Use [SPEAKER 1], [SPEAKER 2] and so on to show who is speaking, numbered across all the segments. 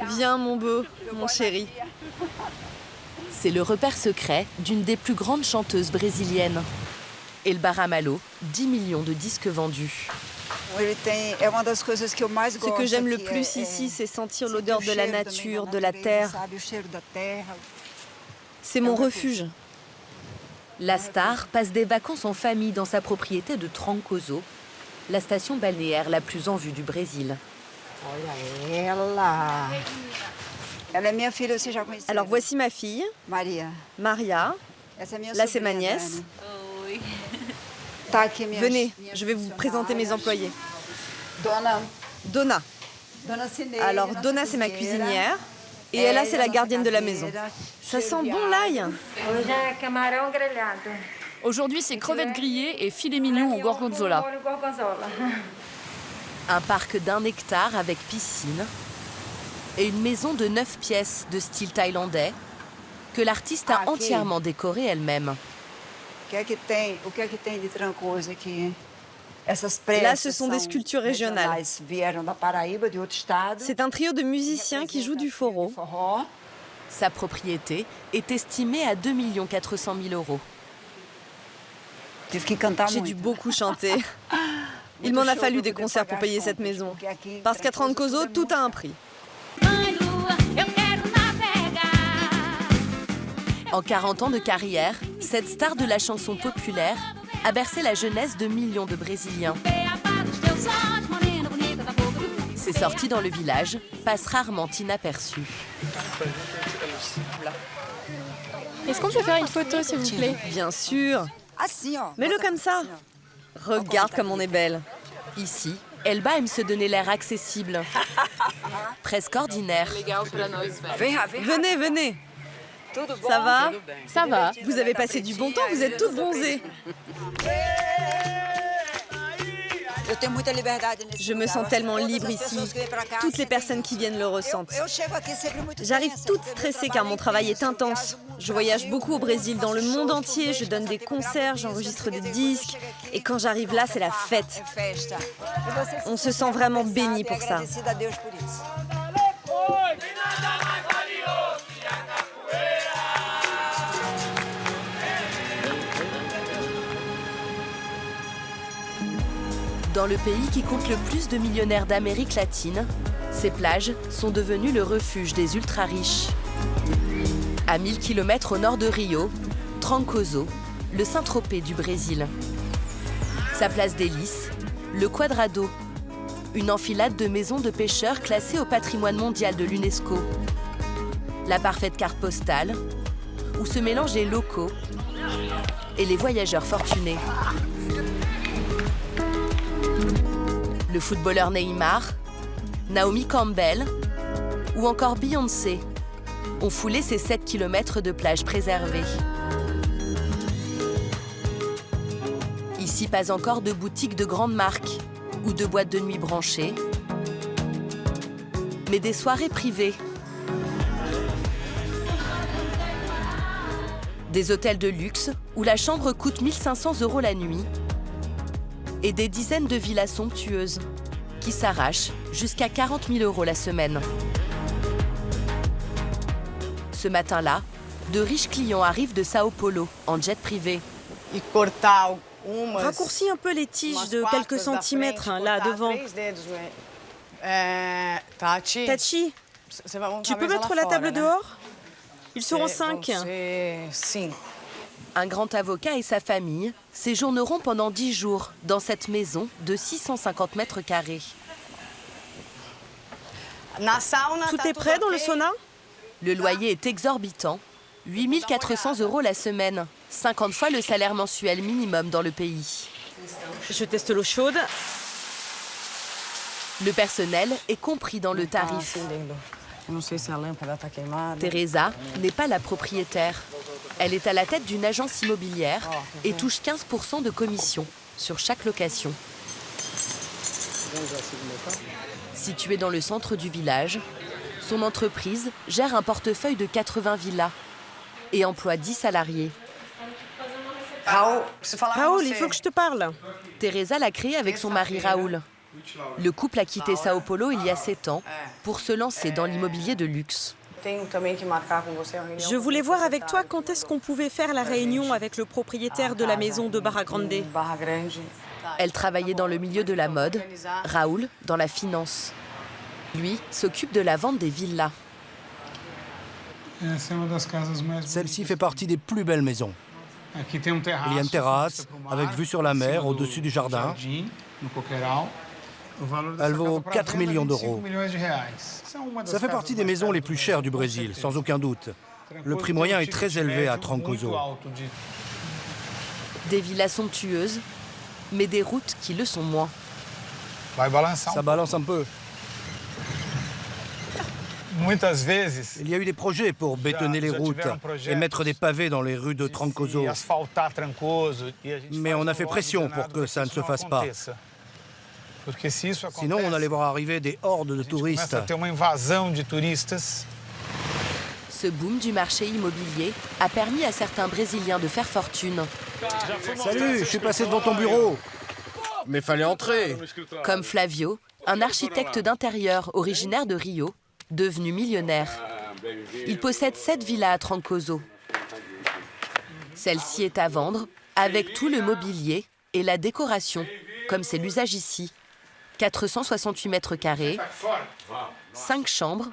[SPEAKER 1] Viens, mon beau, mon chéri.
[SPEAKER 2] C'est le repère secret d'une des plus grandes chanteuses brésiliennes. Elba Ramalho, 10 millions de disques vendus.
[SPEAKER 1] Ce que j'aime le plus ici, c'est sentir l'odeur de la nature, de la terre. C'est mon refuge.
[SPEAKER 2] La star passe des vacances en famille dans sa propriété de Trancoso, la station balnéaire la plus en vue du Brésil.
[SPEAKER 1] Alors voici ma fille, Maria. Là, c'est ma nièce. Venez, je vais vous présenter mes employés. Donna. Alors, Donna, c'est ma cuisinière. Et elle, c'est la gardienne de la maison. Ça sent bon l'ail.
[SPEAKER 3] Aujourd'hui, c'est crevettes grillées et filet mignon au gorgonzola.
[SPEAKER 2] Un parc d'1 hectare avec piscine et une maison de 9 pièces de style thaïlandais que l'artiste a entièrement décorée elle-même.
[SPEAKER 1] Là, ce sont des sculptures régionales. C'est un trio de musiciens qui jouent du forró.
[SPEAKER 2] Sa propriété est estimée à 2 400 000 €.
[SPEAKER 1] J'ai dû beaucoup chanter. Il m'en a fallu des concerts pour payer cette maison. Parce qu'à Trancoso, tout a un prix.
[SPEAKER 2] En 40 ans de carrière, cette star de la chanson populaire a bercé la jeunesse de millions de Brésiliens. Ses sorties dans le village passent rarement inaperçues.
[SPEAKER 3] Est-ce qu'on peut faire une photo, s'il vous plaît?
[SPEAKER 1] Bien sûr. Mets-le comme ça. Regarde comme on est belle.
[SPEAKER 2] Ici, Elba aime se donner l'air accessible, presque ordinaire.
[SPEAKER 1] Venez, venez. Ça va?
[SPEAKER 3] Ça va.
[SPEAKER 1] Vous avez passé du bon temps, vous êtes toutes bronzées. Je me sens tellement libre ici. Toutes les personnes qui viennent le ressentent. J'arrive toute stressée car mon travail est intense. Je voyage beaucoup au Brésil, dans le monde entier. Je donne des concerts, j'enregistre des disques. Et quand j'arrive là, c'est la fête. On se sent vraiment béni pour ça.
[SPEAKER 2] Dans le pays qui compte le plus de millionnaires d'Amérique latine, ces plages sont devenues le refuge des ultra-riches. À 1000 km au nord de Rio, Trancoso, le Saint-Tropez du Brésil. Sa place d'hélice, le Quadrado, une enfilade de maisons de pêcheurs classées au patrimoine mondial de l'UNESCO. La parfaite carte postale, où se mélangent les locaux et les voyageurs fortunés. Le footballeur Neymar, Naomi Campbell ou encore Beyoncé ont foulé ces 7 km de plage préservée. Ici, pas encore de boutiques de grandes marques ou de boîtes de nuit branchées, mais des soirées privées. Des hôtels de luxe où la chambre coûte 1 500 € la nuit et des dizaines de villas somptueuses qui s'arrachent jusqu'à 40 000 € la semaine. Ce matin-là, de riches clients arrivent de Sao Paulo en jet privé.
[SPEAKER 1] Raccourcis un peu les tiges de quelques centimètres là devant. Tachi, tu peux mettre la table dehors? Ils seront 5.
[SPEAKER 2] Un grand avocat et sa famille séjourneront pendant 10 jours dans cette maison de 650 mètres carrés.
[SPEAKER 1] Tout est prêt dans le sauna?
[SPEAKER 2] Le loyer est exorbitant, 8 400 € la semaine, 50 fois le salaire mensuel minimum dans le pays.
[SPEAKER 1] Je teste l'eau chaude.
[SPEAKER 2] Le personnel est compris dans le tarif. Teresa n'est pas la propriétaire. Elle est à la tête d'une agence immobilière et touche 15% de commission sur chaque location. Située dans le centre du village, son entreprise gère un portefeuille de 80 villas et emploie 10 salariés.
[SPEAKER 1] Raoul, il faut que je te parle.
[SPEAKER 2] Teresa l'a créée avec son mari Raoul. Le couple a quitté Sao Paulo il y a 7 ans pour se lancer dans l'immobilier de luxe.
[SPEAKER 4] Je voulais voir avec toi quand est-ce qu'on pouvait faire la réunion avec le propriétaire de la maison de Barra Grande.
[SPEAKER 2] Elle travaillait dans le milieu de la mode, Raoul dans la finance. Lui s'occupe de la vente des villas.
[SPEAKER 5] Celle-ci fait partie des plus belles maisons. Il y a une terrasse avec vue sur la mer au-dessus du jardin. Elle vaut 4 millions d'euros. Ça fait partie des maisons les plus chères du Brésil, sans aucun doute. Le prix moyen est très élevé à Trancoso.
[SPEAKER 2] Des villas somptueuses, mais des routes qui le sont moins.
[SPEAKER 5] Ça balance un peu. Il y a eu des projets pour bétonner les routes et mettre des pavés dans les rues de Trancoso. Mais on a fait pression pour que ça ne se fasse pas. Sinon, on allait voir arriver des hordes de touristes.
[SPEAKER 2] Ce boom du marché immobilier a permis à certains Brésiliens de faire fortune.
[SPEAKER 5] Salut, je suis passé devant ton bureau.
[SPEAKER 6] Mais fallait entrer.
[SPEAKER 2] Comme Flavio, un architecte d'intérieur originaire de Rio, devenu millionnaire. Il possède 7 villas à Trancoso. Celle-ci est à vendre avec tout le mobilier et la décoration, comme c'est l'usage ici. 468 mètres carrés, 5 chambres,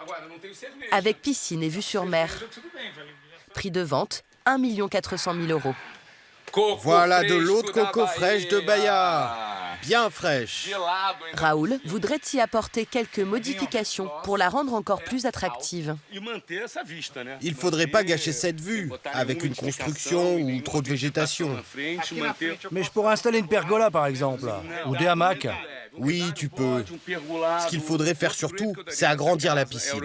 [SPEAKER 2] avec piscine et vue sur mer. Prix de vente, 1 400 000 euros.
[SPEAKER 6] Voilà de l'eau de coco fraîche de Bahia. Bien fraîche.
[SPEAKER 2] Raoul voudrait y apporter quelques modifications pour la rendre encore plus attractive.
[SPEAKER 6] Il ne faudrait pas gâcher cette vue avec une construction ou trop de végétation.
[SPEAKER 5] Mais je pourrais installer une pergola, par exemple, ou des hamacs.
[SPEAKER 6] Oui, tu peux. Ce qu'il faudrait faire surtout, c'est agrandir la piscine.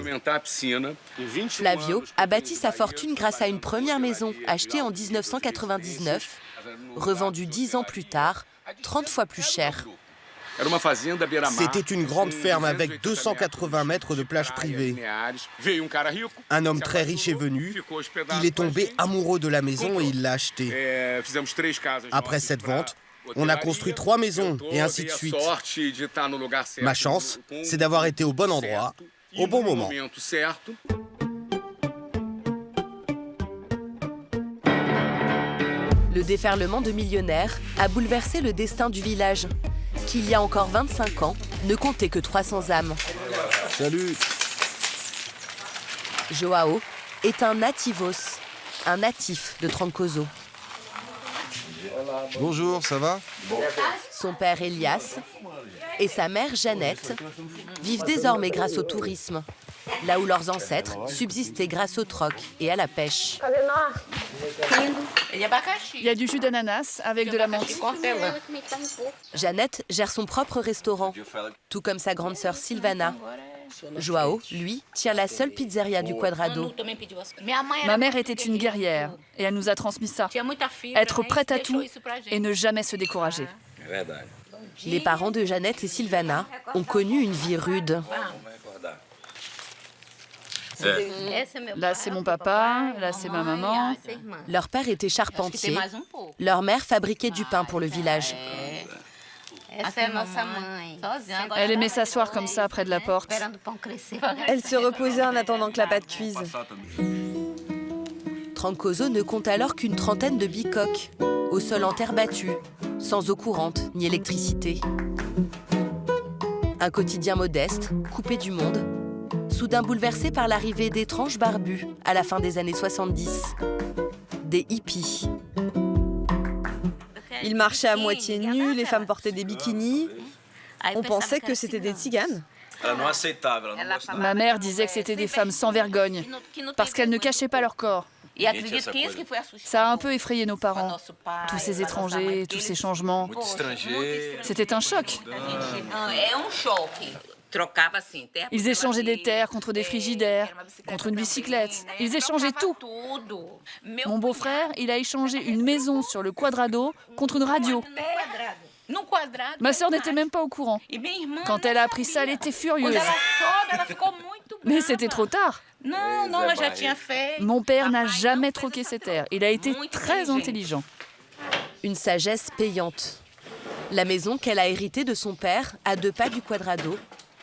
[SPEAKER 2] Flavio a bâti sa fortune grâce à une première maison achetée en 1999, revendue 10 ans plus tard, 30 fois plus cher.
[SPEAKER 6] C'était une grande ferme avec 280 mètres de plage privée. Un homme très riche est venu, il est tombé amoureux de la maison et il l'a achetée. Après cette vente, on a construit 3 maisons et ainsi de suite. Ma chance, c'est d'avoir été au bon endroit, au bon moment.
[SPEAKER 2] Le déferlement de millionnaires a bouleversé le destin du village, qui il y a encore 25 ans ne comptait que 300 âmes.
[SPEAKER 6] Salut.
[SPEAKER 2] Joao est un nativos, un natif de Trancoso.
[SPEAKER 7] Bonjour, ça va?
[SPEAKER 2] Son père Elias et sa mère Jeannette vivent désormais grâce au tourisme, là où leurs ancêtres subsistaient grâce au troc et à la pêche.
[SPEAKER 3] Il y a du jus d'ananas avec de la menthe.
[SPEAKER 2] Jeannette gère son propre restaurant, tout comme sa grande sœur Silvana. Joao, lui, tient la seule pizzeria du Quadrado.
[SPEAKER 3] Ma mère était une guerrière et elle nous a transmis ça. Être prête à tout et ne jamais se décourager.
[SPEAKER 2] Les parents de Jeannette et Silvana ont connu une vie rude.
[SPEAKER 3] Là, c'est mon papa, là, c'est ma maman.
[SPEAKER 2] Leur père était charpentier, leur mère fabriquait du pain pour le village.
[SPEAKER 3] Elle aimait s'asseoir comme ça près de la porte.
[SPEAKER 1] Elle se reposait en attendant que la pâte cuise.
[SPEAKER 2] Trancoso ne compte alors qu'une trentaine de bicoques, au sol en terre battue, sans eau courante ni électricité. Un quotidien modeste, coupé du monde, soudain bouleversé par l'arrivée d'étranges barbus à la fin des années 70. Des hippies.
[SPEAKER 1] Ils marchaient à moitié nus, les femmes portaient des bikinis. On pensait que c'était des tziganes.
[SPEAKER 3] Ma mère disait que c'était des femmes sans vergogne, parce qu'elles ne cachaient pas leur corps. Ça a un peu effrayé nos parents. Tous ces étrangers, tous ces changements. C'était un choc. Ils échangeaient des terres contre des frigidaires, contre une bicyclette. Ils échangeaient tout. Mon beau-frère, il a échangé une maison sur le Quadrado contre une radio. Ma sœur n'était même pas au courant. Quand elle a appris ça, elle était furieuse. Mais c'était trop tard. Mon père n'a jamais troqué ses terres. Il a été très intelligent.
[SPEAKER 2] Une sagesse payante. La maison qu'elle a héritée de son père, à 2 pas du Quadrado,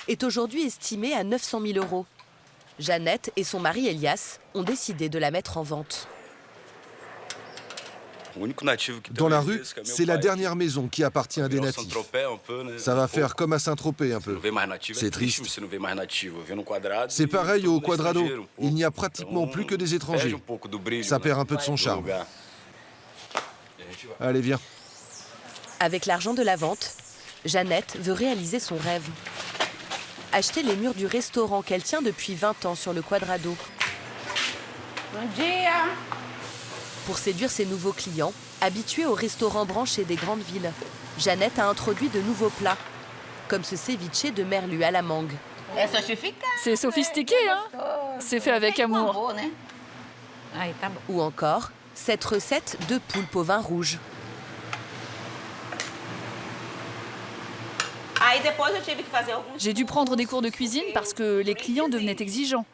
[SPEAKER 2] est aujourd'hui estimée à 900 000 €. Jeannette et son mari Elias ont décidé de la mettre en vente.
[SPEAKER 7] Dans la rue, c'est la dernière maison qui appartient à des natifs. Ça va faire comme à Saint-Tropez un peu. C'est triste. C'est pareil au Quadrado. Il n'y a pratiquement plus que des étrangers. Ça perd un peu de son charme. Allez, viens.
[SPEAKER 2] Avec l'argent de la vente, Jeannette veut réaliser son rêve. Acheter les murs du restaurant qu'elle tient depuis 20 ans sur le Quadrado. Pour séduire ses nouveaux clients, habitués aux restaurants branchés des grandes villes, Jeannette a introduit de nouveaux plats, comme ce ceviche de merlu à la mangue.
[SPEAKER 3] C'est sophistiqué, hein? C'est fait avec amour.
[SPEAKER 2] Ou encore, cette recette de poulpe au vin rouge.
[SPEAKER 3] J'ai dû prendre des cours de cuisine parce que les clients devenaient exigeants.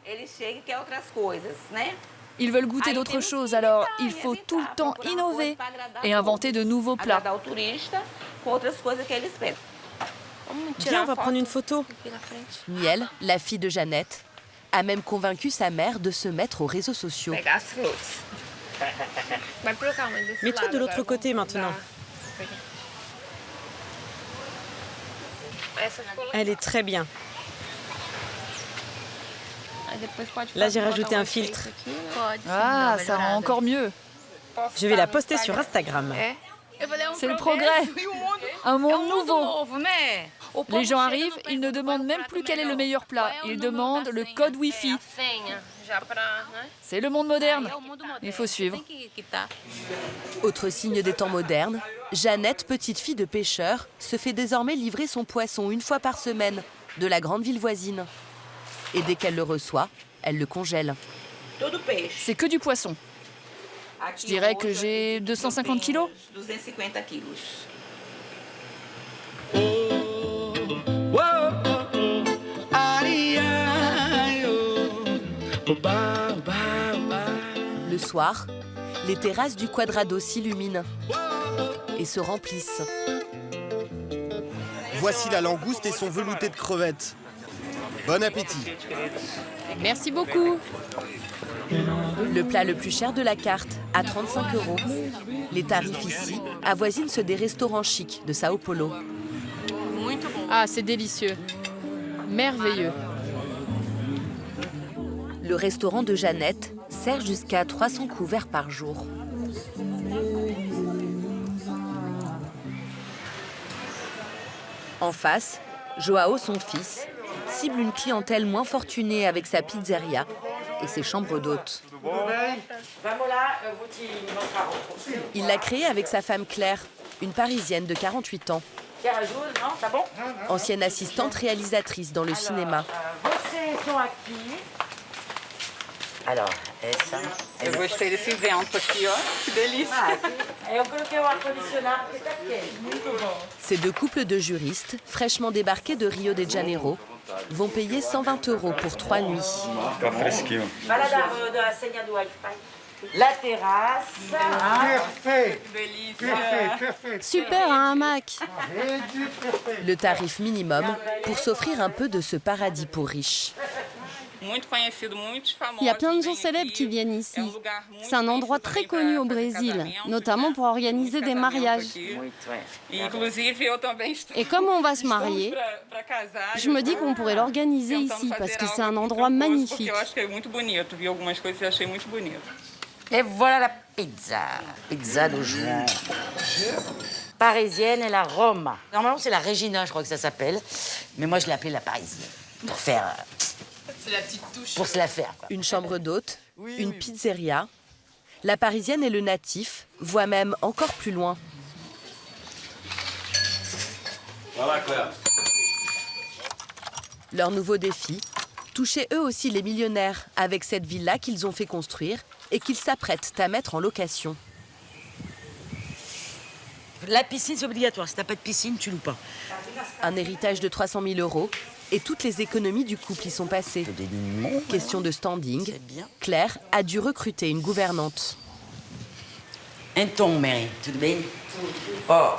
[SPEAKER 3] Ils veulent goûter d'autres choses, alors il faut tout le temps innover et inventer de nouveaux plats.
[SPEAKER 4] Viens, on va prendre une photo.
[SPEAKER 2] Miel, la fille de Jeannette, a même convaincu sa mère de se mettre aux réseaux sociaux.
[SPEAKER 4] Mets-toi de l'autre côté maintenant. Elle est très bien. Là, j'ai rajouté un filtre.
[SPEAKER 3] Ah, ça rend encore mieux.
[SPEAKER 4] Je vais la poster sur Instagram.
[SPEAKER 3] C'est le progrès. Un monde nouveau. Les gens arrivent, ils ne demandent même plus quel est le meilleur plat. Ils demandent le code Wi-Fi. C'est le monde moderne. Il faut suivre.
[SPEAKER 2] Autre signe des temps modernes, Jeannette, petite fille de pêcheur, se fait désormais livrer son poisson 1 fois par semaine de la grande ville voisine. Et dès qu'elle le reçoit, elle le congèle.
[SPEAKER 3] C'est que du poisson. Je dirais que j'ai 250 kilos. Le soir, les terrasses du Quadrado s'illuminent et se remplissent.
[SPEAKER 6] Voici la langouste et son velouté de crevettes. Bon appétit.
[SPEAKER 3] Merci beaucoup.
[SPEAKER 2] Le plat le plus cher de la carte, à 35 €. Les tarifs ici avoisinent ceux des restaurants chics de Sao Paulo.
[SPEAKER 3] Ah, c'est délicieux. Merveilleux.
[SPEAKER 2] Le restaurant de Jeannette sert jusqu'à 300 couverts par jour. En face, Joao, son fils, cible une clientèle moins fortunée avec sa pizzeria et ses chambres d'hôtes. Il l'a créée avec sa femme Claire, une Parisienne de 48 ans. Ancienne assistante réalisatrice dans le cinéma.
[SPEAKER 8] Alors, essa... Eu gostei desse vento aqui, ó. Que delícia. Eu coloquei o ar-condicionado porque tá quente. Muito bom.
[SPEAKER 2] Ces deux couples de juristes, fraîchement débarqués de Rio de Janeiro, vont payer 120 € pour 3 nuits.
[SPEAKER 9] Tá fresquinho.
[SPEAKER 8] Vai lá dar a senha do Wi-Fi. La terrasse.
[SPEAKER 9] Perfeito.
[SPEAKER 8] Delícia.
[SPEAKER 1] Super, un hamac.
[SPEAKER 2] Le tarif minimum pour s'offrir un peu de ce paradis pour riches.
[SPEAKER 1] Il y a plein de gens célèbres qui viennent ici. C'est un endroit très connu au Brésil, notamment pour organiser des mariages. Et comme on va se marier, je me dis qu'on pourrait l'organiser ici parce que c'est un endroit magnifique.
[SPEAKER 8] Et voilà la pizza. Pizza de João. Parisienne et la Roma. Normalement, c'est la Regina, je crois que ça s'appelle. Mais moi, je l'ai appelée la Parisienne. Pour faire... C'est la petite touche. Pour se la faire, quoi.
[SPEAKER 2] Une chambre d'hôte, une pizzeria. La Parisienne et le natif voient même encore plus loin. Leur nouveau défi, toucher eux aussi les millionnaires avec cette villa qu'ils ont fait construire et qu'ils s'apprêtent à mettre en location.
[SPEAKER 8] La piscine, c'est obligatoire. Si t'as pas de piscine, tu loues pas.
[SPEAKER 2] Un héritage de 300 000 € et toutes les économies du couple y sont passées. Question de standing, Claire a dû recruter une gouvernante.
[SPEAKER 8] Então, Mary, tudo bem? Ó,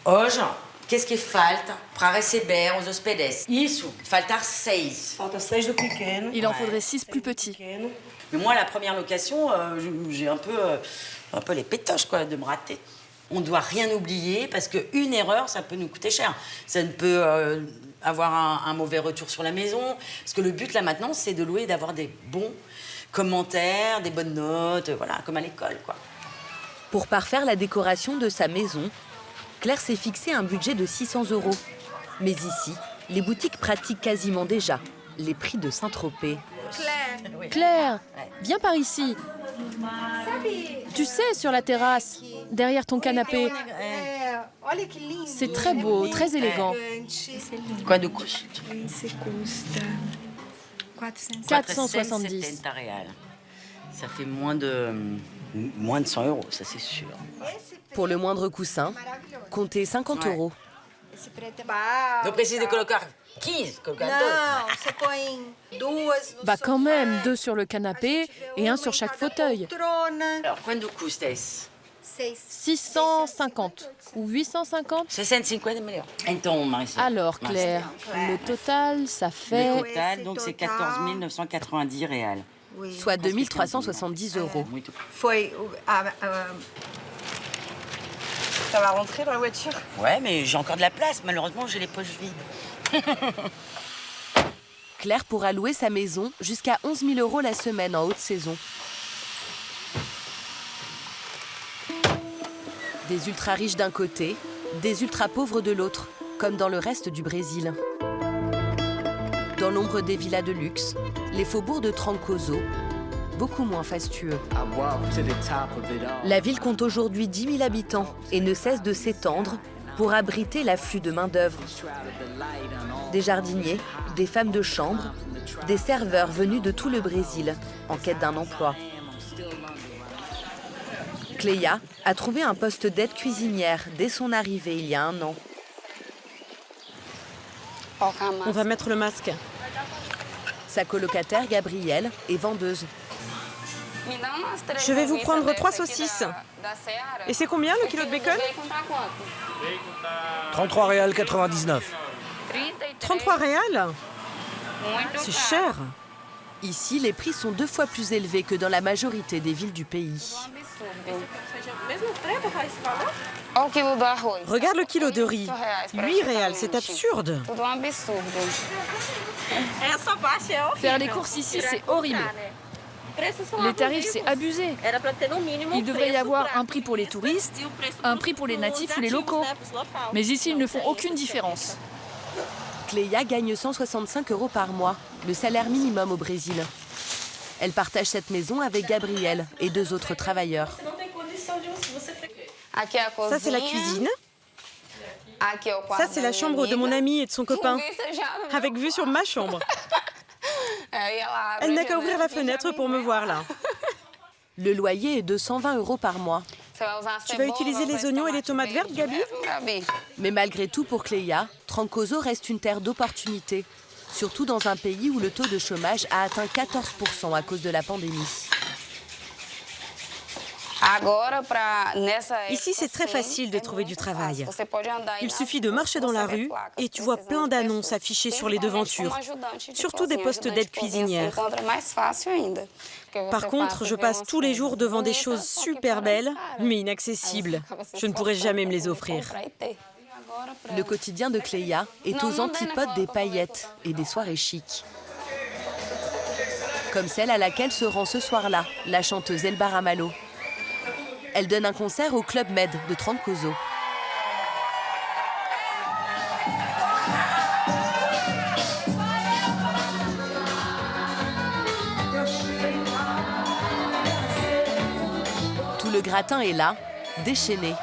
[SPEAKER 8] Hoje, qu'est-ce que falta para receber os hospedes? Isso, faltar 6.
[SPEAKER 4] Falta 6 do pequeno.
[SPEAKER 3] Il en faudrait 6 plus petits.
[SPEAKER 8] Mais moi, la première location, j'ai un peu les pétoches quoi, de me rater. On ne doit rien oublier parce qu'une erreur, ça peut nous coûter cher. Ça ne peut avoir un mauvais retour sur la maison. Parce que le but, là, maintenant, c'est de louer et d'avoir des bons commentaires, des bonnes notes, voilà, comme à l'école, quoi.
[SPEAKER 2] Pour parfaire la décoration de sa maison, Claire s'est fixé un budget de 600 €. Mais ici, les boutiques pratiquent quasiment déjà les prix de Saint-Tropez.
[SPEAKER 3] Claire, viens par ici. Tu sais, sur la terrasse, derrière ton canapé. C'est très beau, très élégant.
[SPEAKER 8] Quoi de coûte?
[SPEAKER 3] 470.
[SPEAKER 8] Ça fait moins de 100 €, ça c'est sûr.
[SPEAKER 2] Pour le moindre coussin, comptez 50 €.
[SPEAKER 8] Não precisa colocar 15, colocar 12.
[SPEAKER 3] Bah quand même, 2 sur le canapé et 1 sur chaque fauteuil.
[SPEAKER 8] Alors, quanto custa esse?
[SPEAKER 3] 650 ou 850.
[SPEAKER 8] 650 melhor. Então, Marissa.
[SPEAKER 3] Alors Claire, le total, ça fait...
[SPEAKER 8] Le total, donc c'est 14 990 reais.
[SPEAKER 2] Soit 2370 €.
[SPEAKER 4] Ça va rentrer dans la voiture?
[SPEAKER 8] Ouais, mais j'ai encore de la place. Malheureusement, j'ai les poches vides.
[SPEAKER 2] Claire pourra louer sa maison jusqu'à 11 000 € la semaine en haute saison. Des ultra-riches d'un côté, des ultra-pauvres de l'autre, comme dans le reste du Brésil. Dans l'ombre des villas de luxe, les faubourgs de Trancoso, beaucoup moins fastueux. La ville compte aujourd'hui 10 000 habitants et ne cesse de s'étendre pour abriter l'afflux de main-d'œuvre. Des jardiniers, des femmes de chambre, des serveurs venus de tout le Brésil en quête d'un emploi. Cléa a trouvé un poste d'aide cuisinière dès son arrivée il y a 1 an.
[SPEAKER 4] On va mettre le masque.
[SPEAKER 2] Sa colocataire, Gabrielle, est vendeuse.
[SPEAKER 4] Je vais vous prendre 3 saucisses. Et c'est combien le kilo de bacon?
[SPEAKER 5] 33 reals 99.
[SPEAKER 4] 33 réals? C'est cher.
[SPEAKER 2] Ici, les prix sont 2 fois plus élevés que dans la majorité des villes du pays.
[SPEAKER 4] Regarde le kilo de riz. 8 réals, c'est absurde.
[SPEAKER 3] Faire les courses ici, c'est horrible. Les tarifs, c'est abusé. Il devrait y avoir un prix pour les touristes, un prix pour les natifs ou les locaux. Mais ici, ils ne font aucune différence.
[SPEAKER 2] Cléa gagne 165 € par mois, le salaire minimum au Brésil. Elle partage cette maison avec Gabrielle et 2 autres travailleurs.
[SPEAKER 4] Ça, c'est la cuisine. Ça, c'est la chambre de mon amie et de son copain, avec vue sur ma chambre. Elle n'a qu'à ouvrir la fenêtre pour me voir là.
[SPEAKER 2] Le loyer est de 120 € par mois.
[SPEAKER 4] Tu vas utiliser les oignons et les tomates vertes, Gabi?
[SPEAKER 2] Mais malgré tout, pour Cléa, Trancoso reste une terre d'opportunités, surtout dans un pays où le taux de chômage a atteint 14% à cause de la pandémie.
[SPEAKER 4] Ici, c'est très facile de trouver du travail. Il suffit de marcher dans la rue et tu vois plein d'annonces affichées sur les devantures, surtout des postes d'aide cuisinière. Par contre, je passe tous les jours devant des choses super belles, mais inaccessibles. Je ne pourrai jamais me les offrir.
[SPEAKER 2] Le quotidien de Cléa est aux antipodes des paillettes et des soirées chics. Comme celle à laquelle se rend ce soir-là la chanteuse Elba Ramalho. Elle donne un concert au Club Med de Trancoso. Tout le gratin est là, déchaîné.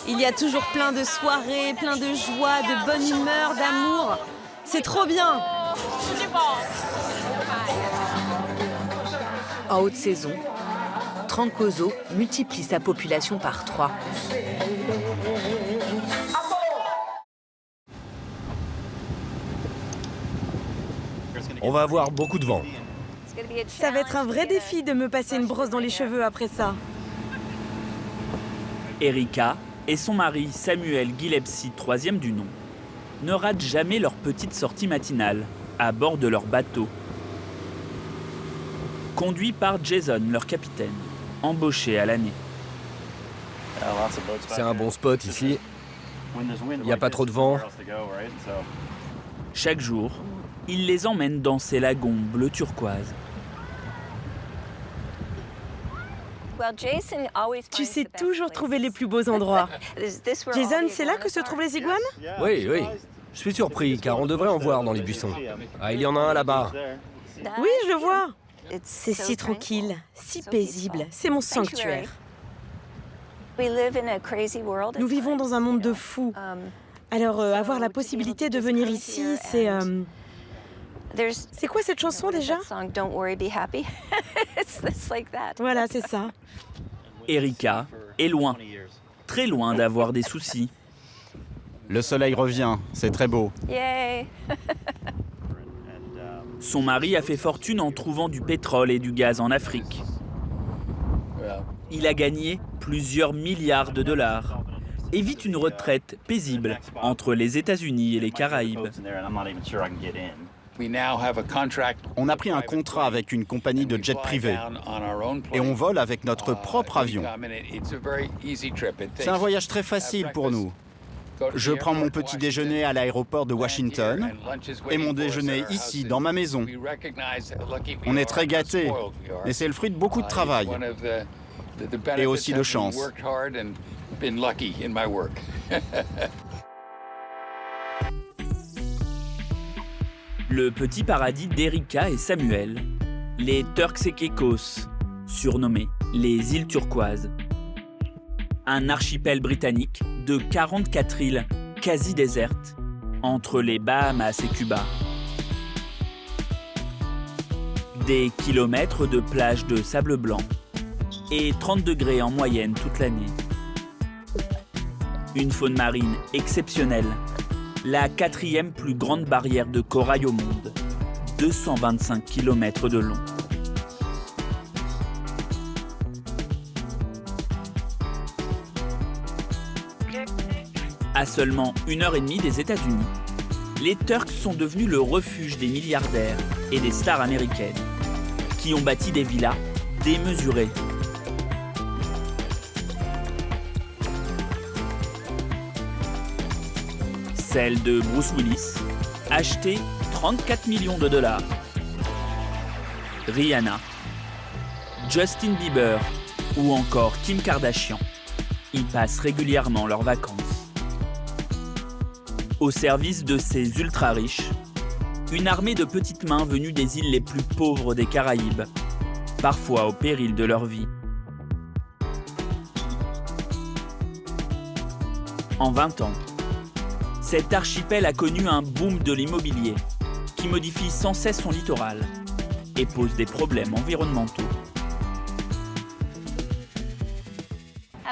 [SPEAKER 1] Il y a toujours plein de soirées, plein de joie, de bonne humeur, d'amour. C'est trop bien.
[SPEAKER 2] En haute saison, Trancoso multiplie sa population par 3.
[SPEAKER 10] On va avoir beaucoup de vent.
[SPEAKER 4] Ça va être un vrai défi de me passer une brosse dans les cheveux après ça.
[SPEAKER 11] Erika et son mari Samuel Gillespie, troisième du nom, ne ratent jamais leur petite sortie matinale à bord de leur bateau. Conduit par Jason, leur capitaine, embauché à l'année.
[SPEAKER 10] C'est un bon spot ici. Il n'y a pas trop de vent.
[SPEAKER 11] Chaque jour, il les emmène dans ces lagons bleu turquoise.
[SPEAKER 4] Tu sais toujours trouver les plus beaux endroits. Jason, c'est là que se trouvent les iguanes?
[SPEAKER 10] Oui, oui. Je suis surpris, car on devrait en voir dans les buissons. Ah, il y en a un là-bas.
[SPEAKER 4] Oui, je le vois. C'est si tranquille, si paisible. C'est mon sanctuaire. Nous vivons dans un monde de fous. Alors, avoir la possibilité de venir ici, c'est... C'est quoi cette chanson déjà? Voilà, c'est ça.
[SPEAKER 11] Erika est loin, très loin d'avoir des soucis.
[SPEAKER 12] Le soleil revient, c'est très beau.
[SPEAKER 11] Son mari a fait fortune en trouvant du pétrole et du gaz en Afrique. Il a gagné plusieurs milliards de dollars et vit une retraite paisible entre les États-Unis et les Caraïbes.
[SPEAKER 12] On a pris un contrat avec une compagnie de jet privé et on vole avec notre propre avion. C'est un voyage très facile pour nous. Je prends mon petit déjeuner à l'aéroport de Washington et mon déjeuner ici, dans ma maison. On est très gâtés, et c'est le fruit de beaucoup de travail et aussi de chance.
[SPEAKER 11] Le petit paradis d'Erika et Samuel, les Turks et Caicos, surnommés les îles turquoises. Un archipel britannique de 44 îles quasi désertes, entre les Bahamas et Cuba. Des kilomètres de plages de sable blanc et 30 degrés en moyenne toute l'année. Une faune marine exceptionnelle, la 4e plus grande barrière de corail au monde, 225 km de long. À seulement 1h30 des États-Unis, les Turks sont devenus le refuge des milliardaires et des stars américaines, qui ont bâti des villas démesurées. Celle de Bruce Willis, achetée 34 millions de dollars. Rihanna, Justin Bieber ou encore Kim Kardashian y passent régulièrement leurs vacances. Au service de ces ultra-riches, une armée de petites mains venues des îles les plus pauvres des Caraïbes, parfois au péril de leur vie. En 20 ans, cet archipel a connu un boom de l'immobilier qui modifie sans cesse son littoral et pose des problèmes environnementaux.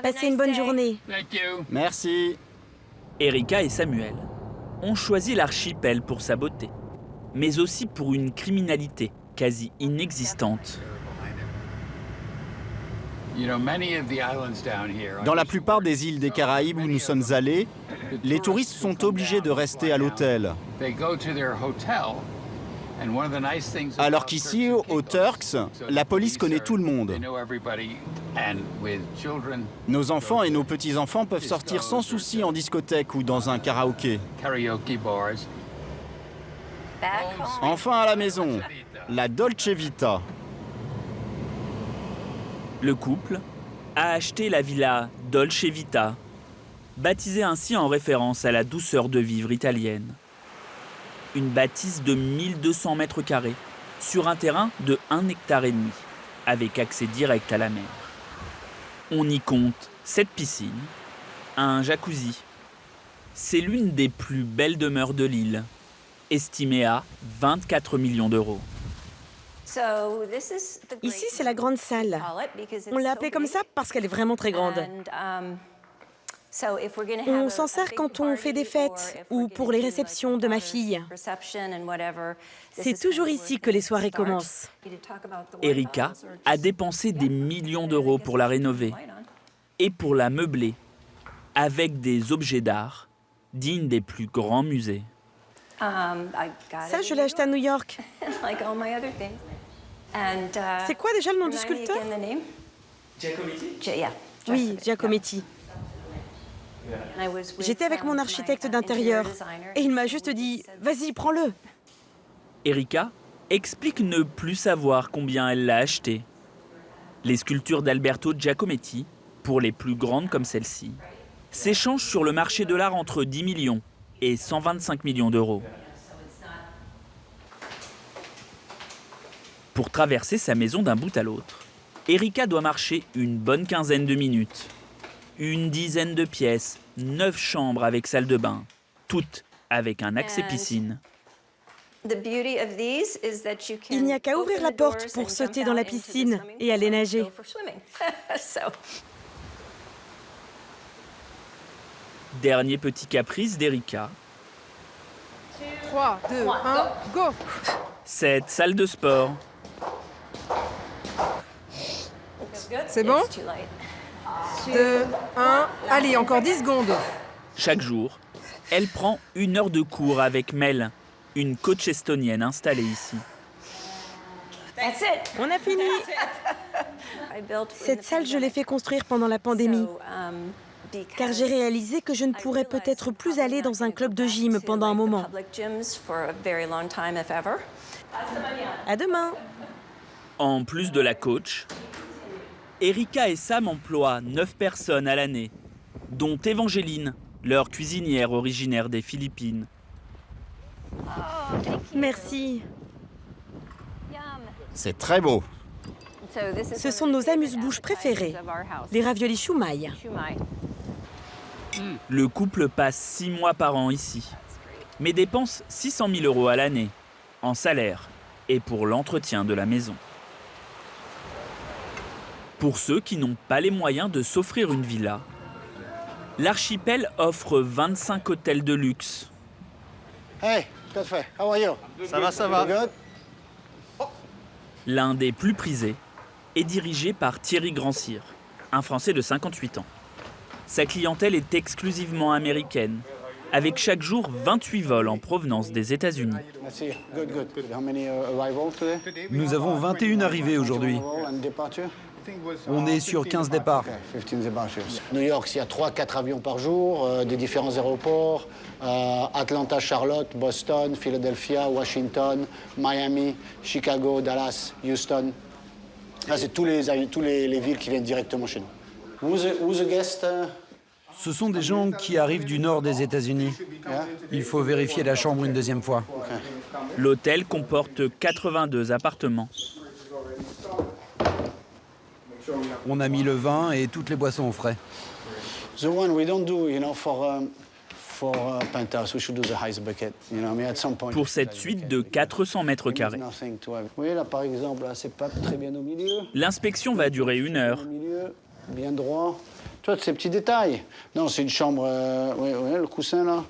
[SPEAKER 4] Passez une bonne journée.
[SPEAKER 12] Merci.
[SPEAKER 11] Erika et Samuel ont choisi l'archipel pour sa beauté, mais aussi pour une criminalité quasi inexistante.
[SPEAKER 12] Dans la plupart des îles des Caraïbes où nous sommes allés, les touristes sont obligés de rester à l'hôtel. Alors qu'ici, aux Turks, la police connaît tout le monde. Nos enfants et nos petits-enfants peuvent sortir sans souci en discothèque ou dans un karaoké. Enfin à la maison, la Dolce Vita.
[SPEAKER 11] Le couple a acheté la villa Dolce Vita, baptisée ainsi en référence à la douceur de vivre italienne. Une bâtisse de 1200 mètres carrés, sur un terrain de 1,5 hectare, avec accès direct à la mer. On y compte 7 piscines, un jacuzzi. C'est l'une des plus belles demeures de l'île, estimée à 24 millions d'euros.
[SPEAKER 4] Ici, c'est la grande salle. On l'a appelée comme ça parce qu'elle est vraiment très grande. On s'en sert quand on fait des fêtes ou pour les réceptions de ma fille. C'est toujours ici que les soirées commencent.
[SPEAKER 11] Erika a dépensé des millions d'euros pour la rénover et pour la meubler avec des objets d'art dignes des plus grands musées.
[SPEAKER 4] Ça, je l'ai acheté à New York. C'est quoi déjà le nom du sculpteur? Oui, Giacometti. J'étais avec mon architecte d'intérieur et il m'a juste dit « Vas-y, prends-le ».
[SPEAKER 11] Erika explique ne plus savoir combien elle l'a acheté. Les sculptures d'Alberto Giacometti, pour les plus grandes comme celle-ci, s'échangent sur le marché de l'art entre 10 millions et 125 millions d'euros. Pour traverser sa maison d'un bout à l'autre, Erika doit marcher une bonne quinzaine de minutes. Une dizaine de pièces, 9 chambres avec salle de bain, toutes avec un accès piscine.
[SPEAKER 4] Il n'y a qu'à ouvrir la porte pour sauter dans la piscine et aller nager.
[SPEAKER 11] Dernier petit caprice d'Erika.
[SPEAKER 13] 3, 2, 1, go!
[SPEAKER 11] Cette salle de sport.
[SPEAKER 13] C'est bon? 2, 1, allez, encore 10 secondes.
[SPEAKER 11] Chaque jour, elle prend 1 heure de cours avec Mel, une coach estonienne installée ici.
[SPEAKER 4] On a fini. Cette salle, je l'ai fait construire pendant la pandémie. Car j'ai réalisé que je ne pourrais peut-être plus aller dans un club de gym pendant un moment. À demain.
[SPEAKER 11] En plus de la coach, Erika et Sam emploient 9 personnes à l'année, dont Evangeline, leur cuisinière originaire des Philippines.
[SPEAKER 4] Merci.
[SPEAKER 12] C'est très beau.
[SPEAKER 4] Ce sont nos amuse-bouches préférés, les raviolis shumai.
[SPEAKER 11] Le couple passe 6 mois par an ici, mais dépense 600 000 euros à l'année, en salaire et pour l'entretien de la maison. Pour ceux qui n'ont pas les moyens de s'offrir une villa, l'archipel offre 25 hôtels de luxe.
[SPEAKER 14] Hey, good fait. How are you?
[SPEAKER 12] Ça va.
[SPEAKER 11] L'un des plus prisés est dirigé par Thierry Grandcir, un Français de 58 ans. Sa clientèle est exclusivement américaine, avec chaque jour 28 vols en provenance des États-Unis.
[SPEAKER 5] Nous avons 21 arrivées aujourd'hui. On est sur 15 départs.
[SPEAKER 14] New York, il y a 3-4 avions par jour, des différents aéroports. Atlanta, Charlotte, Boston, Philadelphia, Washington, Miami, Chicago, Dallas, Houston. Là, c'est tous les villes qui viennent directement chez nous. Who's a guest?
[SPEAKER 5] Ce sont des gens qui arrivent du nord des États-Unis. Il faut vérifier la chambre une deuxième fois.
[SPEAKER 11] L'hôtel comporte 82 appartements.
[SPEAKER 5] On a mis le vin et toutes les boissons au frais.
[SPEAKER 14] The one we don't do, for penthouse, we should do the highest bucket. I at some point.
[SPEAKER 11] Pour cette suite de 400 mètres carrés.
[SPEAKER 14] Oui, là par exemple, là, c'est pas très bien au milieu.
[SPEAKER 11] L'inspection va durer 1 heure.
[SPEAKER 14] Au milieu, bien droit. Tu vois, ces petits détails. Non, c'est une chambre. Le coussin là,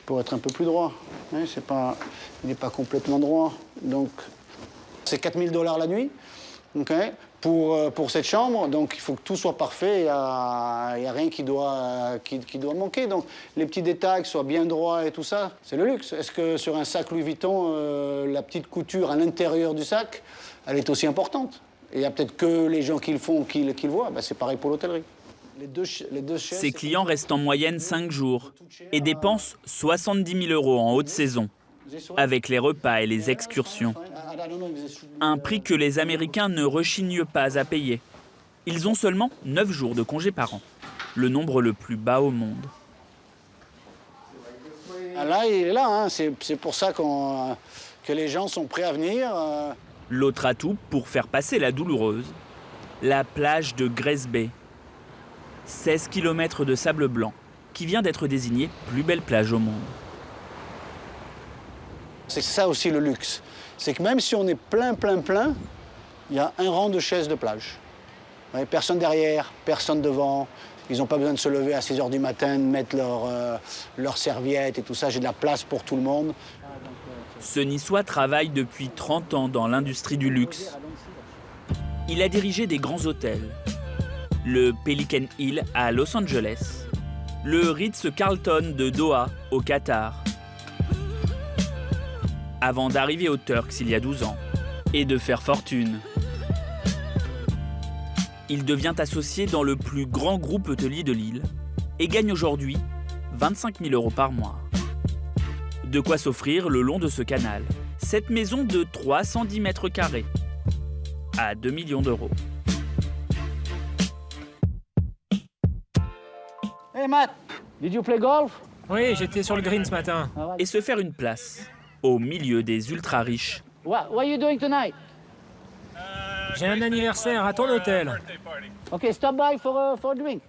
[SPEAKER 14] pour être un peu plus droit. Ouais, il n'est pas complètement droit. Donc, c'est $4 000 la nuit. Okay. Pour cette chambre, donc il faut que tout soit parfait, il n'y a rien qui doit manquer. Donc les petits détails soient bien droits et tout ça, c'est le luxe. Est-ce que sur un sac Louis Vuitton, la petite couture à l'intérieur du sac, elle est aussi importante? Et il n'y a peut-être que les gens qui le font, qui le voient. Ben, c'est pareil pour l'hôtellerie.
[SPEAKER 11] Ces clients restent en moyenne 5 jours et dépensent 70 000 euros en haute saison, avec les repas et les excursions. Un prix que les Américains ne rechignent pas à payer. Ils ont seulement 9 jours de congé par an, le nombre le plus bas au monde.
[SPEAKER 14] Là, il est là, hein. C'est pour ça que les gens sont prêts à venir.
[SPEAKER 11] L'autre atout pour faire passer la douloureuse, la plage de Grace Bay. 16 km de sable blanc, qui vient d'être désignée plus belle plage au monde.
[SPEAKER 14] C'est ça aussi le luxe. C'est que même si on est plein, il y a un rang de chaises de plage. Personne derrière, personne devant. Ils n'ont pas besoin de se lever à 6 h du matin, de mettre leurs serviettes et tout ça. J'ai de la place pour tout le monde.
[SPEAKER 11] Ce Niçois travaille depuis 30 ans dans l'industrie du luxe. Il a dirigé des grands hôtels. Le Pelican Hill à Los Angeles, le Ritz-Carlton de Doha au Qatar. Avant d'arriver aux Turks il y a 12 ans et de faire fortune. Il devient associé dans le plus grand groupe hôtelier de l'île et gagne aujourd'hui 25 000 € par mois. De quoi s'offrir le long de ce canal. Cette maison de 310 mètres carrés à 2 millions d'euros.
[SPEAKER 14] Hey Matt, did you play golf?
[SPEAKER 15] Oui, j'étais sur le green ce matin.
[SPEAKER 11] Et se faire une place au milieu des ultra-riches.
[SPEAKER 14] What are you doing tonight?
[SPEAKER 15] J'ai un anniversaire à ton hôtel.
[SPEAKER 14] Ok, stop by for a drink.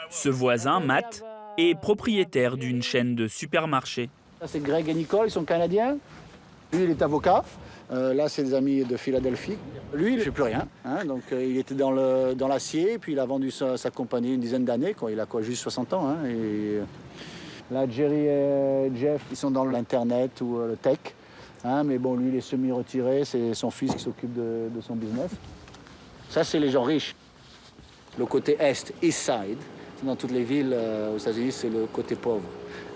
[SPEAKER 11] Ce voisin, Matt, est propriétaire d'une chaîne de supermarchés.
[SPEAKER 14] Ça, c'est Greg et Nicole, ils sont canadiens. Lui, il est avocat. Là, c'est des amis de Philadelphie. Lui, il ne fait plus rien. Hein, donc, il était dans l'acier, puis il a vendu sa compagnie une dizaine d'années. Il a juste 60 ans. Hein, et là, Jerry et Jeff, ils sont dans l'Internet ou le tech. Hein, mais bon, lui, il est semi-retiré. C'est son fils qui s'occupe de son business. Ça, c'est les gens riches. Le côté est, East Side, dans toutes les villes aux États-Unis, c'est le côté pauvre.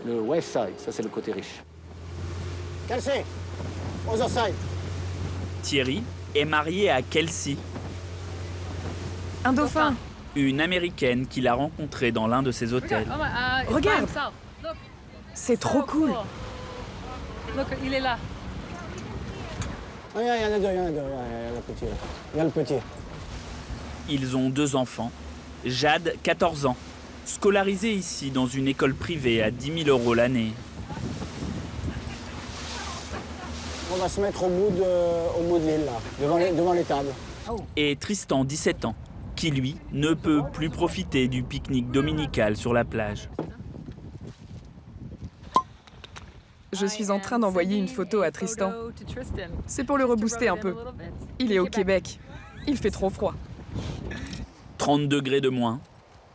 [SPEAKER 14] Le West Side, ça, c'est le côté riche. Kelsey, other side.
[SPEAKER 11] Thierry est marié à Kelsey,
[SPEAKER 13] Un dauphin.
[SPEAKER 11] une Américaine qu'il a rencontrée dans l'un de ses hôtels.
[SPEAKER 13] Regarde. C'est trop cool.
[SPEAKER 3] Il est là.
[SPEAKER 14] Il y en a deux, il y en a le petit.
[SPEAKER 11] Ils ont 2 enfants. Jade, 14 ans, scolarisée ici dans une école privée à 10 000 € l'année.
[SPEAKER 14] On va se mettre au bout de l'île, là, devant les tables.
[SPEAKER 11] Et Tristan, 17 ans, qui lui ne peut plus profiter du pique-nique dominical sur la plage.
[SPEAKER 13] Je suis en train d'envoyer une photo à Tristan. C'est pour le rebooster un peu. Il est au Québec. Il fait trop froid.
[SPEAKER 11] 30 degrés de moins,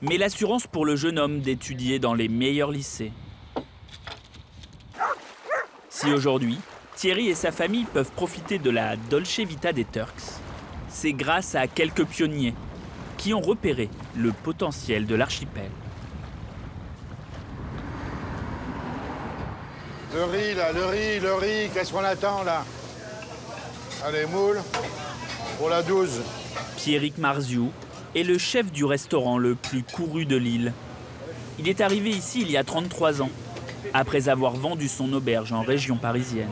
[SPEAKER 11] mais l'assurance pour le jeune homme d'étudier dans les meilleurs lycées. Si aujourd'hui, Thierry et sa famille peuvent profiter de la Dolce Vita des Turks, c'est grâce à quelques pionniers qui ont repéré le potentiel de l'archipel.
[SPEAKER 16] Le riz, là, le riz, qu'est-ce qu'on attend, là? Allez, moule, pour la 12.
[SPEAKER 11] Pierrick Marziou est le chef du restaurant le plus couru de l'île. Il est arrivé ici il y a 33 ans, après avoir vendu son auberge en région parisienne.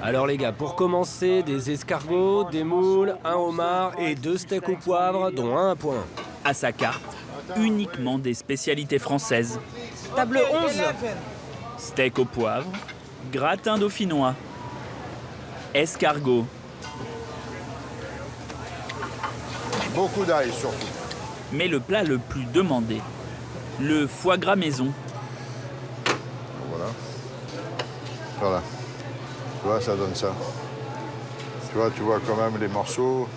[SPEAKER 10] Alors les gars, pour commencer, des escargots, des moules, un homard et 2 steaks au poivre, dont un à point.
[SPEAKER 11] À sa carte, uniquement des spécialités françaises.
[SPEAKER 13] Table 11.
[SPEAKER 11] Steak au poivre, gratin dauphinois, escargot.
[SPEAKER 16] Beaucoup d'ail, surtout.
[SPEAKER 11] Mais le plat le plus demandé, le foie gras maison.
[SPEAKER 16] Voilà. Tu vois, ça donne ça. Tu vois quand même les morceaux.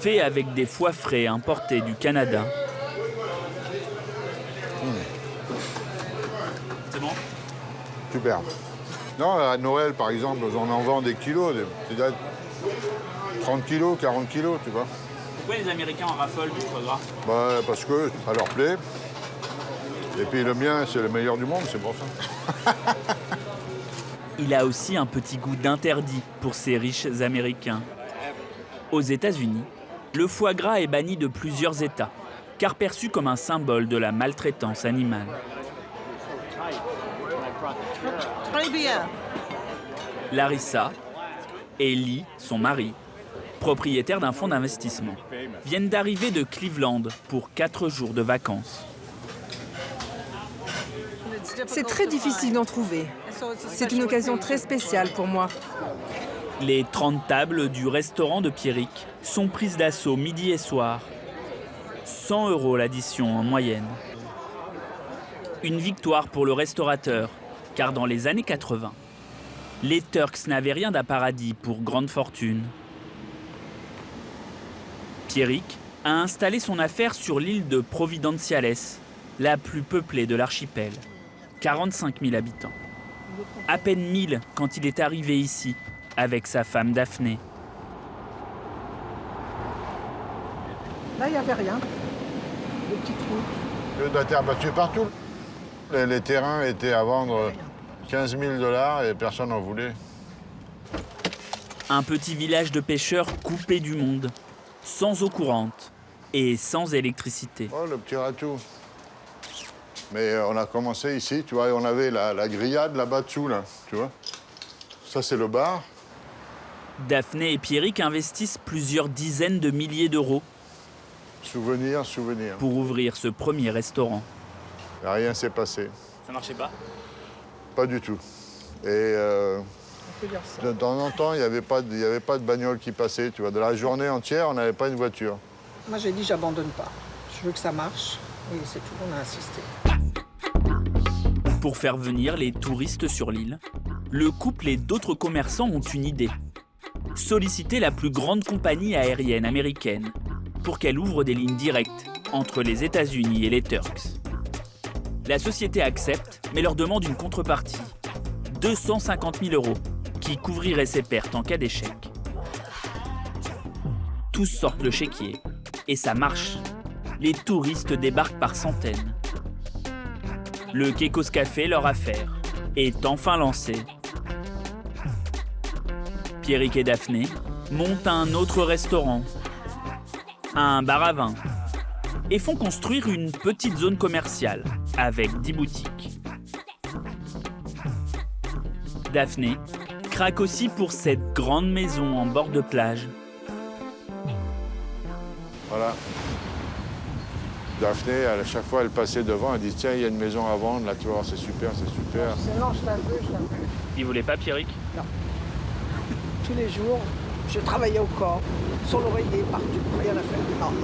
[SPEAKER 11] Fait avec des foies frais importés du Canada. C'est bon?
[SPEAKER 16] Super. Non, à Noël, par exemple, on en vend des kilos, peut-être 30 kilos, 40 kilos, tu vois.
[SPEAKER 11] Pourquoi les Américains en raffolent du foie gras?
[SPEAKER 16] Bah, parce que ça leur plaît. Et puis le mien, c'est le meilleur du monde, c'est pour ça.
[SPEAKER 11] Il a aussi un petit goût d'interdit pour ces riches Américains. Aux États-Unis, le foie gras est banni de plusieurs États, car perçu comme un symbole de la maltraitance animale.
[SPEAKER 17] Très bien.
[SPEAKER 11] Larissa et Lee, son mari, propriétaires d'un fonds d'investissement, viennent d'arriver de Cleveland pour 4 jours de vacances.
[SPEAKER 13] C'est très difficile d'en trouver. C'est une occasion très spéciale pour moi.
[SPEAKER 11] Les 30 tables du restaurant de Pierrick sont prises d'assaut midi et soir. 100 € l'addition en moyenne. Une victoire pour le restaurateur, car dans les années 80, les Turks n'avaient rien d'un paradis pour grande fortune. Pierrick a installé son affaire sur l'île de Providenciales, la plus peuplée de l'archipel. 45 000 habitants. À peine 1000 quand il est arrivé ici, avec sa femme Daphné.
[SPEAKER 17] Là, il n'y avait rien. Des petites routes.
[SPEAKER 16] De la terre battue partout. Les terrains étaient à vendre 15 000 $ et personne n'en voulait.
[SPEAKER 11] Un petit village de pêcheurs coupé du monde, sans eau courante et sans électricité.
[SPEAKER 16] Oh, le petit ratou. Mais on a commencé ici, tu vois, et on avait la grillade là-bas dessous, là, tu vois. Ça, c'est le bar.
[SPEAKER 11] Daphné et Pierrick investissent plusieurs dizaines de milliers d'euros.
[SPEAKER 16] Souvenir.
[SPEAKER 11] Pour ouvrir ce premier restaurant.
[SPEAKER 16] Et rien s'est passé.
[SPEAKER 11] Ça marchait pas?
[SPEAKER 16] Pas du tout. Et de temps en temps, il n'y avait pas de bagnole qui passait, tu vois. De la journée entière, on n'avait pas une voiture.
[SPEAKER 17] Moi, j'ai dit, j'abandonne pas. Je veux que ça marche. Et c'est tout, on a insisté.
[SPEAKER 11] Pour faire venir les touristes sur l'île, le couple et d'autres commerçants ont une idée. Solliciter la plus grande compagnie aérienne américaine pour qu'elle ouvre des lignes directes entre les États-Unis et les Turks. La société accepte, mais leur demande une contrepartie. 250 000 € qui couvrirait ses pertes en cas d'échec. Tous sortent le chéquier. Et ça marche. Les touristes débarquent par centaines. Le Keiko's Café, leur affaire, est enfin lancé. Pierrick et Daphné montent un autre restaurant, un bar à vin, et font construire une petite zone commerciale avec 10 boutiques. Daphné craque aussi pour cette grande maison en bord de plage.
[SPEAKER 16] Voilà. Daphné, à chaque fois, elle passait devant, elle dit tiens, il y a une maison à vendre, là, tu vois, c'est super, c'est super.
[SPEAKER 17] Non, je t'en veux.
[SPEAKER 11] Il voulait pas, Pierrick?
[SPEAKER 17] Non. Tous les jours, je travaillais au corps, sur l'oreiller, partout, rien à faire. Non.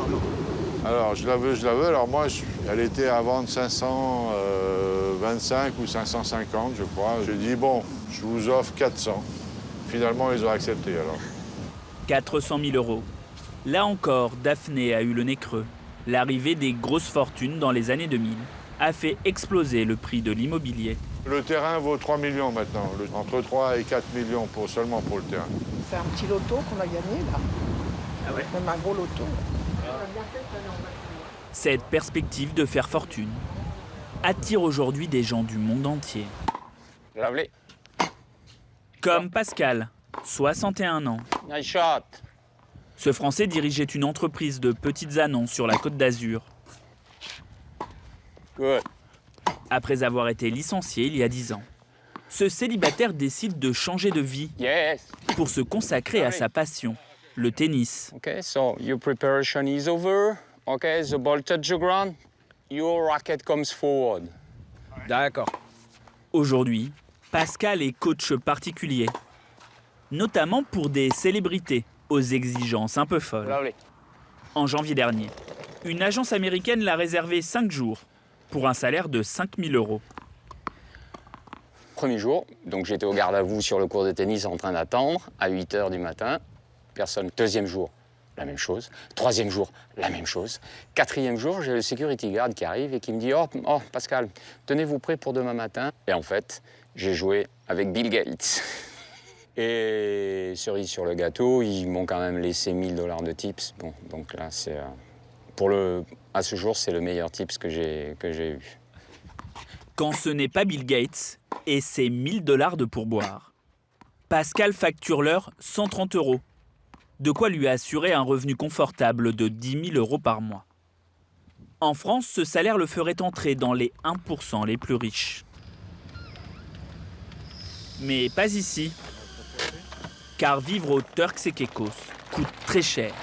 [SPEAKER 16] Alors, je la veux. Alors moi, elle était à vendre 525 ou 550, je crois. J'ai dit, bon, je vous offre 400. Finalement, ils ont accepté, alors.
[SPEAKER 11] 400 000 €. Là encore, Daphné a eu le nez creux. L'arrivée des grosses fortunes dans les années 2000 a fait exploser le prix de l'immobilier.
[SPEAKER 16] Le terrain vaut 3 millions maintenant, entre 3 et 4 millions seulement pour le terrain.
[SPEAKER 17] C'est un petit loto qu'on a gagné, là.
[SPEAKER 11] Ah ouais?
[SPEAKER 17] Même un gros loto.
[SPEAKER 11] Cette perspective de faire fortune attire aujourd'hui des gens du monde entier. Comme Pascal, 61 ans.
[SPEAKER 18] Nice shot.
[SPEAKER 11] Ce Français dirigeait une entreprise de petites annonces sur la Côte d'Azur.
[SPEAKER 18] Good.
[SPEAKER 11] Après avoir été licencié il y a 10 ans, ce célibataire décide de changer de vie pour se consacrer à sa passion, le tennis.
[SPEAKER 18] Okay, so your preparation is over. Okay, the ball touch the ground. Your racket comes forward.
[SPEAKER 11] D'accord. Aujourd'hui, Pascal est coach particulier, notamment pour des célébrités aux exigences un peu folles. En janvier dernier, une agence américaine l'a réservé 5 jours pour un salaire de 5 000 €.
[SPEAKER 18] Premier jour, donc j'étais au garde à vous sur le court de tennis en train d'attendre à 8 h du matin. Personne. Deuxième jour, la même chose. Troisième jour, la même chose. Quatrième jour, j'ai le security guard qui arrive et qui me dit oh Pascal, tenez-vous prêt pour demain matin. Et en fait, j'ai joué avec Bill Gates. Et cerise sur le gâteau, ils m'ont quand même laissé 1 000 $ de tips. Bon, donc là, c'est à ce jour, c'est le meilleur tips que j'ai eu.
[SPEAKER 11] Quand ce n'est pas Bill Gates et ses 1 000 $ de pourboire, Pascal facture l'heure 130 €. De quoi lui assurer un revenu confortable de 10 000 € par mois. En France, ce salaire le ferait entrer dans les 1% les plus riches. Mais pas ici. Car vivre au Turks et Caicos coûte très cher.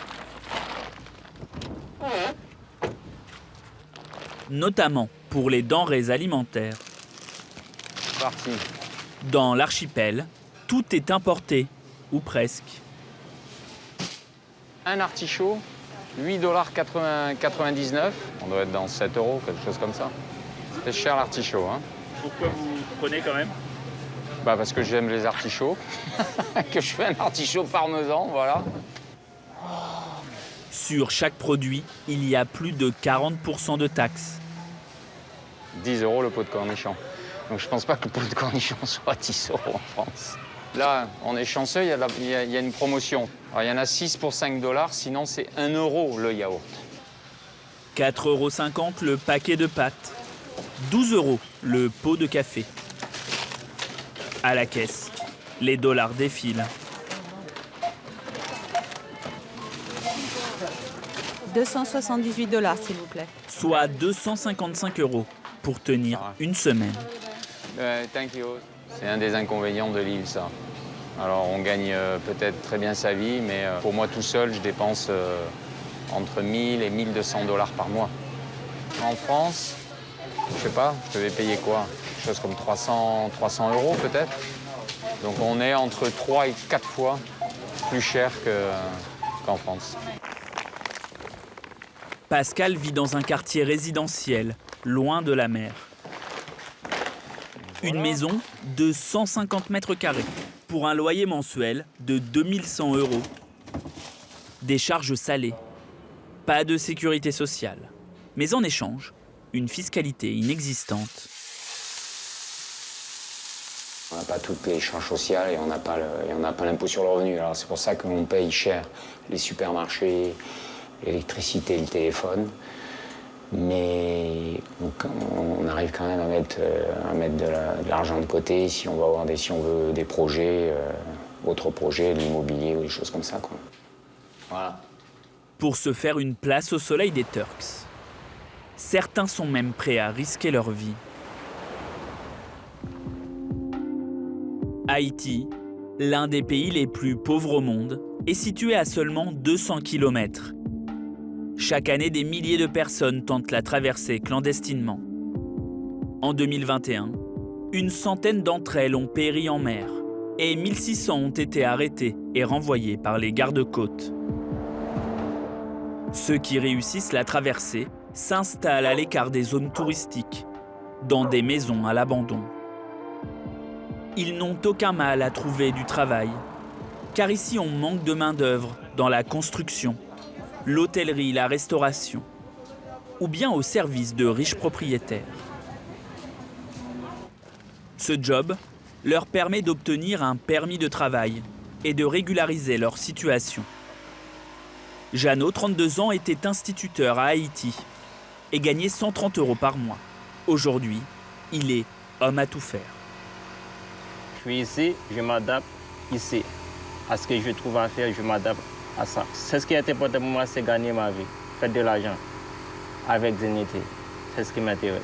[SPEAKER 11] Notamment pour les denrées alimentaires.
[SPEAKER 18] Parti.
[SPEAKER 11] Dans l'archipel, tout est importé, ou presque.
[SPEAKER 18] Un artichaut, 8,99 $. On doit être dans 7 €, quelque chose comme ça. C'est cher l'artichaut, hein.
[SPEAKER 11] Pourquoi vous prenez quand même?
[SPEAKER 18] Bah parce que j'aime les artichauts, que je fais un artichaut parmesan, voilà.
[SPEAKER 11] Sur chaque produit, il y a plus de 40% de taxes.
[SPEAKER 18] 10 € le pot de cornichons. Donc je ne pense pas que le pot de cornichons soit 10 € en France. Là, on est chanceux, il y a une promotion. Alors, il y en a 6 pour 5 $, sinon c'est 1 € le yaourt.
[SPEAKER 11] 4,50 € le paquet de pâtes. 12 € le pot de café. À la caisse, les dollars défilent.
[SPEAKER 19] 278 $, s'il vous plaît.
[SPEAKER 11] Soit 255 € pour tenir une semaine.
[SPEAKER 18] Thank you. C'est un des inconvénients de l'île, ça. Alors, on gagne peut-être très bien sa vie, mais pour moi tout seul, je dépense entre 1000 et 1200 $ par mois. En France, je sais pas, je devais payer quoi? Quelque chose comme 300 € peut-être. Donc on est entre 3 et 4 fois plus cher qu'en France.
[SPEAKER 11] Pascal vit dans un quartier résidentiel, loin de la mer. Une maison de 150 mètres carrés pour un loyer mensuel de 2100 €. Des charges salées, pas de sécurité sociale, mais en échange, une fiscalité inexistante.
[SPEAKER 18] On n'a pas toutes les charges sociales et on n'a pas l'impôt sur le revenu. Alors c'est pour ça qu'on paye cher les supermarchés, l'électricité, le téléphone. Mais on arrive quand même à mettre de l'argent de côté si on veut des projets, autres projets, de l'immobilier ou des choses comme ça, quoi. Voilà.
[SPEAKER 11] Pour se faire une place au soleil des Turks. Certains sont même prêts à risquer leur vie. Haïti, l'un des pays les plus pauvres au monde, est situé à seulement 200 km. Chaque année, des milliers de personnes tentent la traversée clandestinement. En 2021, une centaine d'entre elles ont péri en mer et 1600 ont été arrêtés et renvoyés par les gardes-côtes. Ceux qui réussissent la traversée s'installent à l'écart des zones touristiques, dans des maisons à l'abandon. Ils n'ont aucun mal à trouver du travail, car ici on manque de main-d'œuvre dans la construction, l'hôtellerie, la restauration, ou bien au service de riches propriétaires. Ce job leur permet d'obtenir un permis de travail et de régulariser leur situation. Jeannot, 32 ans, était instituteur à Haïti et gagnait 130 € par mois. Aujourd'hui, il est homme à tout faire.
[SPEAKER 20] Je suis ici, je m'adapte ici. À ce que je trouve à faire, je m'adapte à ça. C'est ce qui est important pour moi, c'est gagner ma vie, faire de l'argent avec dignité. C'est ce qui m'intéresse.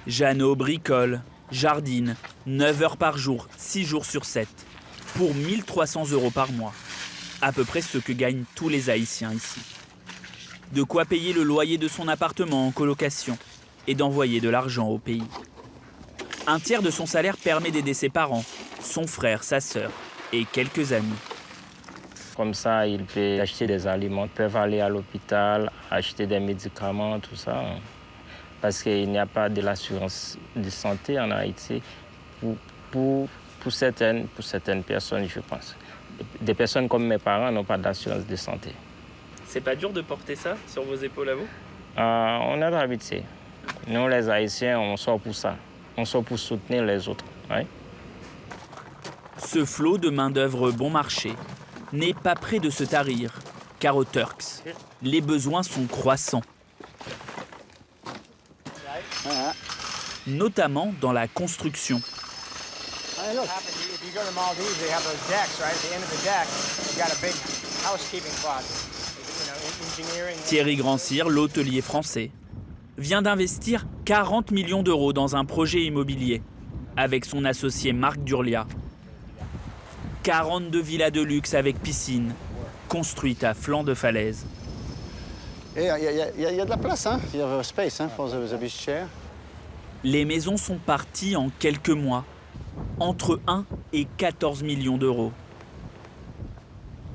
[SPEAKER 11] Jeannot bricole, jardine, 9 heures par jour, 6 jours sur 7, pour 1300 € par mois. À peu près ce que gagnent tous les Haïtiens ici. De quoi payer le loyer de son appartement en colocation et d'envoyer de l'argent au pays. Un tiers de son salaire permet d'aider ses parents, son frère, sa sœur et quelques amis.
[SPEAKER 20] Comme ça, ils peuvent acheter des aliments, peuvent aller à l'hôpital, acheter des médicaments, tout ça. Parce qu'il n'y a pas de l'assurance de santé en Haïti pour certaines personnes, je pense. Des personnes comme mes parents n'ont pas d'assurance de santé.
[SPEAKER 11] C'est pas dur de porter ça sur vos épaules à vous?
[SPEAKER 20] On est habitués. Nous, les Haïtiens, on sort pour ça. On sort pour soutenir les autres. Ouais.
[SPEAKER 11] Ce flot de main-d'œuvre bon marché n'est pas près de se tarir, car aux Turks, les besoins sont croissants. Notamment dans la construction. Thierry Grandcir, l'hôtelier français, vient d'investir 40 millions € dans un projet immobilier avec son associé Marc Durlia. 42 villas de luxe avec piscine, construites à flanc de falaise.
[SPEAKER 14] Il y a de la place, hein? Il y a space, hein, for the beach chair.
[SPEAKER 11] Les maisons sont parties en quelques mois, entre 1 et 14 millions €.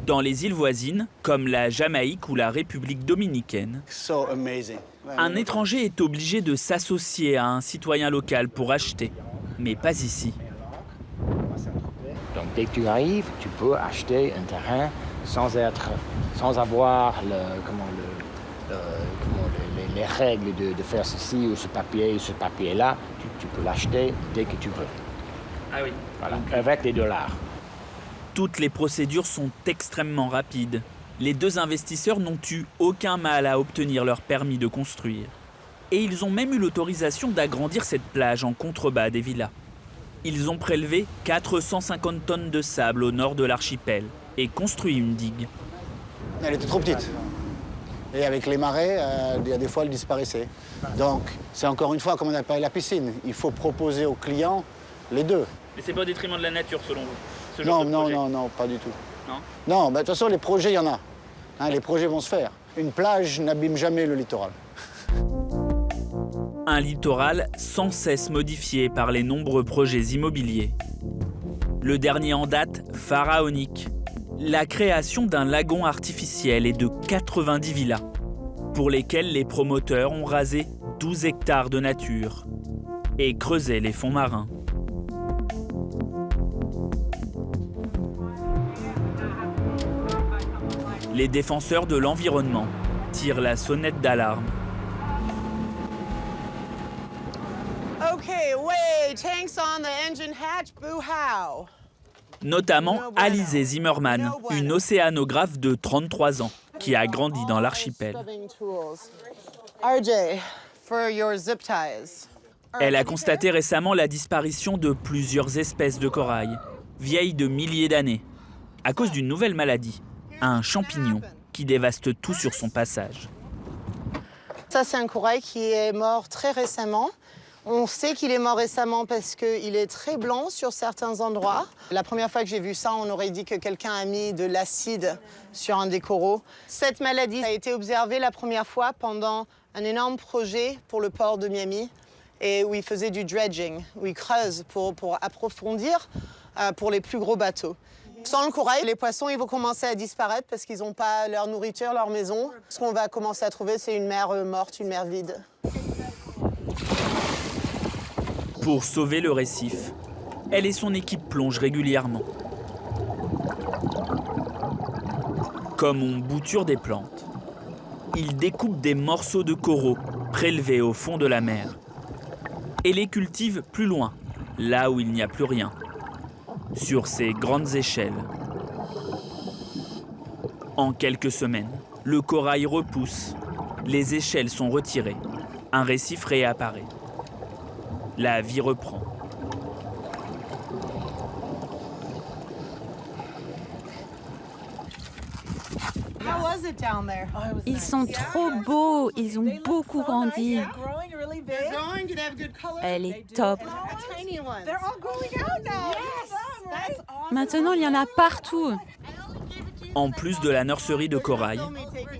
[SPEAKER 11] Dans les îles voisines, comme la Jamaïque ou la République dominicaine, un étranger est obligé de s'associer à un citoyen local pour acheter, mais pas ici.
[SPEAKER 21] Donc dès que tu arrives, tu peux acheter un terrain
[SPEAKER 20] sans avoir les règles de faire ceci ou ce papier-là, tu peux l'acheter dès que tu veux.
[SPEAKER 11] Ah oui.
[SPEAKER 20] Voilà, avec des dollars.
[SPEAKER 11] Toutes les procédures sont extrêmement rapides. Les deux investisseurs n'ont eu aucun mal à obtenir leur permis de construire. Et ils ont même eu l'autorisation d'agrandir cette plage en contrebas des villas. Ils ont prélevé 450 tonnes de sable au nord de l'archipel et construit une digue.
[SPEAKER 14] Elle était trop petite. Et avec les marées, il y a des fois, elle disparaissait. Donc, c'est encore une fois comme on appelle la piscine. Il faut proposer aux clients les deux.
[SPEAKER 11] Mais c'est pas au détriment de la nature, selon vous?
[SPEAKER 14] Non, pas du tout. Non, de toute façon, les projets, il y en a. Hein, les projets vont se faire. Une plage n'abîme jamais le littoral.
[SPEAKER 11] Un littoral sans cesse modifié par les nombreux projets immobiliers. Le dernier en date, pharaonique. La création d'un lagon artificiel et de 90 villas, pour lesquelles les promoteurs ont rasé 12 hectares de nature et creusé les fonds marins. Les défenseurs de l'environnement tirent la sonnette d'alarme.
[SPEAKER 17] Okay, way, tanks on the engine hatch, boo-how.
[SPEAKER 11] Notamment Alizé Zimmerman, une océanographe de 33 ans, qui a grandi dans l'archipel.
[SPEAKER 17] RJ, for your zip ties.
[SPEAKER 11] Elle a constaté récemment la disparition de plusieurs espèces de corail, vieilles de milliers d'années, à cause d'une nouvelle maladie, un champignon qui dévaste tout sur son passage.
[SPEAKER 17] Ça, c'est un corail qui est mort très récemment. On sait qu'il est mort récemment parce qu'il est très blanc sur certains endroits. La première fois que j'ai vu ça, on aurait dit que quelqu'un a mis de l'acide sur un des coraux. Cette maladie a été observée la première fois pendant un énorme projet pour le port de Miami et où ils faisaient du dredging, où ils creusent pour approfondir pour les plus gros bateaux. Sans le corail, les poissons ils vont commencer à disparaître parce qu'ils n'ont pas leur nourriture, leur maison. Ce qu'on va commencer à trouver, c'est une mer morte, une mer vide.
[SPEAKER 11] Pour sauver le récif, elle et son équipe plongent régulièrement. Comme on bouture des plantes, ils découpent des morceaux de coraux prélevés au fond de la mer et les cultivent plus loin, là où il n'y a plus rien, sur ces grandes échelles. En quelques semaines, le corail repousse, les échelles sont retirées, un récif réapparaît. La vie reprend.
[SPEAKER 19] Ils sont trop beaux, ils ont beaucoup grandi. Elle est top. Maintenant, il y en a partout.
[SPEAKER 11] En plus de la nurserie de corail,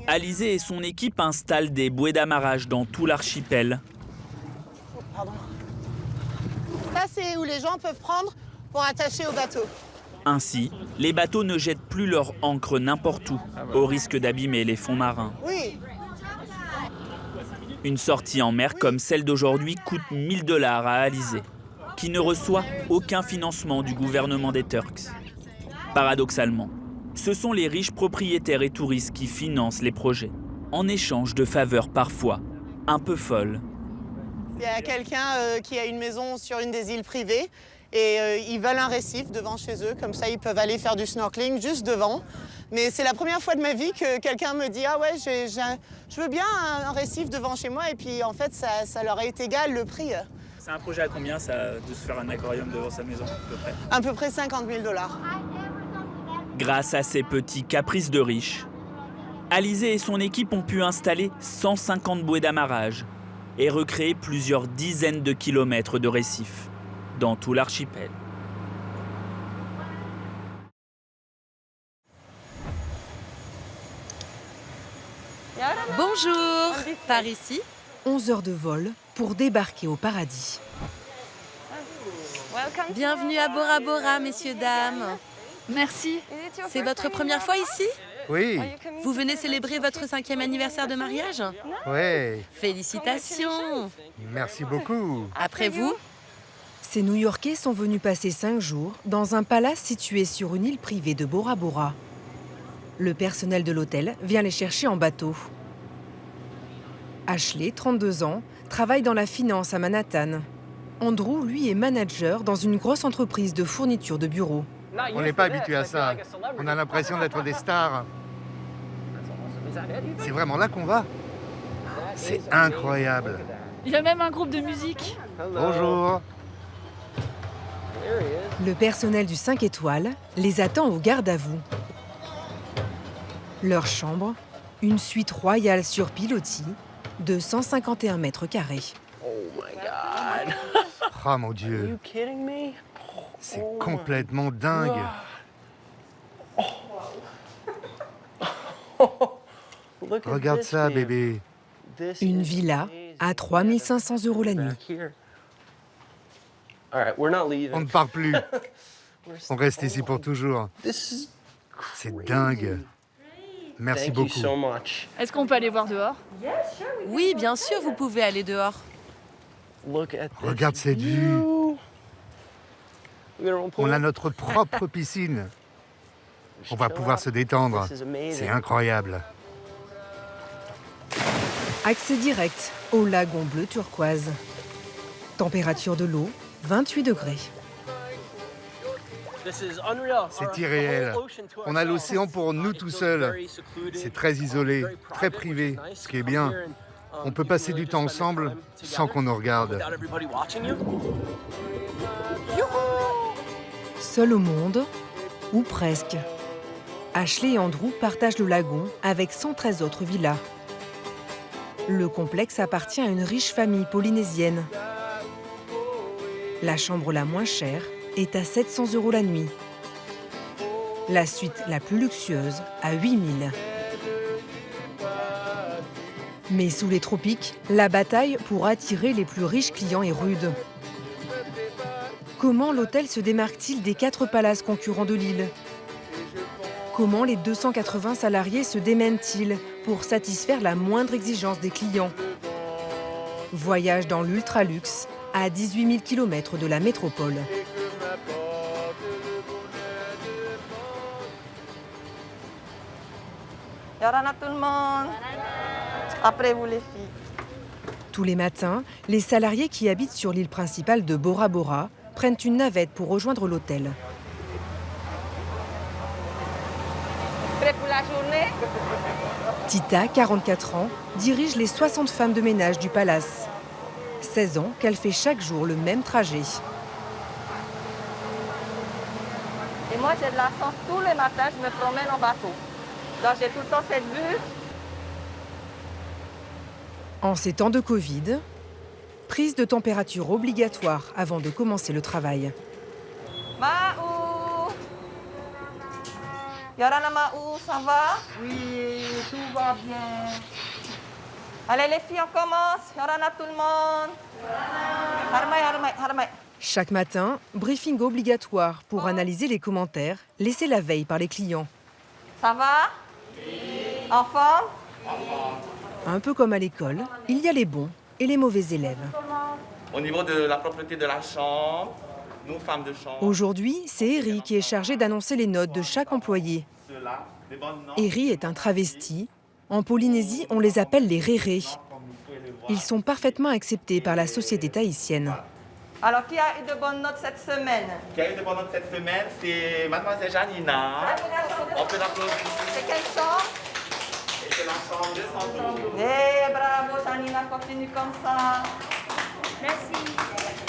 [SPEAKER 11] Alizé et son équipe installent des bouées d'amarrage dans tout l'archipel.
[SPEAKER 17] Ça, c'est où les gens peuvent prendre pour attacher au bateau.
[SPEAKER 11] Ainsi, les bateaux ne jettent plus leur ancre n'importe où, au risque d'abîmer les fonds marins.
[SPEAKER 17] Oui.
[SPEAKER 11] Une sortie en mer comme celle d'aujourd'hui coûte 1 000 $ à Alizé, qui ne reçoit aucun financement du gouvernement des Turks. Paradoxalement, ce sont les riches propriétaires et touristes qui financent les projets, en échange de faveurs parfois un peu folles.
[SPEAKER 17] Il y a quelqu'un qui a une maison sur une des îles privées et ils veulent un récif devant chez eux, comme ça ils peuvent aller faire du snorkeling juste devant. Mais c'est la première fois de ma vie que quelqu'un me dit « Ah ouais, je veux bien un récif devant chez moi » et puis en fait ça leur est égal le prix.
[SPEAKER 11] C'est un projet à combien ça, de se faire un aquarium devant sa maison
[SPEAKER 17] à peu près 50 000 $.
[SPEAKER 11] Grâce à ces petits caprices de riches, Alizé et son équipe ont pu installer 150 bouées d'amarrage et recréer plusieurs dizaines de kilomètres de récifs dans tout l'archipel.
[SPEAKER 2] Bonjour, par ici.
[SPEAKER 21] 11 heures de vol pour débarquer au paradis.
[SPEAKER 2] Bienvenue à Bora Bora, messieurs, dames.
[SPEAKER 3] Merci.
[SPEAKER 2] C'est votre première fois ici ?
[SPEAKER 5] Oui.
[SPEAKER 2] Vous venez célébrer votre 5e anniversaire de mariage ?
[SPEAKER 5] Oui.
[SPEAKER 2] Félicitations.
[SPEAKER 5] Merci beaucoup.
[SPEAKER 2] Après vous ?
[SPEAKER 21] Ces New-Yorkais sont venus passer 5 jours dans un palace situé sur une île privée de Bora Bora. Le personnel de l'hôtel vient les chercher en bateau. Ashley, 32 ans, travaille dans la finance à Manhattan. Andrew, lui, est manager dans une grosse entreprise de fourniture de bureaux.
[SPEAKER 7] On n'est pas habitué à ça. On a l'impression d'être des stars. C'est vraiment là qu'on va. C'est incroyable.
[SPEAKER 3] Il y a même un groupe de musique.
[SPEAKER 7] Bonjour.
[SPEAKER 21] Le personnel du 5 étoiles les attend au garde à vous. Leur chambre, une suite royale sur pilotis de 151 mètres carrés.
[SPEAKER 7] Oh mon Dieu. C'est complètement dingue. Regarde ça, bébé.
[SPEAKER 21] Une villa à 3 500 € la nuit.
[SPEAKER 7] On ne part plus. On reste ici pour toujours. C'est dingue. Merci beaucoup.
[SPEAKER 3] Est-ce qu'on peut aller voir dehors?
[SPEAKER 2] Oui, bien sûr, vous pouvez aller dehors.
[SPEAKER 7] Regarde cette vue. On a notre propre piscine. On va pouvoir se détendre. C'est incroyable.
[SPEAKER 21] Accès direct au lagon bleu turquoise. Température de l'eau, 28 degrés.
[SPEAKER 7] C'est irréel. On a l'océan pour nous tout seuls. C'est très isolé, très privé, ce qui est bien. On peut passer du temps ensemble sans qu'on nous regarde.
[SPEAKER 21] Seul au monde, ou presque. Ashley et Andrew partagent le lagon avec 113 autres villas. Le complexe appartient à une riche famille polynésienne. La chambre la moins chère est à 700 € la nuit. La suite la plus luxueuse à 8 000. Mais sous les tropiques, la bataille pour attirer les plus riches clients est rude. Comment l'hôtel se démarque-t-il des 4 palaces concurrents de l'île? Comment les 280 salariés se démènent-ils pour satisfaire la moindre exigence des clients? Voyage dans l'ultra-luxe à 18 000 km de la métropole.
[SPEAKER 22] Yorana tout le monde. Après vous les filles.
[SPEAKER 21] Tous les matins, les salariés qui habitent sur l'île principale de Bora Bora prennent une navette pour rejoindre l'hôtel.
[SPEAKER 22] Prêt pour la journée?
[SPEAKER 21] Tita, 44 ans, dirige les 60 femmes de ménage du palace. 16 ans qu'elle fait chaque jour le même trajet.
[SPEAKER 22] Et moi, j'ai de la chance. Tous les matins, je me promène en bateau. Donc, j'ai tout le temps cette vue.
[SPEAKER 21] En ces temps de Covid, prise de température obligatoire avant de commencer le travail.
[SPEAKER 22] Maou! Yorana Maou, ça va? Oui, tout va bien. Allez les filles, on commence. Yorana tout le monde. Harmay, harmay, harmay.
[SPEAKER 21] Chaque matin, briefing obligatoire pour analyser les commentaires laissés la veille par les clients.
[SPEAKER 22] Ça va? Oui. En forme?
[SPEAKER 21] Un peu comme à l'école, il y a les bons et les mauvais élèves.
[SPEAKER 23] Au niveau de la propreté de la chambre, nous, femmes de chambre...
[SPEAKER 21] Aujourd'hui, c'est Eri qui est chargé d'annoncer les notes de chaque employé. Eri est un travesti. En Polynésie, on les appelle les rérés. Ils sont parfaitement acceptés par la société tahitienne.
[SPEAKER 22] Alors, qui a eu de bonnes notes cette semaine?
[SPEAKER 23] Qui a eu de bonnes notes cette semaine, c'est mademoiselle Janina. On peut l'applaudir.
[SPEAKER 22] C'est quelle chambre?
[SPEAKER 23] C'est la chambre 212.
[SPEAKER 22] Eh, bravo, Janina, continue comme ça. Merci.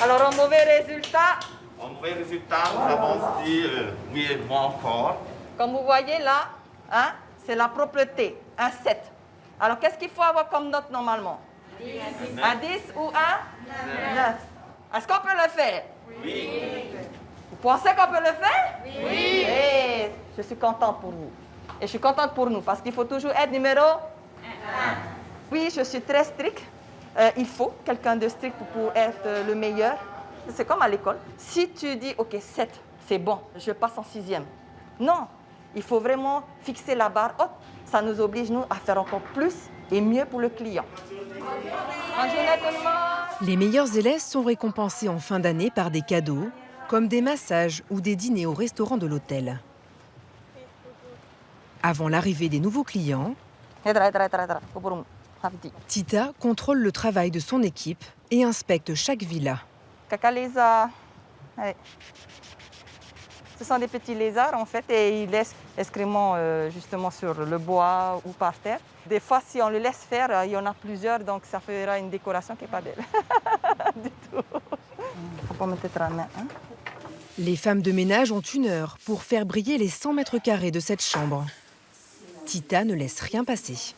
[SPEAKER 22] Alors, en mauvais résultat?
[SPEAKER 23] En mauvais résultat, nous avons dit oui et moi encore.
[SPEAKER 22] Comme vous voyez là, hein, c'est la propreté, un 7. Alors, qu'est-ce qu'il faut avoir comme note normalement? 10. Un 10 ou un 9. Est-ce qu'on peut le faire?
[SPEAKER 23] Oui.
[SPEAKER 22] Vous pensez qu'on peut le faire?
[SPEAKER 23] Oui.
[SPEAKER 22] Et je suis contente pour vous. Et je suis contente pour nous, parce qu'il faut toujours être numéro 1. Oui, je suis très stricte. Il faut quelqu'un de strict pour être le meilleur. C'est comme à l'école. Si tu dis, OK, 7, c'est bon, je passe en 6e. Non, il faut vraiment fixer la barre haute. Ça nous oblige, nous, à faire encore plus et mieux pour le client. Bonne journée tout le monde.
[SPEAKER 21] Les meilleurs élèves sont récompensés en fin d'année par des cadeaux, comme des massages ou des dîners au restaurant de l'hôtel. Avant l'arrivée des nouveaux clients, Tita contrôle le travail de son équipe et inspecte chaque villa.
[SPEAKER 22] Ce sont des petits lézards en fait et ils laissent excréments justement sur le bois ou par terre. Des fois, si on le laisse faire, il y en a plusieurs, donc ça fera une décoration qui n'est pas belle. Du tout. Faut pas mettre la main. Hein?
[SPEAKER 21] Les femmes de ménage ont 1 heure pour faire briller les 100 mètres carrés de cette chambre. Tita ne laisse rien passer.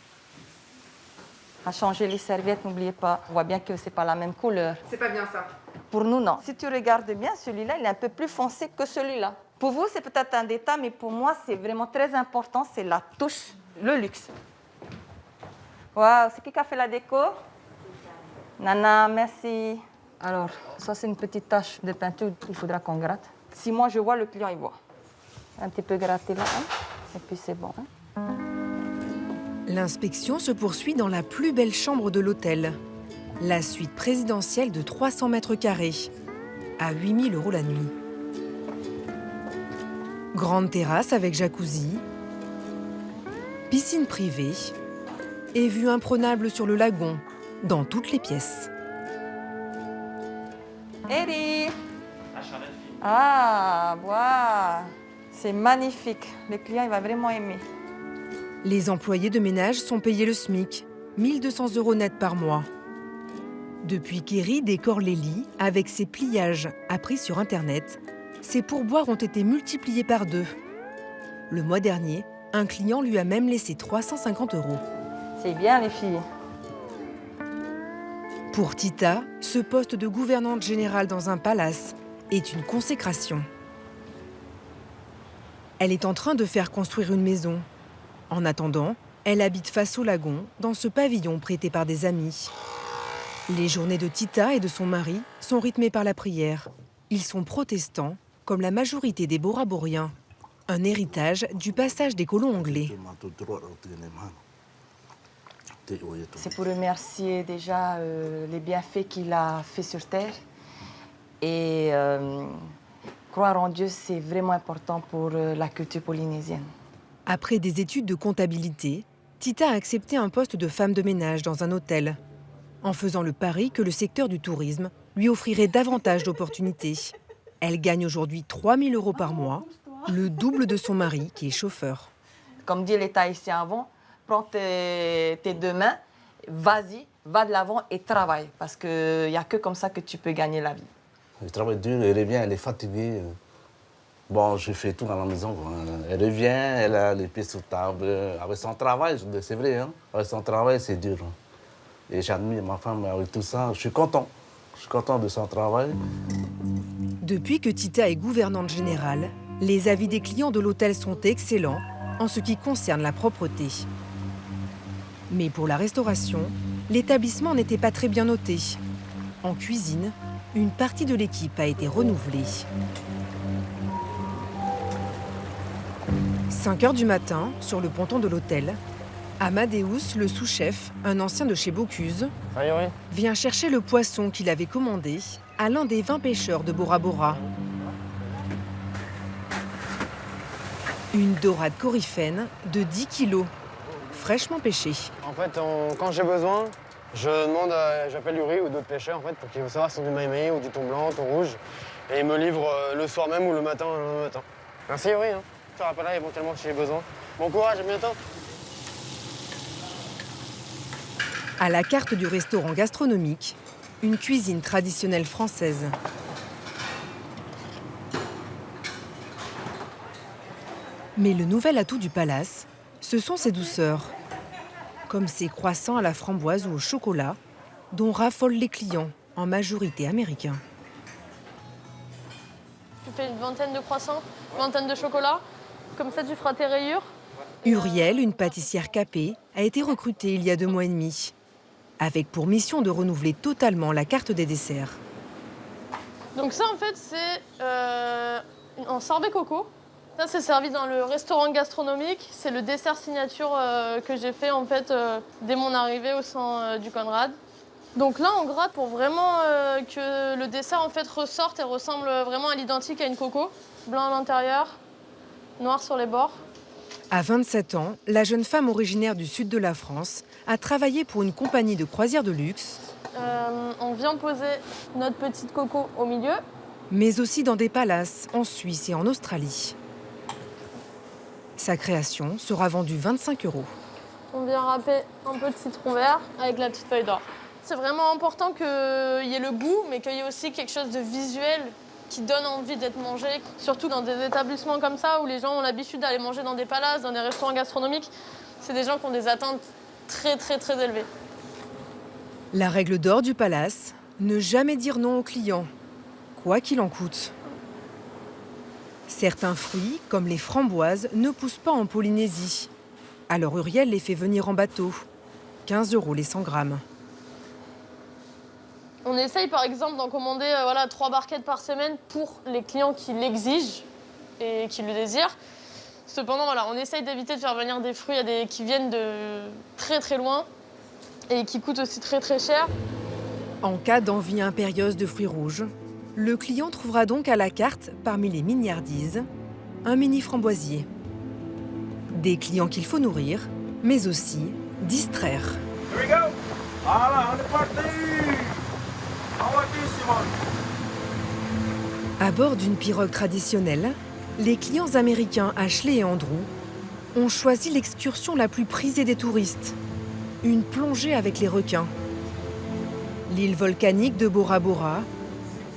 [SPEAKER 22] À changer les serviettes, n'oubliez pas. On voit bien que c'est pas la même couleur.
[SPEAKER 13] C'est pas bien ça.
[SPEAKER 22] Pour nous, non. Si tu regardes bien, celui-là, il est un peu plus foncé que celui-là. Pour vous, c'est peut-être un détail, mais pour moi, c'est vraiment très important. C'est la touche, le luxe. Waouh, c'est qui a fait la déco? Nana, merci. Alors, ça, c'est une petite tache de peinture qu'il faudra qu'on gratte. Si moi, je vois, le client, il voit. Un petit peu gratter là, hein? Et puis c'est bon. Hein?
[SPEAKER 21] L'inspection se poursuit dans la plus belle chambre de l'hôtel. La suite présidentielle de 300 mètres carrés, à 8 000 € la nuit. Grande terrasse avec jacuzzi, piscine privée et vue imprenable sur le lagon, dans toutes les pièces.
[SPEAKER 22] Eri! Ah, waouh! C'est magnifique. Le client, il va vraiment aimer.
[SPEAKER 21] Les employés de ménage sont payés le SMIC, 1 200 € net par mois. Depuis qu'Eri décore les lits avec ses pliages appris sur Internet, ses pourboires ont été multipliés par 2. Le mois dernier, un client lui a même laissé 350 €.
[SPEAKER 22] C'est bien, les filles.
[SPEAKER 21] Pour Tita, ce poste de gouvernante générale dans un palace est une consécration. Elle est en train de faire construire une maison. En attendant, elle habite face au lagon, dans ce pavillon prêté par des amis. Les journées de Tita et de son mari sont rythmées par la prière. Ils sont protestants, comme la majorité des Bora-Boriens. Un héritage du passage des colons anglais.
[SPEAKER 22] C'est pour remercier déjà les bienfaits qu'il a fait sur Terre. Et croire en Dieu, c'est vraiment important pour la culture polynésienne.
[SPEAKER 21] Après des études de comptabilité, Tita a accepté un poste de femme de ménage dans un hôtel, en faisant le pari que le secteur du tourisme lui offrirait davantage d'opportunités. Elle gagne aujourd'hui 3 000 € par mois, le double de son mari qui est chauffeur.
[SPEAKER 22] Comme dit l'État ici avant, prends tes 2 mains, vas-y, va de l'avant et travaille. Parce qu'il n'y a que comme ça que tu peux gagner la vie.
[SPEAKER 6] Elle travaille dur, elle revient, elle est fatiguée. Bon, je fais tout dans la maison. Elle revient, elle a les pieds sur table. Avec son travail, c'est vrai, hein? Avec son travail, c'est dur. Et j'admire ma femme avec tout ça. Je suis content. Je suis content de son travail.
[SPEAKER 21] Depuis que Tita est gouvernante générale, les avis des clients de l'hôtel sont excellents en ce qui concerne la propreté. Mais pour la restauration, l'établissement n'était pas très bien noté. En cuisine, une partie de l'équipe a été renouvelée. 5 h du matin, sur le ponton de l'hôtel, Amadeus, le sous-chef, un ancien de chez Bocuse, vient chercher le poisson qu'il avait commandé à l'un des 20 pêcheurs de Bora Bora. Une dorade coryphène de 10 kilos, fraîchement pêchée.
[SPEAKER 8] En fait, quand j'ai besoin, j'appelle Yuri ou d'autres pêcheurs en fait, pour qu'ils veulent savoir si c'est du maïmaï ou du thon blanc, thon rouge. Et ils me livrent le soir même ou le matin. Merci Yuri, hein. Je te rappellerai éventuellement si j'ai besoin. Bon courage, à bientôt.
[SPEAKER 21] À la carte du restaurant gastronomique, une cuisine traditionnelle française. Mais le nouvel atout du palace, ce sont ses douceurs, comme ces croissants à la framboise ou au chocolat, dont raffolent les clients, en majorité américains.
[SPEAKER 9] Tu fais une vingtaine de croissants, une vingtaine de chocolats, comme ça tu feras tes rayures.
[SPEAKER 21] Uriel, une pâtissière capée, a été recrutée il y a 2 mois et demi, avec pour mission de renouveler totalement la carte des desserts.
[SPEAKER 9] Donc ça en fait c'est un sorbet coco. Ça c'est servi dans le restaurant gastronomique. C'est le dessert signature que j'ai fait en fait dès mon arrivée au sein du Conrad. Donc là on gratte pour vraiment que le dessert en fait ressorte et ressemble vraiment à l'identique à une coco. Blanc à l'intérieur, noir sur les bords.
[SPEAKER 21] À 27 ans, la jeune femme originaire du sud de la France a travaillé pour une compagnie de croisière de luxe.
[SPEAKER 9] On vient poser notre petite coco au milieu.
[SPEAKER 21] Mais aussi dans des palaces en Suisse et en Australie. Sa création sera vendue 25 €.
[SPEAKER 9] On vient râper un peu de citron vert avec la petite feuille d'or. C'est vraiment important qu'il y ait le goût, mais qu'il y ait aussi quelque chose de visuel qui donne envie d'être mangé, surtout dans des établissements comme ça où les gens ont l'habitude d'aller manger dans des palaces, dans des restaurants gastronomiques. C'est des gens qui ont des attentes très élevées.
[SPEAKER 21] La règle d'or du palace, ne jamais dire non aux clients, quoi qu'il en coûte. Certains fruits, comme les framboises, ne poussent pas en Polynésie. Alors Uriel les fait venir en bateau. 15 € les 100 grammes.
[SPEAKER 9] On essaye par exemple d'en commander 3 barquettes par semaine pour les clients qui l'exigent et qui le désirent. Cependant, on essaye d'éviter de faire venir des fruits qui viennent de très loin et qui coûtent aussi très cher.
[SPEAKER 21] En cas d'envie impérieuse de fruits rouges, le client trouvera donc à la carte, parmi les mignardises, un mini framboisier. Des clients qu'il faut nourrir, mais aussi distraire.
[SPEAKER 23] Here we go. Voilà, on est parti.
[SPEAKER 21] À bord d'une pirogue traditionnelle, les clients américains Ashley et Andrew ont choisi l'excursion la plus prisée des touristes, une plongée avec les requins. L'île volcanique de Bora Bora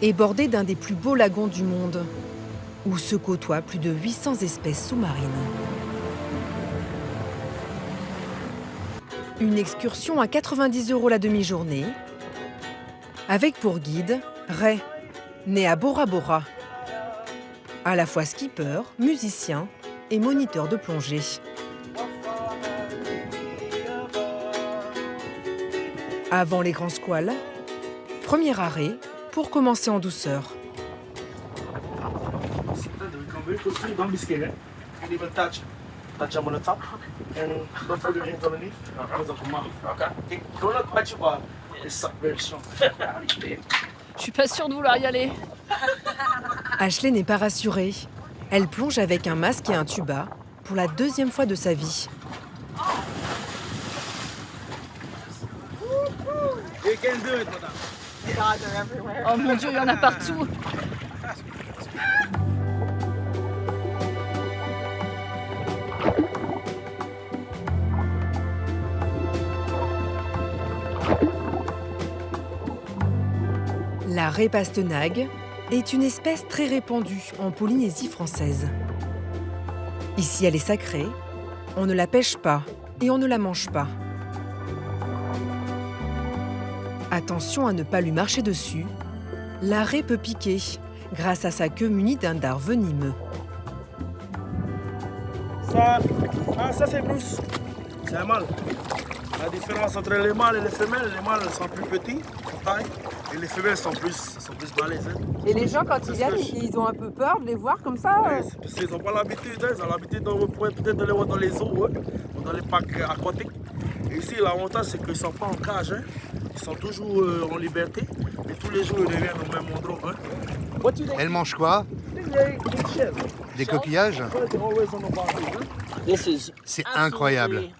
[SPEAKER 21] est bordée d'un des plus beaux lagons du monde, où se côtoient plus de 800 espèces sous-marines. Une excursion à 90 € la demi-journée, avec pour guide Ray, né à Bora Bora, à la fois skipper, musicien et moniteur de plongée. Avant les grands squales, premier arrêt pour commencer en douceur.
[SPEAKER 3] Je suis pas sûre de vouloir y aller.
[SPEAKER 21] Ashley n'est pas rassurée. Elle plonge avec un masque et un tuba pour la 2e fois de sa vie.
[SPEAKER 3] Oh mon Dieu, il y en a partout.
[SPEAKER 21] La raie pastenague est une espèce très répandue en Polynésie française. Ici, elle est sacrée, on ne la pêche pas et on ne la mange pas. Attention à ne pas lui marcher dessus, la raie peut piquer grâce à sa queue munie d'un dard venimeux.
[SPEAKER 23] Ça c'est Bruce, c'est un mâle. La différence entre les mâles et les femelles sont plus petits, taille, et les femelles sont plus balèzes. Hein.
[SPEAKER 21] Et les gens, quand ils viennent, ils ont un peu peur de les voir comme ça
[SPEAKER 23] Parce qu'ils n'ont pas l'habitude, ils ont l'habitude peut-être de les voir dans les eaux, ou dans les parcs aquatiques. Et ici, l'avantage, c'est qu'ils ne sont pas en cage, hein. Ils sont toujours en liberté, et tous les jours, ils reviennent au même endroit. Hein.
[SPEAKER 7] Elle mange quoi? Des coquillages? C'est incroyable.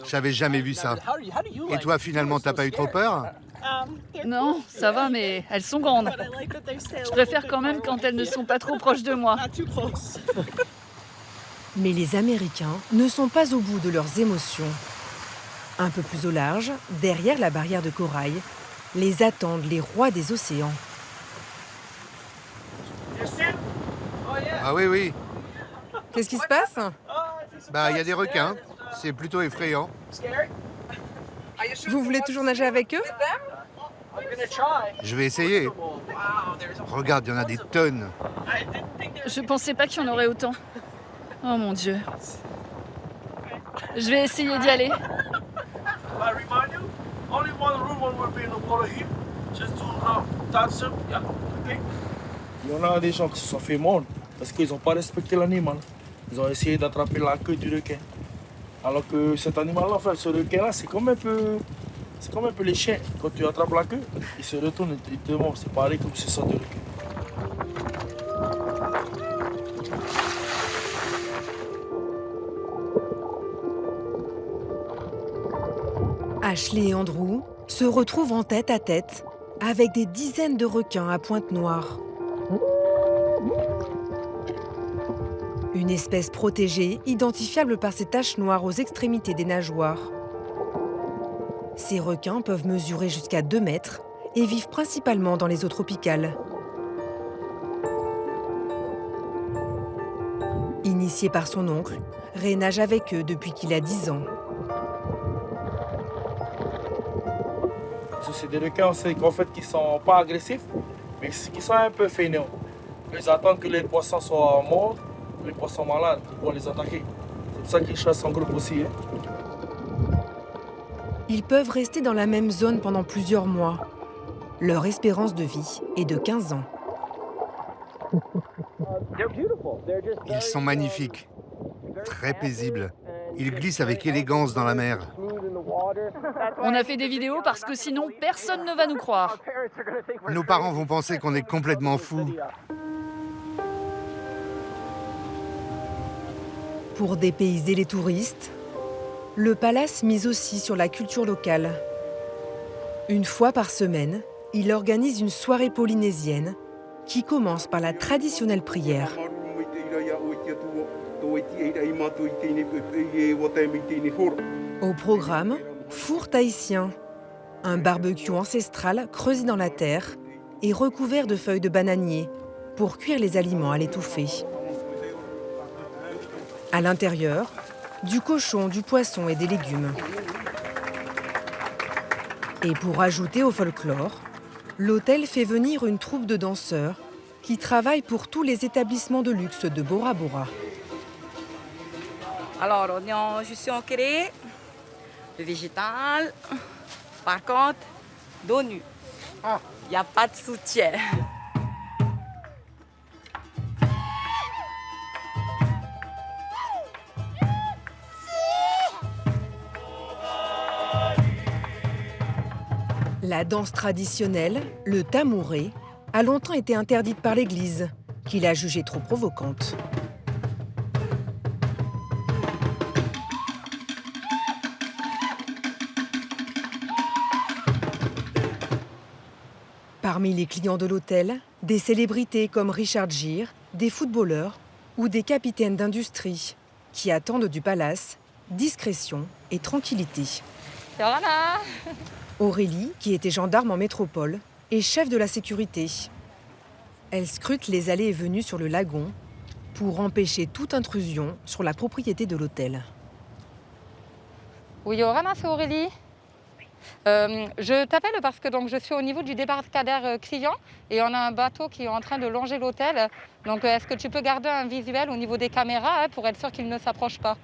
[SPEAKER 7] J'avais jamais vu ça. Et toi, finalement, t'as pas eu trop peur?
[SPEAKER 3] Non, ça va, mais elles sont grandes. Je préfère quand même quand elles ne sont pas trop proches de moi.
[SPEAKER 21] Mais les Américains ne sont pas au bout de leurs émotions. Un peu plus au large, derrière la barrière de corail, les attendent les rois des océans.
[SPEAKER 7] Ah oui, oui.
[SPEAKER 21] Qu'est-ce qui se passe?
[SPEAKER 7] Bah, il y a des requins. C'est plutôt effrayant.
[SPEAKER 21] Vous voulez toujours nager avec eux?
[SPEAKER 7] Je vais essayer. Regarde, il y en a des tonnes.
[SPEAKER 3] Je pensais pas qu'il y en aurait autant. Oh mon Dieu. Je vais essayer d'y aller.
[SPEAKER 23] Il y en a des gens qui se sont fait mordre parce qu'ils n'ont pas respecté l'animal. Ils ont essayé d'attraper la queue du requin. Alors que cet animal-là, enfin, ce requin-là, c'est comme un peu les chiens. Quand tu attrapes la queue, ils se retournent et ils te mordent. C'est pareil comme c'est ça de requin.
[SPEAKER 21] Ashley et Andrew se retrouvent en tête à tête avec des dizaines de requins à pointe noire. Une espèce protégée, identifiable par ses taches noires aux extrémités des nageoires. Ces requins peuvent mesurer jusqu'à 2 mètres et vivent principalement dans les eaux tropicales. Initié par son oncle, Ray nage avec eux depuis qu'il a 10 ans.
[SPEAKER 23] C'est des requins en fait, qui ne sont pas agressifs, mais qui sont un peu fainéants. Ils attendent que les poissons soient morts, les poissons malades, pour les attaquer. C'est pour ça qu'ils chassent en groupe aussi.
[SPEAKER 21] Ils peuvent rester dans la même zone pendant plusieurs mois. Leur espérance de vie est de 15 ans.
[SPEAKER 7] Ils sont magnifiques, très paisibles. Ils glissent avec élégance dans la mer.
[SPEAKER 3] On a fait des vidéos parce que sinon, personne ne va nous croire.
[SPEAKER 7] Nos parents vont penser qu'on est complètement fous.
[SPEAKER 21] Pour dépayser les touristes, le palace mise aussi sur la culture locale. Une fois par semaine, il organise une soirée polynésienne qui commence par la traditionnelle prière. Au programme, four tahitien, un barbecue ancestral creusé dans la terre et recouvert de feuilles de bananier pour cuire les aliments à l'étouffée. À l'intérieur, du cochon, du poisson et des légumes. Et pour ajouter au folklore, l'hôtel fait venir une troupe de danseurs qui travaillent pour tous les établissements de luxe de Bora Bora.
[SPEAKER 22] Alors, je suis en curé, le végétal. Par contre, dos nu. Il n'y a pas de soutien.
[SPEAKER 21] La danse traditionnelle, le tamouré, a longtemps été interdite par l'Église, qui l'a jugée trop provocante. Parmi les clients de l'hôtel, des célébrités comme Richard Gere, des footballeurs ou des capitaines d'industrie qui attendent du palace discrétion et tranquillité.
[SPEAKER 22] Voilà.
[SPEAKER 21] Aurélie, qui était gendarme en métropole, est chef de la sécurité. Elle scrute les allées et venues sur le lagon pour empêcher toute intrusion sur la propriété de l'hôtel.
[SPEAKER 22] Oui, Yorana, c'est Aurélie. Je t'appelle parce que donc, je suis au niveau du débarcadère client et on a un bateau qui est en train de longer l'hôtel. Donc est-ce que tu peux garder un visuel au niveau des caméras pour être sûr qu'il ne s'approche pas?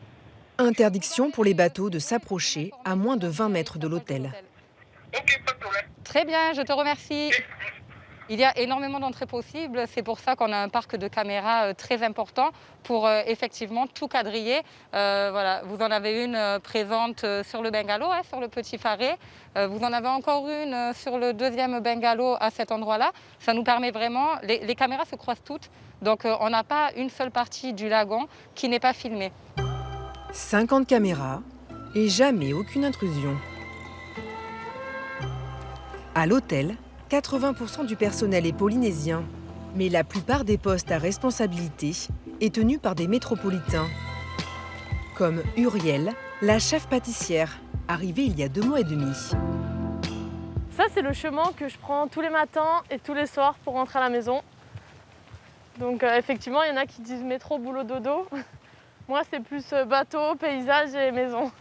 [SPEAKER 21] Interdiction pour les bateaux de s'approcher à moins de 20 mètres de l'hôtel.
[SPEAKER 22] Très bien, je te remercie. Il y a énormément d'entrées possibles, c'est pour ça qu'on a un parc de caméras très important pour effectivement tout quadriller. Voilà, vous en avez une présente sur le bungalow, sur le petit Faré. Vous en avez encore une sur le deuxième bungalow à cet endroit-là. Ça nous permet vraiment, les caméras se croisent toutes, donc on n'a pas une seule partie du lagon qui n'est pas filmée.
[SPEAKER 21] 50 caméras et jamais aucune intrusion. À l'hôtel, 80% du personnel est polynésien, mais la plupart des postes à responsabilité est tenu par des métropolitains. Comme Uriel, la chef pâtissière, arrivée il y a 2 mois et demi.
[SPEAKER 9] Ça, c'est le chemin que je prends tous les matins et tous les soirs pour rentrer à la maison. Donc effectivement, il y en a qui disent métro, boulot, dodo. Moi, c'est plus bateau, paysage et maison.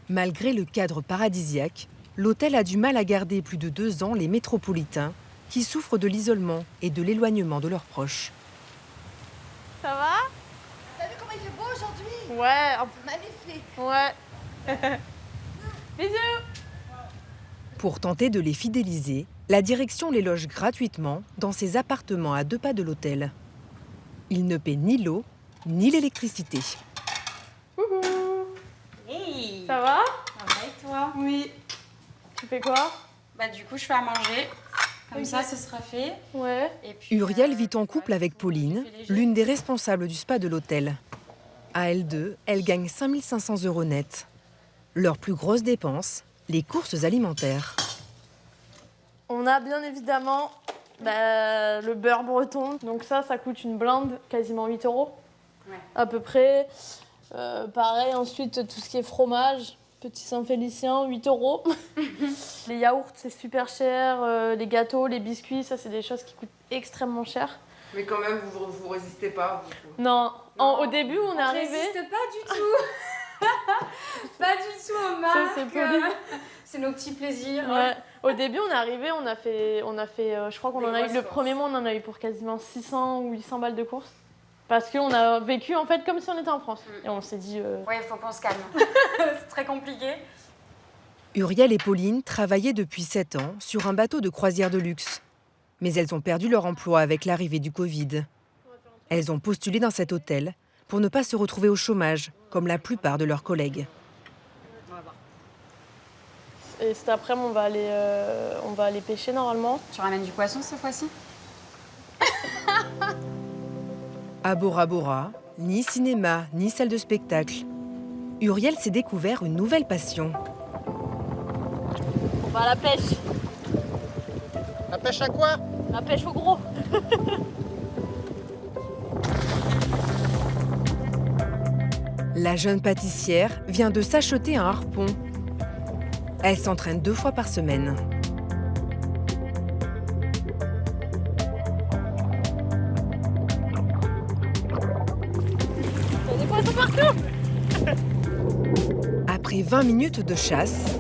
[SPEAKER 21] Malgré le cadre paradisiaque, l'hôtel a du mal à garder plus de 2 ans les métropolitains qui souffrent de l'isolement et de l'éloignement de leurs proches.
[SPEAKER 9] Ça va?
[SPEAKER 1] T'as vu comment il fait beau aujourd'hui?
[SPEAKER 9] Ouais.
[SPEAKER 1] Magnifique.
[SPEAKER 9] Ouais. Bisous.
[SPEAKER 21] Pour tenter de les fidéliser, la direction les loge gratuitement dans ses appartements à 2 pas de l'hôtel. Ils ne paient ni l'eau, ni l'électricité.
[SPEAKER 9] Coucou.
[SPEAKER 1] Hey.
[SPEAKER 9] Ça va?
[SPEAKER 1] Ça va et toi?
[SPEAKER 9] Oui. Tu fais quoi?
[SPEAKER 1] Bah du coup, je fais à manger. Comme ça, ce sera fait.
[SPEAKER 9] Ouais.
[SPEAKER 1] Et puis,
[SPEAKER 21] Uriel vit en couple avec Pauline, l'une des responsables du spa de l'hôtel. À elles deux, elle gagne 5 500 € net. Leur plus grosse dépense, les courses alimentaires.
[SPEAKER 9] On a bien évidemment le beurre breton. Donc ça coûte une blinde, quasiment 8 € à peu près. Pareil, ensuite, tout ce qui est fromage, petit Saint-Félicien, 8 €. Les yaourts, c'est super cher. Les gâteaux, les biscuits, ça, c'est des choses qui coûtent extrêmement cher.
[SPEAKER 13] Mais quand même, vous résistez pas.
[SPEAKER 9] Non, au début, on est arrivé...
[SPEAKER 1] Je résiste pas du tout. Pas du tout aux marques.
[SPEAKER 9] Ça, c'est poli.
[SPEAKER 1] C'est nos petits plaisirs.
[SPEAKER 9] Ouais. Au début, on est arrivé, on a fait je crois qu'on en a eu, le premier mois, on en a eu pour quasiment 600 ou 800 balles de courses. Parce qu'on a vécu en fait comme si on était en France. Et on s'est dit...
[SPEAKER 1] Ouais, il faut qu'on se calme. C'est très compliqué.
[SPEAKER 21] Uriel et Pauline travaillaient depuis 7 ans sur un bateau de croisière de luxe. Mais elles ont perdu leur emploi avec l'arrivée du Covid. Elles ont postulé dans cet hôtel pour ne pas se retrouver au chômage, comme la plupart de leurs collègues.
[SPEAKER 9] Et cet après-midi, on va aller pêcher normalement.
[SPEAKER 1] Tu ramènes du poisson cette fois-ci?
[SPEAKER 21] À Bora Bora, ni cinéma, ni salle de spectacle. Uriel s'est découvert une nouvelle passion.
[SPEAKER 9] On va à la pêche.
[SPEAKER 8] La pêche à quoi?
[SPEAKER 9] La pêche au gros.
[SPEAKER 21] La jeune pâtissière vient de s'acheter un harpon. Elle s'entraîne 2 fois par semaine.
[SPEAKER 9] Il y a des poissons partout.
[SPEAKER 21] Après 20 minutes de chasse,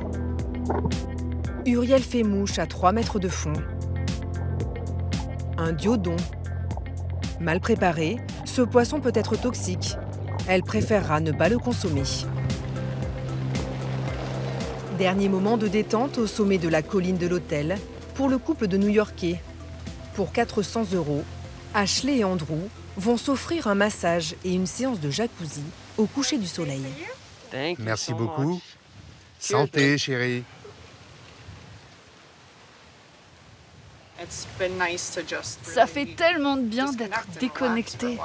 [SPEAKER 21] Uriel fait mouche à 3 mètres de fond. Un diodon. Mal préparé, ce poisson peut être toxique. Elle préférera ne pas le consommer. Dernier moment de détente au sommet de la colline de l'hôtel pour le couple de New-Yorkais. Pour 400 €, Ashley et Andrew vont s'offrir un massage et une séance de jacuzzi au coucher du soleil.
[SPEAKER 7] Merci beaucoup. Santé, chérie.
[SPEAKER 3] Ça fait tellement de bien d'être déconnecté.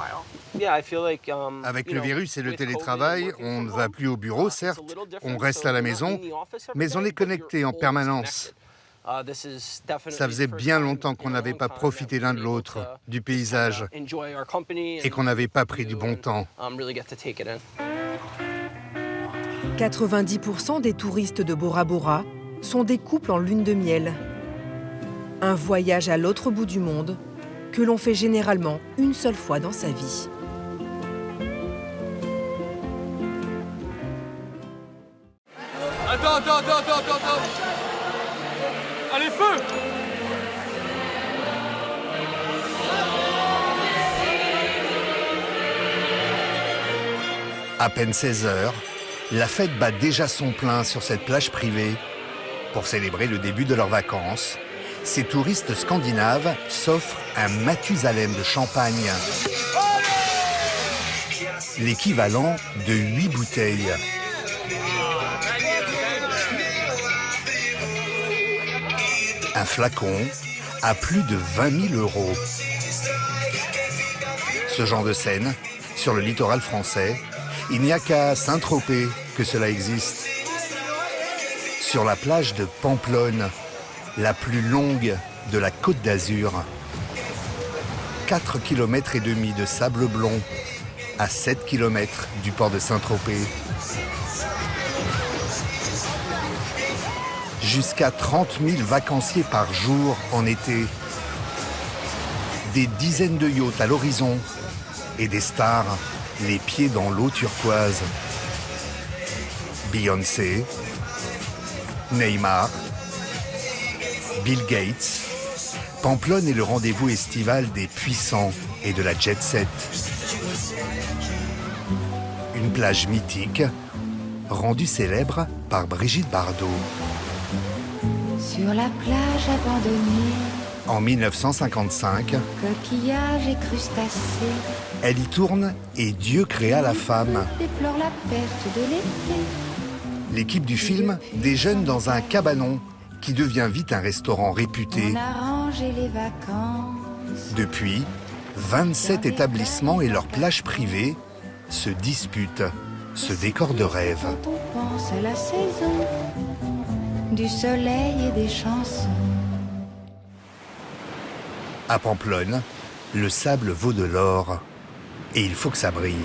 [SPEAKER 7] Avec le virus et le télétravail, on ne va plus au bureau, certes, on reste à la maison, mais on est connecté en permanence. Ça faisait bien longtemps qu'on n'avait pas profité l'un de l'autre, du paysage, et qu'on n'avait pas pris du bon temps.
[SPEAKER 21] 90% des touristes de Bora Bora sont des couples en lune de miel. Un voyage à l'autre bout du monde que l'on fait généralement une seule fois dans sa vie.
[SPEAKER 23] Attends. Allez, feu!
[SPEAKER 7] À peine 16 heures, la fête bat déjà son plein sur cette plage privée. Pour célébrer le début de leurs vacances, ces touristes scandinaves s'offrent un Mathusalem de champagne. L'équivalent de 8 bouteilles. Un flacon à plus de 20 000 €. Ce genre de scène, sur le littoral français, il n'y a qu'à Saint-Tropez que cela existe. Sur la plage de Pamplonne, la plus longue de la Côte d'Azur. 4,5 km de sable blond à 7 km du port de Saint-Tropez. Jusqu'à 30 000 vacanciers par jour en été. Des dizaines de yachts à l'horizon et des stars les pieds dans l'eau turquoise. Beyoncé, Neymar, Bill Gates. Pamplonne est le rendez-vous estival des puissants et de la jet-set. Une plage mythique, rendue célèbre par Brigitte Bardot.
[SPEAKER 4] Sur la plage abandonnée,
[SPEAKER 7] En 1955,
[SPEAKER 4] coquillages et crustacés,
[SPEAKER 7] elle y tourne et Dieu créa la femme.
[SPEAKER 4] déplore la perte de l'été.
[SPEAKER 7] L'équipe du film déjeune dans un cabanon qui devient vite un restaurant réputé.
[SPEAKER 4] On a rangé les vacances.
[SPEAKER 7] Depuis, 27 établissements et leurs plages privées se disputent ce décor de rêve.
[SPEAKER 4] Quand on pense à la saison du soleil et des chansons.
[SPEAKER 7] À Pamplonne, le sable vaut de l'or et il faut que ça brille.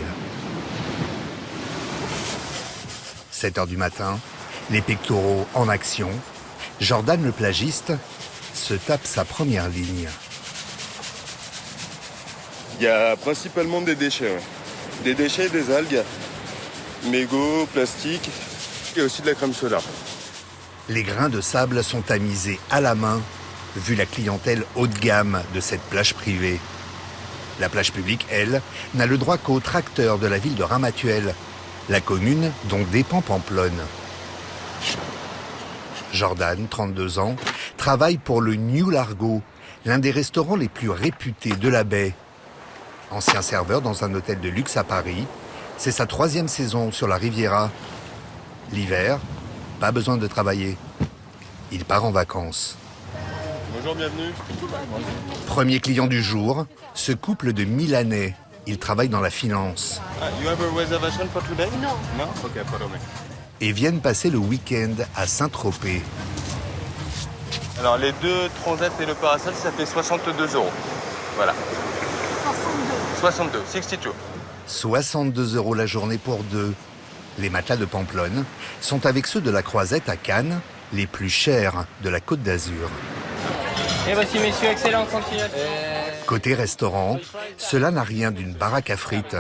[SPEAKER 7] 7 heures du matin, les pectoraux en action. Jordan, le plagiste, se tape sa première ligne.
[SPEAKER 10] Il y a principalement des déchets. Ouais. Des déchets, des algues, mégots, plastique et aussi de la crème soda.
[SPEAKER 7] Les grains de sable sont tamisés à la main, vu la clientèle haut de gamme de cette plage privée. La plage publique, elle, n'a le droit qu'aux tracteurs de la ville de Ramatuelle, la commune dont dépend Pamplonne. Jordan, 32 ans, travaille pour le New Largo, l'un des restaurants les plus réputés de la baie. Ancien serveur dans un hôtel de luxe à Paris, c'est sa 3e saison sur la Riviera. L'hiver, pas besoin de travailler. Il part en vacances.
[SPEAKER 10] Bonjour, bienvenue.
[SPEAKER 7] Premier client du jour, ce couple de Milanais. Ils travaillent dans la finance.
[SPEAKER 10] You have a reservation for today?
[SPEAKER 22] Non.
[SPEAKER 10] Non? Ok, pardon.
[SPEAKER 7] Et viennent passer le week-end à Saint-Tropez.
[SPEAKER 10] Alors, les 2 transats et le parasol, ça fait 62 €. Voilà. 62, 62.
[SPEAKER 7] 62 € la journée pour deux. Les matelas de Pamplonne sont avec ceux de la Croisette à Cannes, les plus chers de la Côte d'Azur.
[SPEAKER 12] Et voici, messieurs, excellente continuation.
[SPEAKER 7] Côté restaurant, cela n'a rien d'une baraque à frites.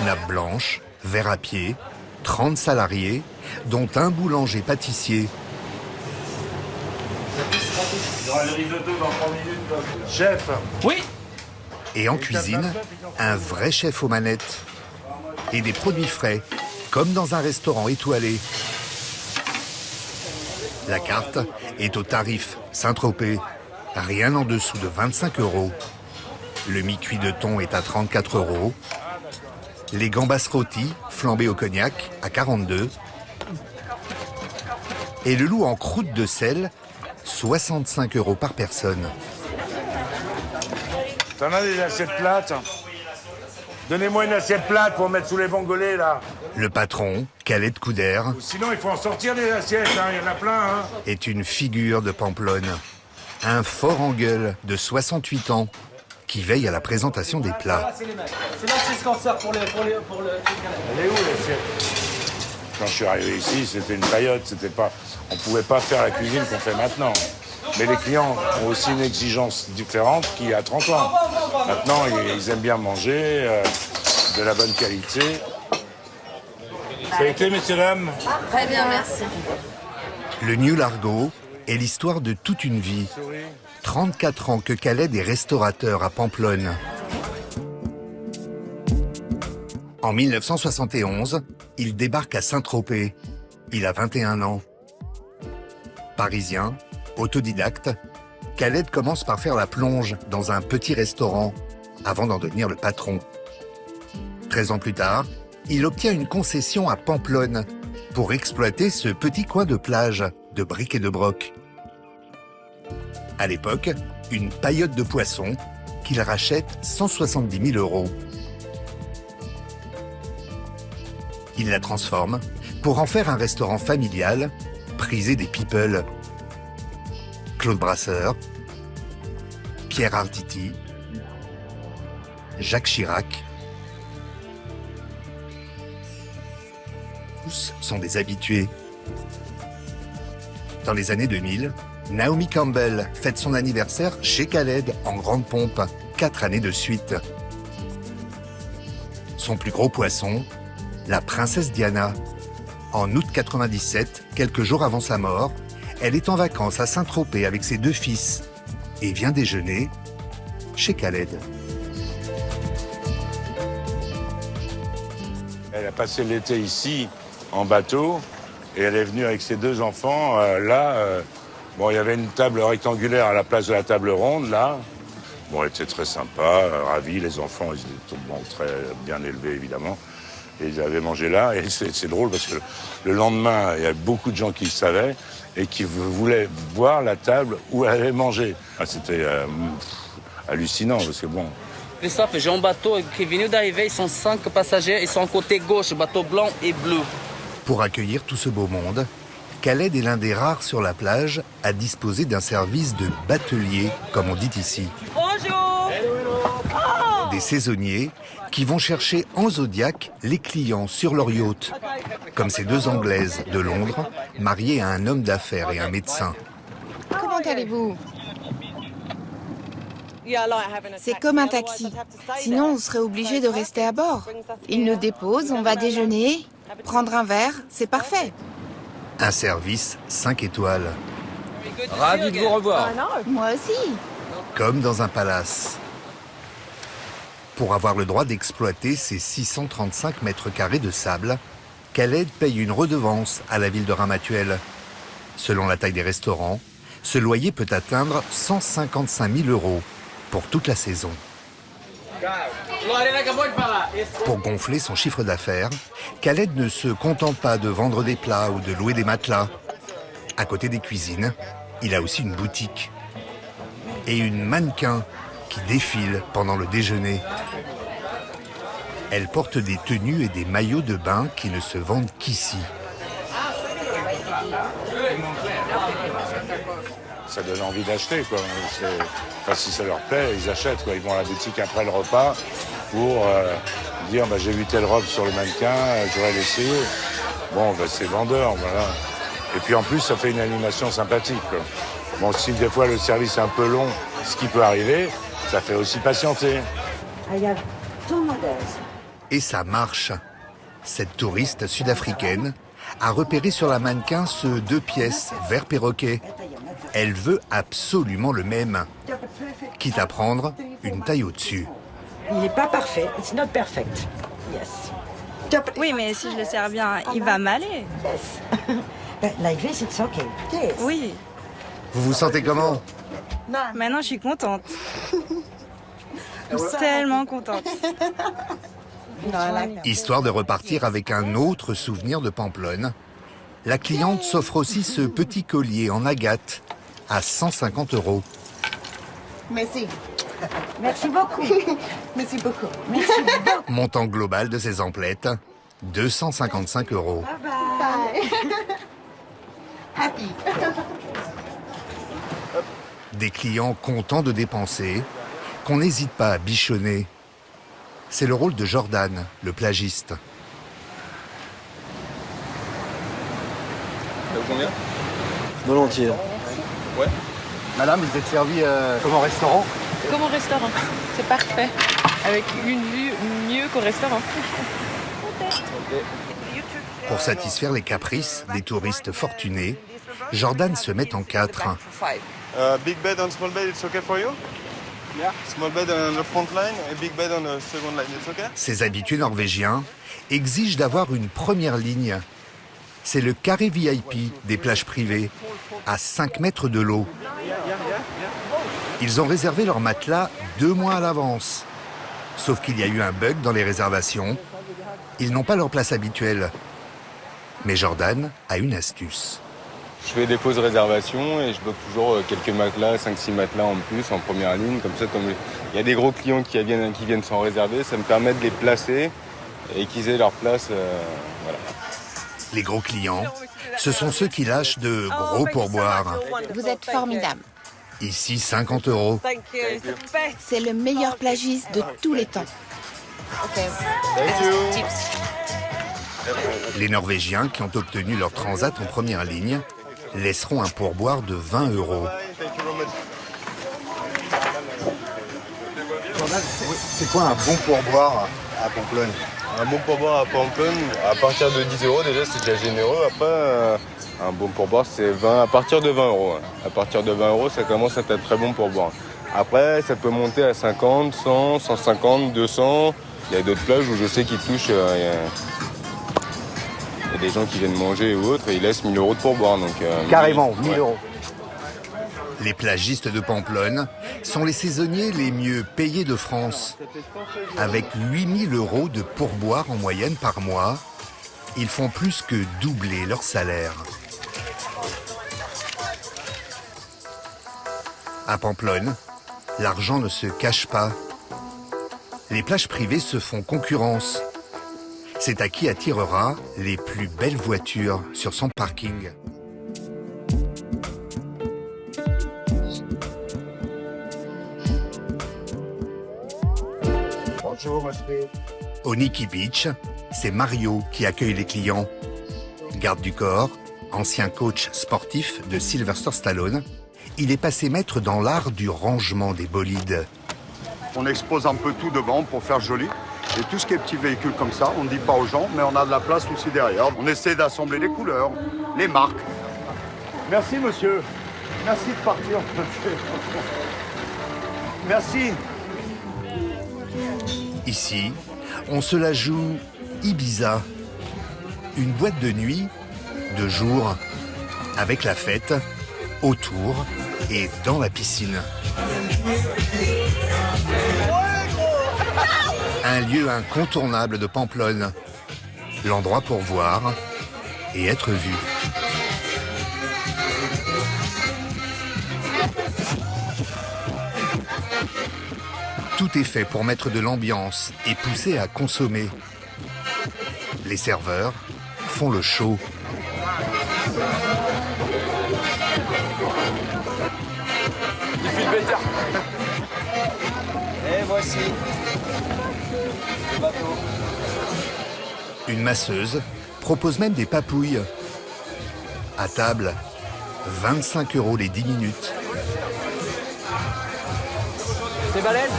[SPEAKER 7] Nappe blanche, verre à pied, 30 salariés, dont un boulanger-pâtissier.
[SPEAKER 23] Il y aura le risotto dans 3 minutes. Chef.
[SPEAKER 12] Oui.
[SPEAKER 7] Et en cuisine, un vrai chef aux manettes. Et des produits frais, comme dans un restaurant étoilé. La carte est au tarif Saint-Tropez, rien en dessous de 25 €. Le mi-cuit de thon est à 34 €. Les gambas rôties, flambées au cognac, à 42. Et le loup en croûte de sel, 65 € par personne.
[SPEAKER 23] T'en as des assiettes plates? Donnez-moi une assiette plate pour mettre sous les vongolais, là.
[SPEAKER 7] Le patron, Khaled Kouder,
[SPEAKER 23] Sinon, il faut en sortir des assiettes, hein. Il y en a plein, hein.
[SPEAKER 7] est une figure de Pamplonne. Un fort en gueule de 68 ans qui veille à la présentation des plats.
[SPEAKER 12] C'est l'assiette qu'on sert pour le...
[SPEAKER 23] Elle est où, l'assiette? Quand je suis arrivé ici, c'était une paillote. On ne pouvait pas faire la cuisine qu'on fait maintenant. Mais les clients ont aussi une exigence différente qu'il y a 30 ans. Maintenant, ils aiment bien manger, de la bonne qualité. Ça a été, messieurs, dames?
[SPEAKER 22] Très bien, merci.
[SPEAKER 7] Le New Largo est l'histoire de toute une vie. 34 ans que Khaled est restaurateur à Pamplonne. En 1971, il débarque à Saint-Tropez. Il a 21 ans. Parisien, autodidacte, Khaled commence par faire la plonge dans un petit restaurant avant d'en devenir le patron. 13 ans plus tard, il obtient une concession à Pamplonne pour exploiter ce petit coin de plage de briques et de broc. À l'époque, une paillote de poisson qu'il rachète 170 000 €. Il la transforme pour en faire un restaurant familial, prisé des people. Claude Brasseur, Pierre Arditi, Jacques Chirac. Tous sont des habitués. Dans les années 2000, Naomi Campbell fête son anniversaire chez Khaled en grande pompe, 4 années de suite. Son plus gros poisson, la princesse Diana. En août 97, quelques jours avant sa mort, elle est en vacances à Saint-Tropez avec ses 2 fils et vient déjeuner chez Khaled.
[SPEAKER 23] Elle a passé l'été ici, en bateau, et elle est venue avec ses 2 enfants. Il y avait une table rectangulaire à la place de la table ronde, là. Bon, elle était très sympa, ravie. Les enfants, ils étaient très bien élevés, évidemment. Et ils avaient mangé là. Et c'est drôle parce que le lendemain, il y a beaucoup de gens qui le savaient et qui voulaient voir la table où elle avait mangé. C'était hallucinant parce que bon...
[SPEAKER 12] Christophe, j'ai un bateau qui est venu d'arriver, ils sont 5 passagers, ils sont côté gauche, bateau blanc et bleu.
[SPEAKER 7] Pour accueillir tout ce beau monde, Khaled est l'un des rares sur la plage à disposer d'un service de batelier, comme on dit ici.
[SPEAKER 22] Bonjour.
[SPEAKER 7] Des saisonniers qui vont chercher en Zodiac les clients sur leur yacht, comme ces deux Anglaises de Londres, mariées à un homme d'affaires et un médecin.
[SPEAKER 15] Comment allez-vous? C'est comme un taxi. Sinon, on serait obligé de rester à bord. Il nous dépose, on va déjeuner, prendre un verre, c'est parfait.
[SPEAKER 7] Un service 5 étoiles.
[SPEAKER 12] Ravi de vous revoir.
[SPEAKER 15] Moi aussi.
[SPEAKER 7] Comme dans un palace. Pour avoir le droit d'exploiter ces 635 mètres carrés de sable, Khaled paye une redevance à la ville de Ramatuelle. Selon la taille des restaurants, ce loyer peut atteindre 155 000 € pour toute la saison. Pour gonfler son chiffre d'affaires, Khaled ne se contente pas de vendre des plats ou de louer des matelas. À côté des cuisines, il a aussi une boutique. Et une mannequin qui défile pendant le déjeuner. Elle porte des tenues et des maillots de bain qui ne se vendent qu'ici.
[SPEAKER 16] Ça donne envie d'acheter, quoi. Enfin, si ça leur plaît, ils achètent, quoi. Ils vont à la boutique après le repas pour dire j'ai vu telle robe sur le mannequin, j'aurais l'essayer. Bon, c'est vendeur, voilà. Et puis en plus, ça fait une animation sympathique, quoi. Bon, si des fois le service est un peu long, ce qui peut arriver, ça fait aussi patienter.
[SPEAKER 7] Et ça marche. Cette touriste sud-africaine a repéré sur la mannequin ce 2 pièces vert perroquet. Elle veut absolument le même, quitte à prendre une taille au-dessus.
[SPEAKER 18] Il n'est pas parfait. It's not perfect. Yes.
[SPEAKER 19] Oui, mais si je le sers bien, il va m'aller.
[SPEAKER 18] Yes. But like this, it's okay. Yes.
[SPEAKER 19] Oui.
[SPEAKER 7] Vous vous sentez comment?
[SPEAKER 19] Maintenant, je suis contente. Tellement contente.
[SPEAKER 7] Histoire de repartir avec un autre souvenir de Pamplonne, la cliente s'offre aussi ce petit collier en agate à 150 €.
[SPEAKER 18] Merci. Merci beaucoup. Merci beaucoup. Merci beaucoup.
[SPEAKER 7] Montant global de ces emplettes, 255 €.
[SPEAKER 18] Bye. Happy.
[SPEAKER 7] Des clients contents de dépenser, qu'on n'hésite pas à bichonner. C'est le rôle de Jordan, le plagiste.
[SPEAKER 10] Ça vous convient?
[SPEAKER 8] Volontiers.
[SPEAKER 10] Ouais.
[SPEAKER 8] Madame, vous êtes servi comme au restaurant?
[SPEAKER 9] Comme au restaurant, c'est parfait. Avec une vue mieux qu'au restaurant.
[SPEAKER 7] Pour satisfaire les caprices des touristes fortunés, Jordan se met en 4.
[SPEAKER 10] Big bed and small bed, it's okay for you? Yeah. Small bed on the front line and big bed on the second line, it's okay?
[SPEAKER 7] Ces habitués norvégiens exigent d'avoir une première ligne. C'est le carré VIP des plages privées, à 5 mètres de l'eau. Ils ont réservé leur matelas 2 mois à l'avance. Sauf qu'il y a eu un bug dans les réservations. Ils n'ont pas leur place habituelle. Mais Jordan a une astuce.
[SPEAKER 10] Je fais des fausses réservations et je bloque toujours quelques matelas, 5-6 matelas en plus en première ligne. Comme ça, comme il y a des gros clients qui viennent s'en réserver, ça me permet de les placer et qu'ils aient leur place. Voilà.
[SPEAKER 7] Les gros clients, ce sont ceux qui lâchent de gros pourboires.
[SPEAKER 15] Vous êtes formidable.
[SPEAKER 7] Ici, 50 €.
[SPEAKER 15] C'est le meilleur plagiste de tous les temps.
[SPEAKER 7] Les Norvégiens qui ont obtenu leur transat en première ligne laisseront un pourboire de 20 €.
[SPEAKER 8] C'est quoi un bon pourboire à Pamplonne?
[SPEAKER 10] Un bon pourboire à Pamplonne, à partir de 10 € déjà, c'est déjà généreux. Après, un bon pourboire, c'est à partir de 20 €. À partir de 20 €, ça commence à être très bon pourboire. Après, ça peut monter à 50, 100, 150, 200. Il y a d'autres plages où je sais qu'ils touchent... Il y a des gens qui viennent manger et autres et ils laissent 1 000 € de pourboire. Donc,
[SPEAKER 8] carrément, 1 000 €.
[SPEAKER 7] Les plagistes de Pamplonne sont les saisonniers les mieux payés de France. Avec 8 000 € de pourboire en moyenne par mois, ils font plus que doubler leur salaire. À Pamplonne, l'argent ne se cache pas. Les plages privées se font concurrence. C'est à qui attirera les plus belles voitures sur son parking.
[SPEAKER 16] Bonjour, monsieur.
[SPEAKER 7] Au Nikki Beach, c'est Mario qui accueille les clients. Garde du corps, ancien coach sportif de Sylvester Stallone, il est passé maître dans l'art du rangement des bolides.
[SPEAKER 14] On expose un peu tout devant pour faire joli. Et tout ce qui est petits véhicules comme ça, on ne dit pas aux gens, mais on a de la place aussi derrière. On essaie d'assembler les couleurs, les marques. Merci, monsieur. Merci de partir. Merci.
[SPEAKER 7] Ici, on se la joue Ibiza. Une boîte de nuit, de jour, avec la fête, autour et dans la piscine. Un lieu incontournable de Pamplonne. L'endroit pour voir et être vu. Tout est fait pour mettre de l'ambiance et pousser à consommer. Les serveurs font le show.
[SPEAKER 12] Il file better. Et voici le bateau.
[SPEAKER 7] Une masseuse propose même des papouilles. À table, 25 € les 10 minutes.
[SPEAKER 12] C'est balèze?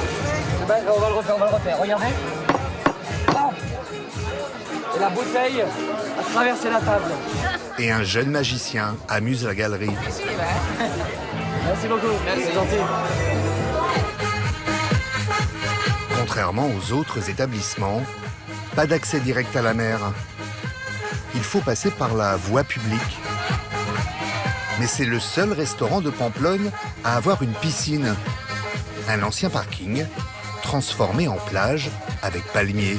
[SPEAKER 12] On va le refaire, regardez. Oh. Et la bouteille a traversé la table.
[SPEAKER 7] Et un jeune magicien amuse la galerie.
[SPEAKER 12] Merci beaucoup, c'est gentil.
[SPEAKER 7] Contrairement aux autres établissements, pas d'accès direct à la mer. Il faut passer par la voie publique. Mais c'est le seul restaurant de Pamplonne à avoir une piscine. Un ancien parking transformé en plage avec palmiers.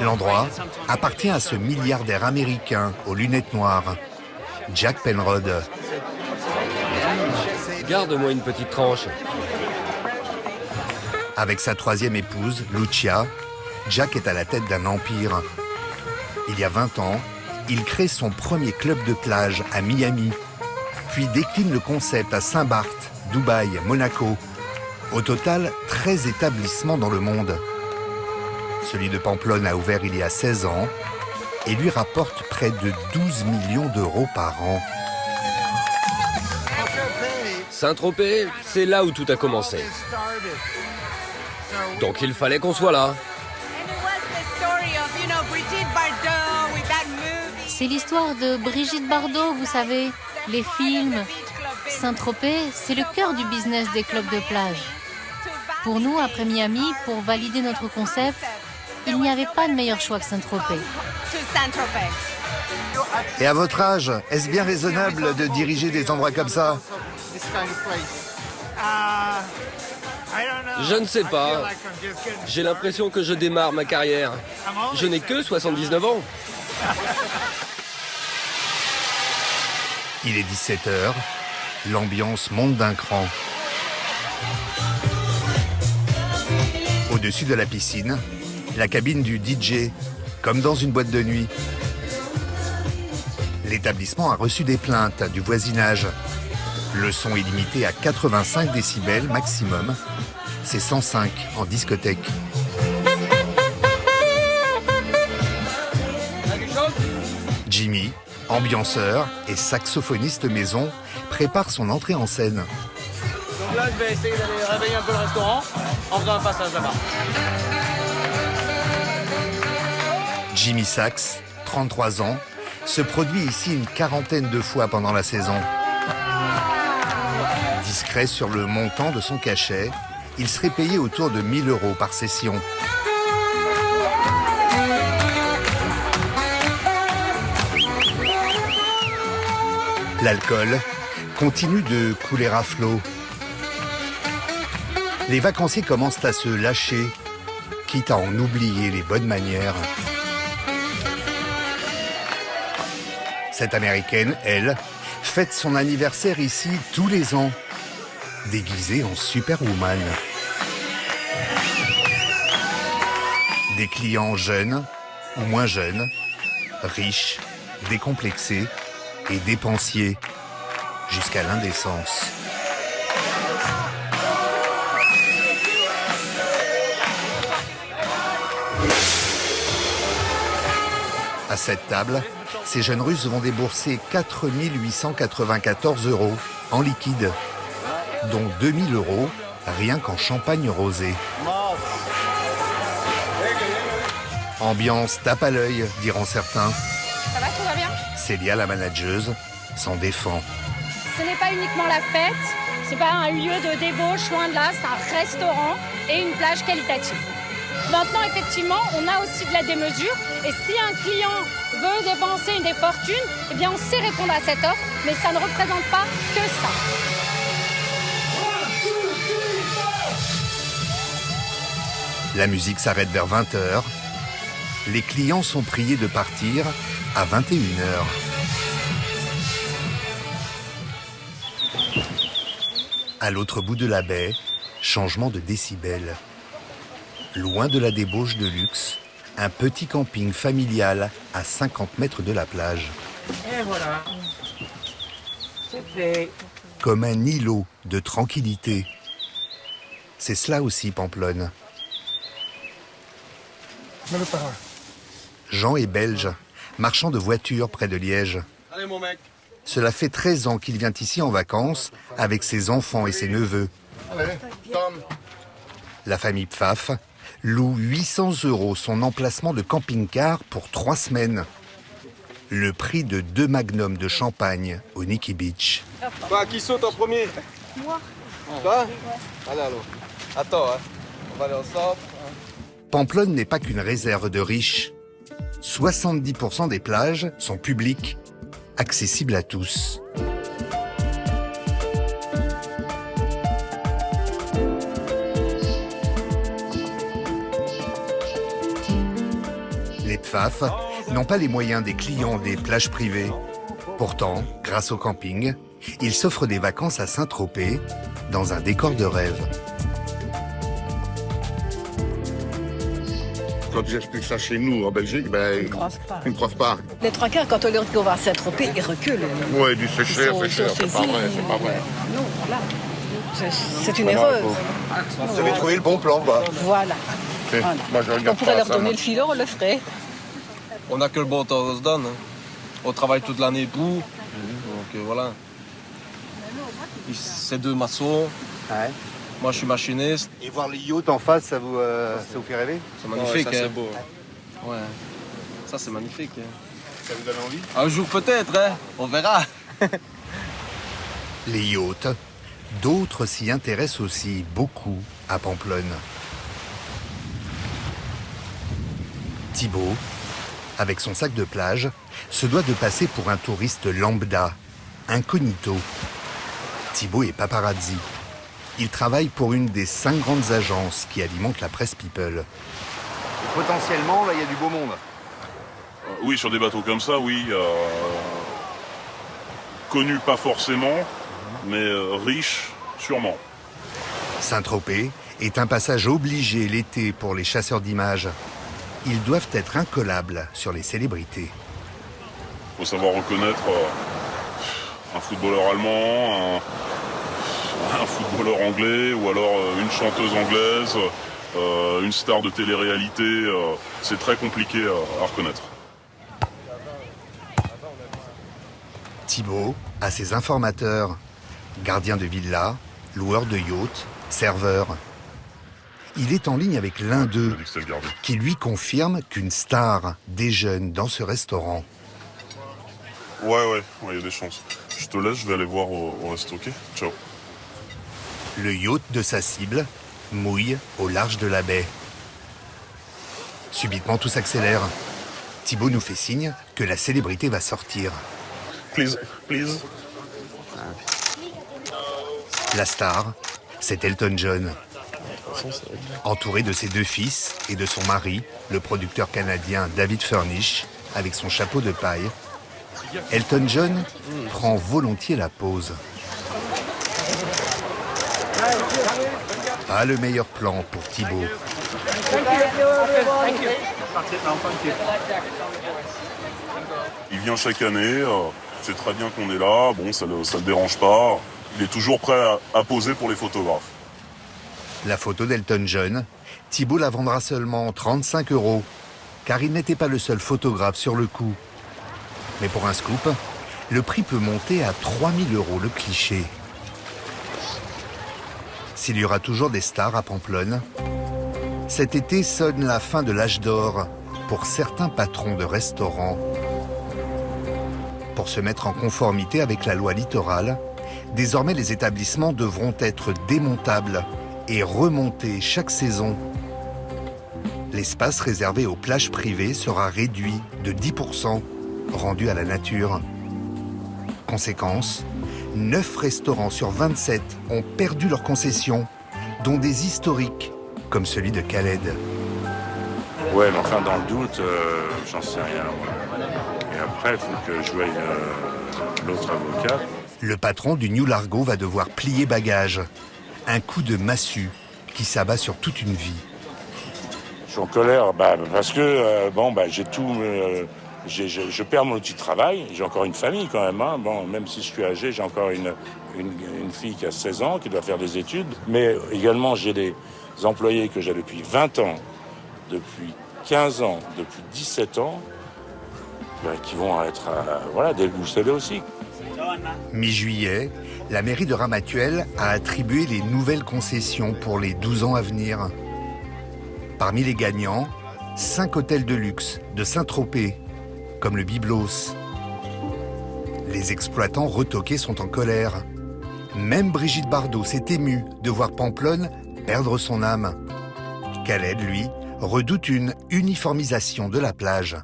[SPEAKER 7] L'endroit appartient à ce milliardaire américain aux lunettes noires, Jack Penrod.
[SPEAKER 12] Garde-moi une petite tranche.
[SPEAKER 7] Avec sa troisième épouse, Lucia, Jack est à la tête d'un empire. Il y a 20 ans, il crée son premier club de plage à Miami, puis décline le concept à Saint-Barth, Dubaï, Monaco. Au total, 13 établissements dans le monde. Celui de Pamplonne a ouvert il y a 16 ans et lui rapporte près de 12 millions d'euros par an.
[SPEAKER 12] Saint-Tropez, c'est là où tout a commencé. Donc il fallait qu'on soit là.
[SPEAKER 17] C'est l'histoire de Brigitte Bardot, vous savez, les films. Saint-Tropez, c'est le cœur du business des clubs de plage. Pour nous, après Miami, pour valider notre concept, il n'y avait pas de meilleur choix que Saint-Tropez.
[SPEAKER 7] Et à votre âge, est-ce bien raisonnable de diriger des endroits comme ça?
[SPEAKER 12] Je ne sais pas. J'ai l'impression que je démarre ma carrière. Je n'ai que 79 ans.
[SPEAKER 7] Il est 17h, l'ambiance monte d'un cran. Au-dessus de la piscine, la cabine du DJ, comme dans une boîte de nuit. L'établissement a reçu des plaintes du voisinage. Le son est limité à 85 décibels maximum. C'est 105 en discothèque. Jimmy, ambianceur et saxophoniste maison, prépare son entrée en scène.
[SPEAKER 20] Donc là, je vais essayer d'aller réveiller un peu le restaurant en faisant un passage là-bas.
[SPEAKER 7] Jimmy Sax, 33 ans, se produit ici une quarantaine de fois pendant la saison. Discret sur le montant de son cachet, il serait payé autour de 1 000 € par session. L'alcool continue de couler à flot. Les vacanciers commencent à se lâcher, quitte à en oublier les bonnes manières. Cette Américaine, elle, fête son anniversaire ici tous les ans, déguisée en Superwoman. Des clients jeunes ou moins jeunes, riches, décomplexés et dépensiers, jusqu'à l'indécence. À cette table, ces jeunes Russes vont débourser 4 894 € en liquide, dont 2 000 € rien qu'en champagne rosé. Ambiance tape à l'œil, diront certains.
[SPEAKER 2] Ça va, tout va bien?
[SPEAKER 7] Célia, la manageuse, s'en défend.
[SPEAKER 2] Ce n'est pas uniquement la fête, c'est pas un lieu de débauche, loin de là, c'est un restaurant et une plage qualitative. Maintenant, effectivement, on a aussi de la démesure et si un client veut dépenser des fortunes, eh bien on sait répondre à cette offre, mais ça ne représente pas que ça.
[SPEAKER 7] La musique s'arrête vers 20h. Les clients sont priés de partir à 21h. À l'autre bout de la baie, changement de décibels. Loin de la débauche de luxe, un petit camping familial à 50 mètres de la plage.
[SPEAKER 18] Et voilà. C'est fait.
[SPEAKER 7] Comme un îlot de tranquillité. C'est cela aussi, Pamplonne. Jean est belge, marchand de voitures près de Liège.
[SPEAKER 23] Allez, mon mec.
[SPEAKER 7] Cela fait 13 ans qu'il vient ici en vacances avec ses enfants et ses neveux.
[SPEAKER 23] Allez, Tom.
[SPEAKER 7] La famille Pfaff loue 800 € son emplacement de camping-car pour 3 semaines. Le prix de 2 magnums de champagne au Nikki Beach.
[SPEAKER 23] Toi, qui saute en premier?
[SPEAKER 2] Moi.
[SPEAKER 23] Toi? Allez, alors. Attends, hein. On va aller ensemble.
[SPEAKER 7] Pamplonne n'est pas qu'une réserve de riches. 70% des plages sont publiques, accessibles à tous. Les Pfaff n'ont pas les moyens des clients des plages privées. Pourtant, grâce au camping, ils s'offrent des vacances à Saint-Tropez dans un décor de rêve.
[SPEAKER 14] Quand j'explique ça chez nous, en Belgique, ben, ils ne croient pas.
[SPEAKER 18] Les trois quarts, quand on leur dit qu'on va à Saint-Tropez, ils reculent.
[SPEAKER 14] Oui, du c'est cher, c'est pas vrai, c'est pas vrai.
[SPEAKER 18] Non, voilà. C'est une erreur.
[SPEAKER 14] Vous avez trouvé le bon plan, quoi.
[SPEAKER 18] Voilà.
[SPEAKER 14] Moi, je regarde
[SPEAKER 18] On pourrait
[SPEAKER 14] pas
[SPEAKER 18] leur
[SPEAKER 14] ça,
[SPEAKER 18] donner
[SPEAKER 14] moi.
[SPEAKER 18] le filon, on le ferait.
[SPEAKER 23] On n'a que le bon temps, on se donne. On travaille toute l'année pour. Donc voilà. C'est 2 maçons.
[SPEAKER 7] Ouais.
[SPEAKER 23] Moi, je suis machiniste.
[SPEAKER 7] Et voir les yachts en face, ça vous fait rêver?
[SPEAKER 23] C'est magnifique. Ouais, ça, hein. c'est beau. Ouais. Ça, c'est magnifique. Hein.
[SPEAKER 14] Ça vous donne envie?
[SPEAKER 23] Un jour peut-être, hein. On verra.
[SPEAKER 7] Les yachts, d'autres s'y intéressent aussi beaucoup à Pamplonne. Thibaut, avec son sac de plage, se doit de passer pour un touriste lambda, incognito. Thibaut est paparazzi. Il travaille pour une des 5 grandes agences qui alimentent la presse People. Potentiellement, là, il y a du beau monde.
[SPEAKER 5] Oui, sur des bateaux comme ça, oui. Connu pas forcément, mais riche, sûrement.
[SPEAKER 7] Saint-Tropez est un passage obligé l'été pour les chasseurs d'images. Ils doivent être incollables sur les célébrités.
[SPEAKER 5] Il faut savoir reconnaître un footballeur allemand, un footballeur anglais, ou alors une chanteuse anglaise, une star de télé-réalité. C'est très compliqué à reconnaître.
[SPEAKER 7] Thibaut a ses informateurs, gardien de villa, loueur de yacht, serveur. Il est en ligne avec l'un d'eux, qui lui confirme qu'une star déjeune dans ce restaurant.
[SPEAKER 5] Ouais, il y a des chances. Je te laisse, je vais aller voir au resto, ok? Ciao.
[SPEAKER 7] Le yacht de sa cible mouille au large de la baie. Subitement, tout s'accélère. Thibaut nous fait signe que la célébrité va sortir.
[SPEAKER 5] Please, please.
[SPEAKER 7] La star, c'est Elton John. Entouré de ses 2 fils et de son mari, le producteur canadien David Furnish, avec son chapeau de paille, Elton John prend volontiers la pause. Pas le meilleur plan pour Thibaut.
[SPEAKER 5] Il vient chaque année, c'est très bien qu'on est là, bon, ça le dérange pas. Il est toujours prêt à poser pour les photographes.
[SPEAKER 7] La photo d'Elton John, Thibault la vendra seulement 35 €, car il n'était pas le seul photographe sur le coup. Mais pour un scoop, le prix peut monter à 3 000 € le cliché. S'il y aura toujours des stars à Pamplonne, cet été sonne la fin de l'âge d'or pour certains patrons de restaurants. Pour se mettre en conformité avec la loi littorale, désormais les établissements devront être démontables et remontés chaque saison. L'espace réservé aux plages privées sera réduit de 10%, rendu à la nature. Conséquence, 9 restaurants sur 27 ont perdu leur concession, dont des historiques, comme celui de Khaled.
[SPEAKER 16] Ouais, mais enfin, dans le doute, j'en sais rien. Et après, il faut que je voie l'autre avocat.
[SPEAKER 7] Le patron du New Largo va devoir plier bagage. Un coup de massue qui s'abat sur toute une vie.
[SPEAKER 16] Je suis en colère parce que j'ai tout... je perds mon outil de travail, j'ai encore une famille quand même. Hein. Bon, même si je suis âgé, j'ai encore une fille qui a 16 ans, qui doit faire des études. Mais également, j'ai des employés que j'ai depuis 20 ans, depuis 15 ans, depuis 17 ans, qui vont être déboussolés aussi.
[SPEAKER 7] Mi-juillet, la mairie de Ramatuelle a attribué les nouvelles concessions pour les 12 ans à venir. Parmi les gagnants, 5 hôtels de luxe de Saint-Tropez, comme le Byblos. Les exploitants retoqués sont en colère. Même Brigitte Bardot s'est émue de voir Pamplonne perdre son âme. Khaled, lui, redoute une uniformisation de la plage.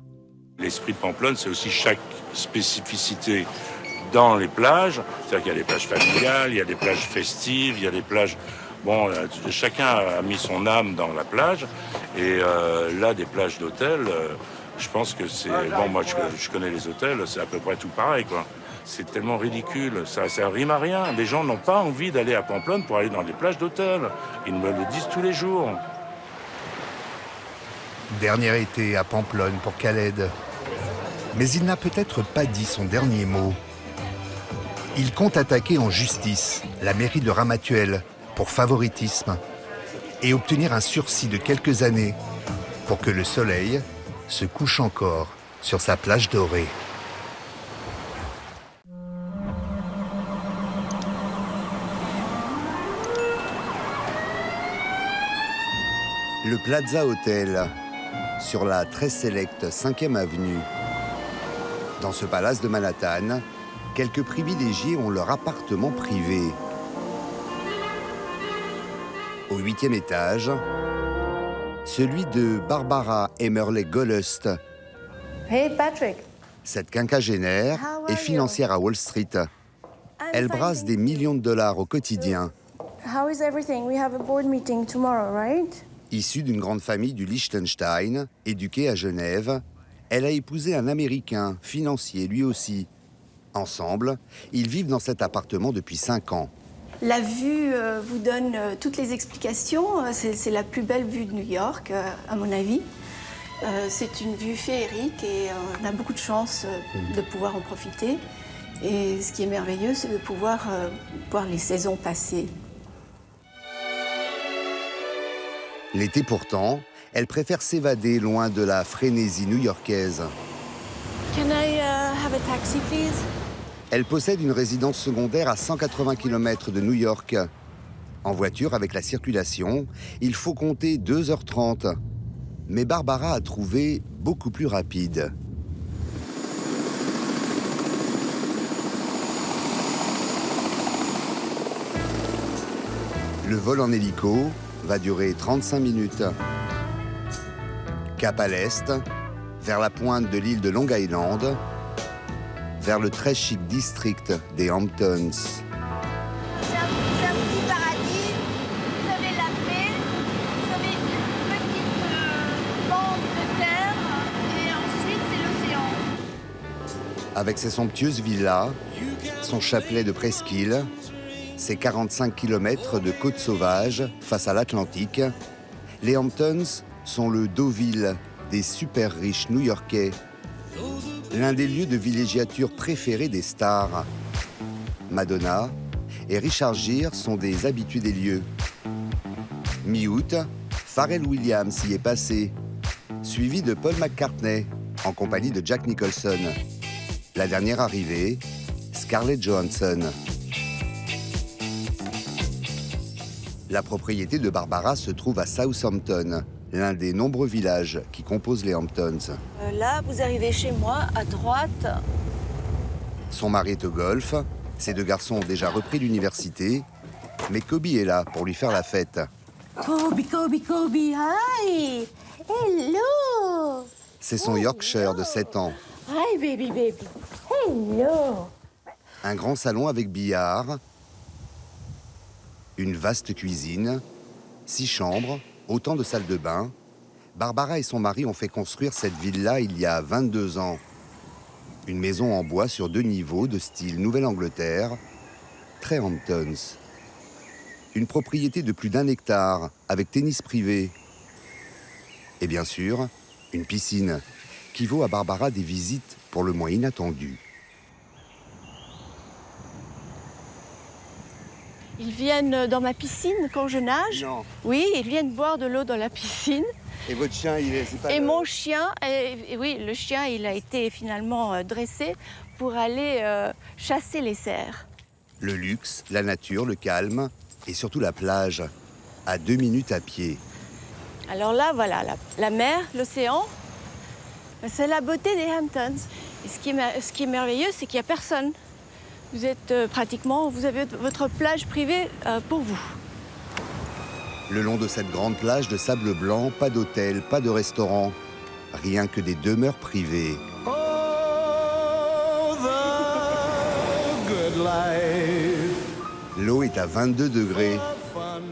[SPEAKER 16] L'esprit de Pamplonne, c'est aussi chaque spécificité dans les plages. C'est-à-dire qu'il y a des plages familiales, il y a des plages festives, il y a des plages... Bon, chacun a mis son âme dans la plage. Et là, des plages d'hôtels, je pense que c'est... Bon, moi, je connais les hôtels, c'est à peu près tout pareil, quoi. C'est tellement ridicule, ça rime à rien. Les gens n'ont pas envie d'aller à Pamplonne pour aller dans des plages d'hôtels. Ils me le disent tous les jours.
[SPEAKER 7] Dernier été à Pamplonne pour Khaled. Mais il n'a peut-être pas dit son dernier mot. Il compte attaquer en justice la mairie de Ramatuelle pour favoritisme et obtenir un sursis de quelques années pour que le soleil se couche encore sur sa plage dorée. Le Plaza Hotel, sur la très sélecte 5e avenue. Dans ce palace de Manhattan, quelques privilégiés ont leur appartement privé. Au 8e étage, celui de Barbara Emmerle Gollust.
[SPEAKER 6] Hey Patrick.
[SPEAKER 7] Cette quinquagénaire est financière à Wall Street. Elle brasse des millions de dollars au quotidien.
[SPEAKER 6] How is everything? We have a board meeting tomorrow, right?
[SPEAKER 7] Issue d'une grande famille du Liechtenstein, éduquée à Genève, elle a épousé un Américain, financier lui aussi. Ensemble, ils vivent dans cet appartement depuis 5 ans.
[SPEAKER 6] La vue vous donne toutes les explications. C'est la plus belle vue de New York, à mon avis. C'est une vue féerique et on a beaucoup de chance de pouvoir en profiter. Et ce qui est merveilleux, c'est de pouvoir voir les saisons passer.
[SPEAKER 7] L'été pourtant, elle préfère s'évader loin de la frénésie new-yorkaise.
[SPEAKER 6] Can I have a taxi, please?
[SPEAKER 7] Elle possède une résidence secondaire à 180 km de New York. En voiture, avec la circulation, il faut compter 2h30. Mais Barbara a trouvé beaucoup plus rapide. Le vol en hélico va durer 35 minutes. Cap à l'est, vers la pointe de l'île de Long Island, vers le très chic district des Hamptons.
[SPEAKER 6] C'est un petit paradis. Vous avez la paix, vous avez une petite bande de terre et ensuite c'est l'océan.
[SPEAKER 7] Avec ses somptueuses villas, son chapelet de presqu'île, ses 45 km de côte sauvage face à l'Atlantique,
[SPEAKER 1] Les Hamptons sont le Deauville des super riches new-yorkais, l'un des lieux de villégiature préférés des stars. Madonna et Richard Gere sont des habitués des lieux. Mi-août, Pharrell Williams y est passé, suivi de Paul McCartney, en compagnie de Jack Nicholson. La dernière arrivée, Scarlett Johansson. La propriété de Barbara se trouve à Southampton, l'un des nombreux villages qui composent les Hamptons.
[SPEAKER 11] Là, vous arrivez chez moi, à droite.
[SPEAKER 1] Son mari est au golf, ses deux garçons ont déjà repris l'université, mais Kobe est là pour lui faire la fête.
[SPEAKER 11] Kobe, hi! Hello!
[SPEAKER 1] C'est son Yorkshire de 7 ans.
[SPEAKER 11] Hi, baby. Hello!
[SPEAKER 1] Un grand salon avec billard, une vaste cuisine, 6 chambres, autant de salles de bain. Barbara et son mari ont fait construire cette villa il y a 22 ans. Une maison en bois sur 2 niveaux de style Nouvelle-Angleterre, très Hamptons. Une propriété de plus d'1 hectare, avec tennis privé. Et bien sûr, une piscine qui vaut à Barbara des visites pour le moins inattendues.
[SPEAKER 6] Ils viennent dans ma piscine quand je nage.
[SPEAKER 1] Non.
[SPEAKER 6] Oui, ils viennent boire de l'eau dans la piscine.
[SPEAKER 1] Et votre chien,
[SPEAKER 6] Mon chien, oui, le chien, il a été finalement dressé pour aller chasser les cerfs.
[SPEAKER 1] Le luxe, la nature, le calme et surtout la plage, à 2 minutes à pied.
[SPEAKER 6] Alors là, voilà, la mer, l'océan, c'est la beauté des Hamptons. Et ce qui est merveilleux, c'est qu'il n'y a personne. Vous êtes vous avez votre plage privée pour vous.
[SPEAKER 1] Le long de cette grande plage de sable blanc, pas d'hôtel, pas de restaurant, rien que des demeures privées. L'eau est à 22 degrés.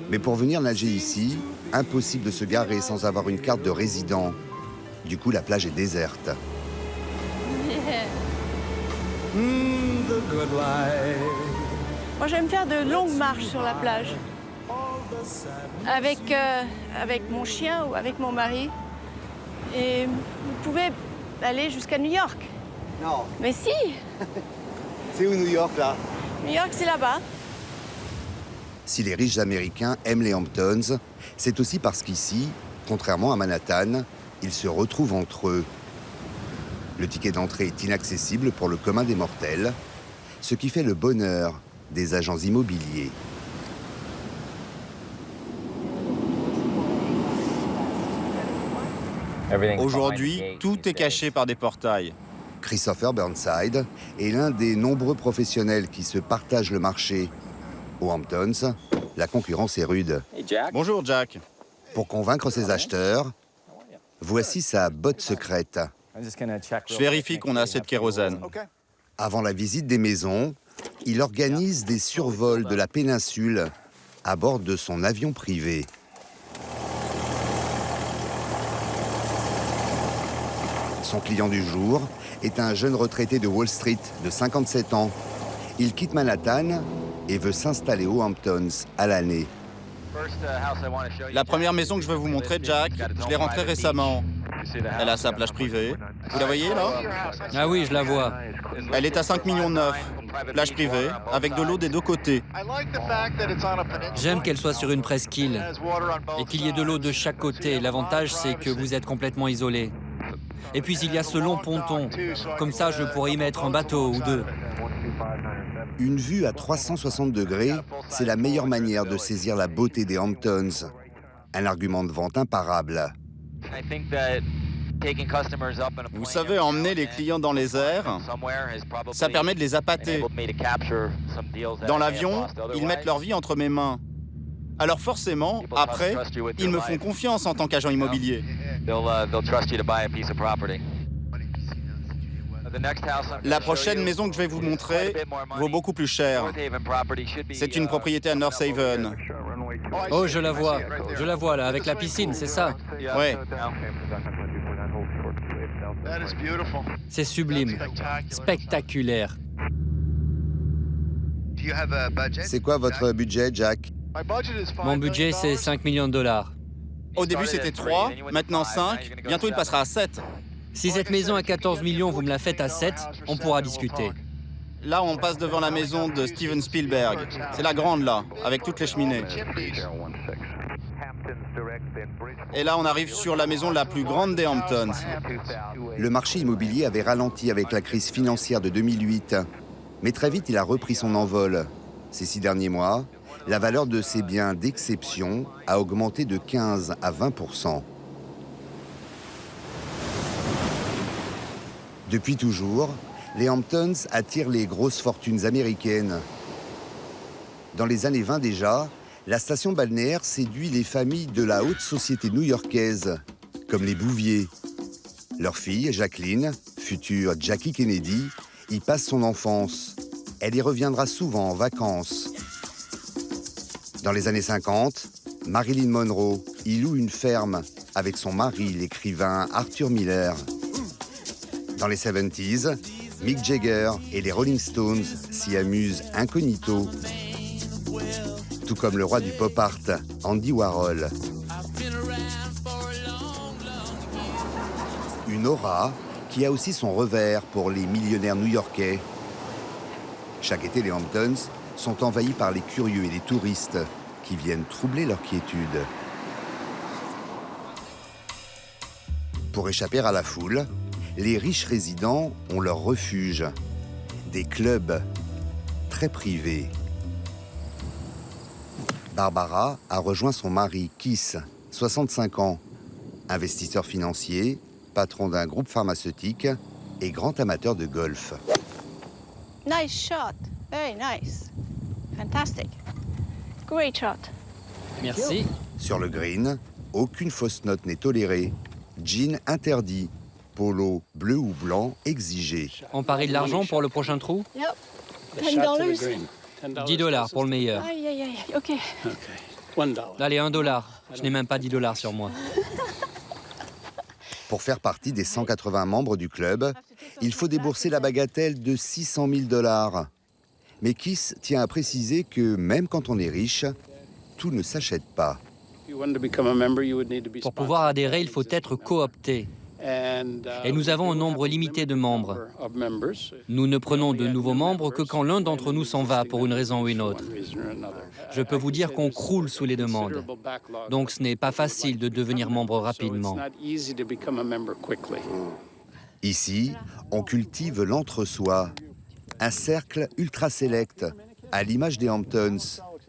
[SPEAKER 1] Mais pour venir nager ici, impossible de se garer sans avoir une carte de résident. Du coup, la plage est déserte.
[SPEAKER 6] Moi, j'aime faire de longues marches sur la plage. Avec mon chien ou avec mon mari. Et vous pouvez aller jusqu'à New York.
[SPEAKER 1] Non.
[SPEAKER 6] Mais si.
[SPEAKER 1] C'est où New York, là?
[SPEAKER 6] New York, c'est là-bas.
[SPEAKER 1] Si les riches Américains aiment les Hamptons, c'est aussi parce qu'ici, contrairement à Manhattan, ils se retrouvent entre eux. Le ticket d'entrée est inaccessible pour le commun des mortels, ce qui fait le bonheur des agents immobiliers.
[SPEAKER 13] Aujourd'hui, tout est caché par des portails.
[SPEAKER 1] Christopher Burnside est l'un des nombreux professionnels qui se partagent le marché. Aux Hamptons, la concurrence est rude.
[SPEAKER 13] Bonjour Jack.
[SPEAKER 1] Pour convaincre ses acheteurs, voici sa botte secrète.
[SPEAKER 13] Je vérifie qu'on a assez de kérosène.
[SPEAKER 1] Avant la visite des maisons, il organise des survols de la péninsule à bord de son avion privé. Son client du jour est un jeune retraité de Wall Street de 57 ans. Il quitte Manhattan et veut s'installer aux Hamptons à l'année.
[SPEAKER 13] La première maison que je vais vous montrer, Jack, je l'ai rentrée récemment. Elle a sa plage privée. Vous la voyez, là?
[SPEAKER 12] Ah oui, je la vois.
[SPEAKER 13] Elle est à 5,9 millions. Plage privée, avec de l'eau des 2 côtés.
[SPEAKER 12] J'aime qu'elle soit sur une presqu'île et qu'il y ait de l'eau de chaque côté. L'avantage, c'est que vous êtes complètement isolé. Et puis, il y a ce long ponton. Comme ça, je pourrais y mettre un bateau ou 2.
[SPEAKER 1] Une vue à 360 degrés, c'est la meilleure manière de saisir la beauté des Hamptons. Un argument de vente imparable.
[SPEAKER 13] Vous savez, emmener les clients dans les airs, ça permet de les appâter. Dans l'avion, ils mettent leur vie entre mes mains. Alors forcément, après, ils me font confiance en tant qu'agent immobilier. La prochaine maison que je vais vous montrer vaut beaucoup plus cher. C'est une propriété à North Haven.
[SPEAKER 12] Oh, je la vois là, avec la piscine, c'est ça?
[SPEAKER 13] Ouais.
[SPEAKER 12] C'est sublime, spectaculaire.
[SPEAKER 1] C'est quoi votre budget, Jack?
[SPEAKER 12] Mon budget, c'est 5 millions de dollars.
[SPEAKER 13] Au début, c'était 3, maintenant 5, bientôt il passera à 7.
[SPEAKER 12] Si cette maison à 14 millions, vous me la faites à 7, on pourra discuter.
[SPEAKER 13] Là, on passe devant la maison de Steven Spielberg. C'est la grande, là, avec toutes les cheminées. Et là, on arrive sur la maison la plus grande des Hamptons.
[SPEAKER 1] Le marché immobilier avait ralenti avec la crise financière de 2008. Mais très vite, il a repris son envol. Ces 6 derniers mois, la valeur de ces biens d'exception a augmenté de 15 à 20%. Depuis toujours, les Hamptons attirent les grosses fortunes américaines. Dans les années 20 déjà, la station balnéaire séduit les familles de la haute société new-yorkaise, comme les Bouvier. Leur fille, Jacqueline, future Jackie Kennedy, y passe son enfance. Elle y reviendra souvent en vacances. Dans les années 50, Marilyn Monroe y loue une ferme avec son mari, l'écrivain Arthur Miller. Dans les 70s, Mick Jagger et les Rolling Stones s'y amusent incognito, tout comme le roi du pop art, Andy Warhol. Une aura qui a aussi son revers pour les millionnaires new-yorkais. Chaque été, les Hamptons sont envahis par les curieux et les touristes qui viennent troubler leur quiétude. Pour échapper à la foule, les riches résidents ont leur refuge, des clubs très privés. Barbara a rejoint son mari, Keith, 65 ans, investisseur financier, patron d'un groupe pharmaceutique et grand amateur de golf.
[SPEAKER 6] Nice shot. Very nice. Fantastic. Great shot.
[SPEAKER 12] Merci.
[SPEAKER 1] Sur le green, aucune fausse note n'est tolérée. Jean interdit. Polo bleu ou blanc exigé.
[SPEAKER 12] On parie de l'argent pour le prochain trou?
[SPEAKER 6] Yep. $10.
[SPEAKER 12] $10 pour le meilleur.
[SPEAKER 6] Aïe, aïe, aïe. OK.
[SPEAKER 12] Allez, $1. Je n'ai même pas $10 sur moi.
[SPEAKER 1] Pour faire partie des 180 membres du club, il faut débourser la bagatelle de $600 000. Mais Keith tient à préciser que même quand on est riche, tout ne s'achète pas.
[SPEAKER 12] Pour pouvoir adhérer, il faut être coopté. Et nous avons un nombre limité de membres. Nous ne prenons de nouveaux membres que quand l'un d'entre nous s'en va pour une raison ou une autre. Je peux vous dire qu'on croule sous les demandes. Donc ce n'est pas facile de devenir membre rapidement.
[SPEAKER 1] Ici, on cultive l'entre-soi, un cercle ultra sélect, à l'image des Hamptons,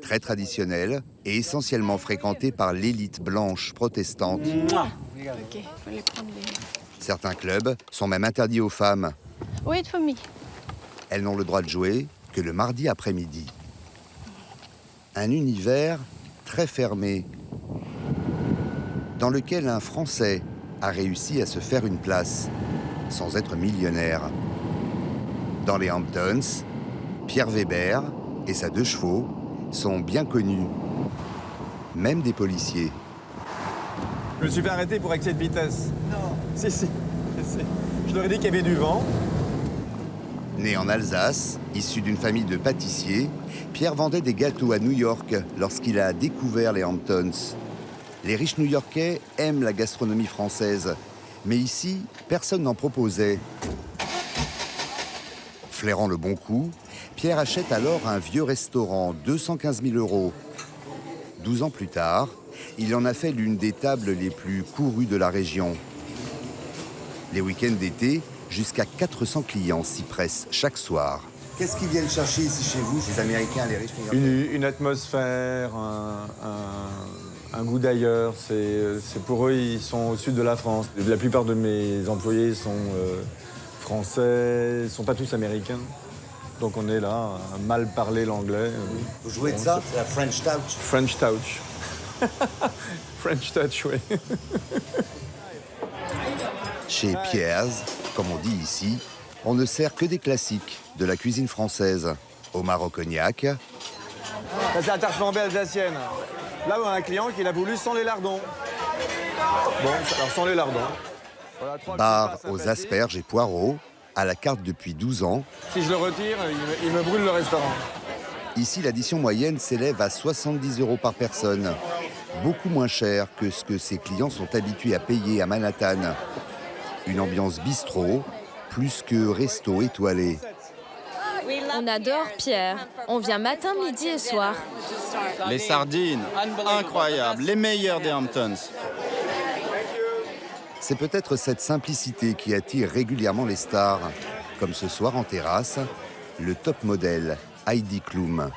[SPEAKER 1] très traditionnel et essentiellement fréquenté par l'élite blanche protestante.
[SPEAKER 6] OK, fallait prendre les...
[SPEAKER 1] Certains clubs sont même interdits aux femmes.
[SPEAKER 6] Wait for me.
[SPEAKER 1] Elles n'ont le droit de jouer que le mardi après-midi. Un univers très fermé, dans lequel un Français a réussi à se faire une place, sans être millionnaire. Dans les Hamptons, Pierre Weber et sa 2 chevaux sont bien connus, même des policiers.
[SPEAKER 3] Je me suis fait arrêter pour excès de vitesse. Non. Si. Je leur ai dit qu'il y avait du vent.
[SPEAKER 1] Né en Alsace, issu d'une famille de pâtissiers, Pierre vendait des gâteaux à New York lorsqu'il a découvert les Hamptons. Les riches new-yorkais aiment la gastronomie française, mais ici, personne n'en proposait. Flairant le bon coup, Pierre achète alors un vieux restaurant, 215 000 €. 12 ans plus tard, il en a fait l'une des tables les plus courues de la région. Les week-ends d'été, jusqu'à 400 clients s'y pressent chaque soir. Qu'est-ce qu'ils viennent chercher ici chez vous, les Américains, les riches new-yorkais?
[SPEAKER 3] Une atmosphère, un goût d'ailleurs. C'est pour eux, ils sont au sud de la France. La plupart de mes employés sont français, ils ne sont pas tous américains. Donc on est là, à mal parler l'anglais.
[SPEAKER 1] Vous jouez de ça? C'est la French Touch.
[SPEAKER 3] French Touch. French Touch, oui.
[SPEAKER 1] Chez Pierre's, comme on dit ici, on ne sert que des classiques de la cuisine française. Homard au cognac.
[SPEAKER 3] Ça, c'est la tarte flambée alsacienne. Là, on a un client qui l'a voulu sans les lardons. Bon, alors sans les lardons. Voilà,
[SPEAKER 1] Bar aux asperges et poireaux, à la carte depuis 12 ans.
[SPEAKER 3] Si je le retire, il me brûle le restaurant.
[SPEAKER 1] Ici, l'addition moyenne s'élève à 70 € par personne. beaucoup moins cher que ce que ses clients sont habitués à payer à Manhattan. Une ambiance bistrot, plus que resto étoilé.
[SPEAKER 4] On adore Pierre. On vient matin, midi et soir.
[SPEAKER 13] Les sardines, incroyables, les meilleures des Hamptons.
[SPEAKER 1] C'est peut-être cette simplicité qui attire régulièrement les stars, comme ce soir en terrasse, le top modèle Heidi Klum.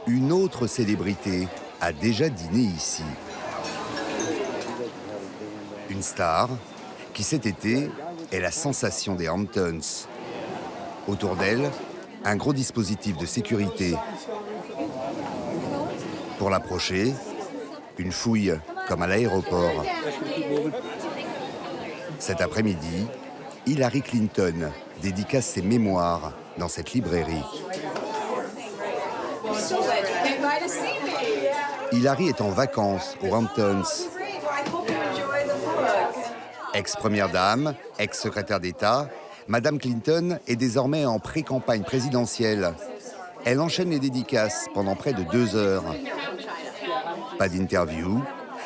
[SPEAKER 1] Une autre célébrité a déjà dîné ici. Une star qui cet été est la sensation des Hamptons. Autour d'elle, un gros dispositif de sécurité. Pour l'approcher, une fouille comme à l'aéroport. Cet après-midi, Hillary Clinton dédicace ses mémoires dans cette librairie. Hillary est en vacances aux Hamptons. Ex-première dame, ex-secrétaire d'État, Madame Clinton est désormais en pré-campagne présidentielle. Elle enchaîne les dédicaces pendant près de 2 heures. Pas d'interview,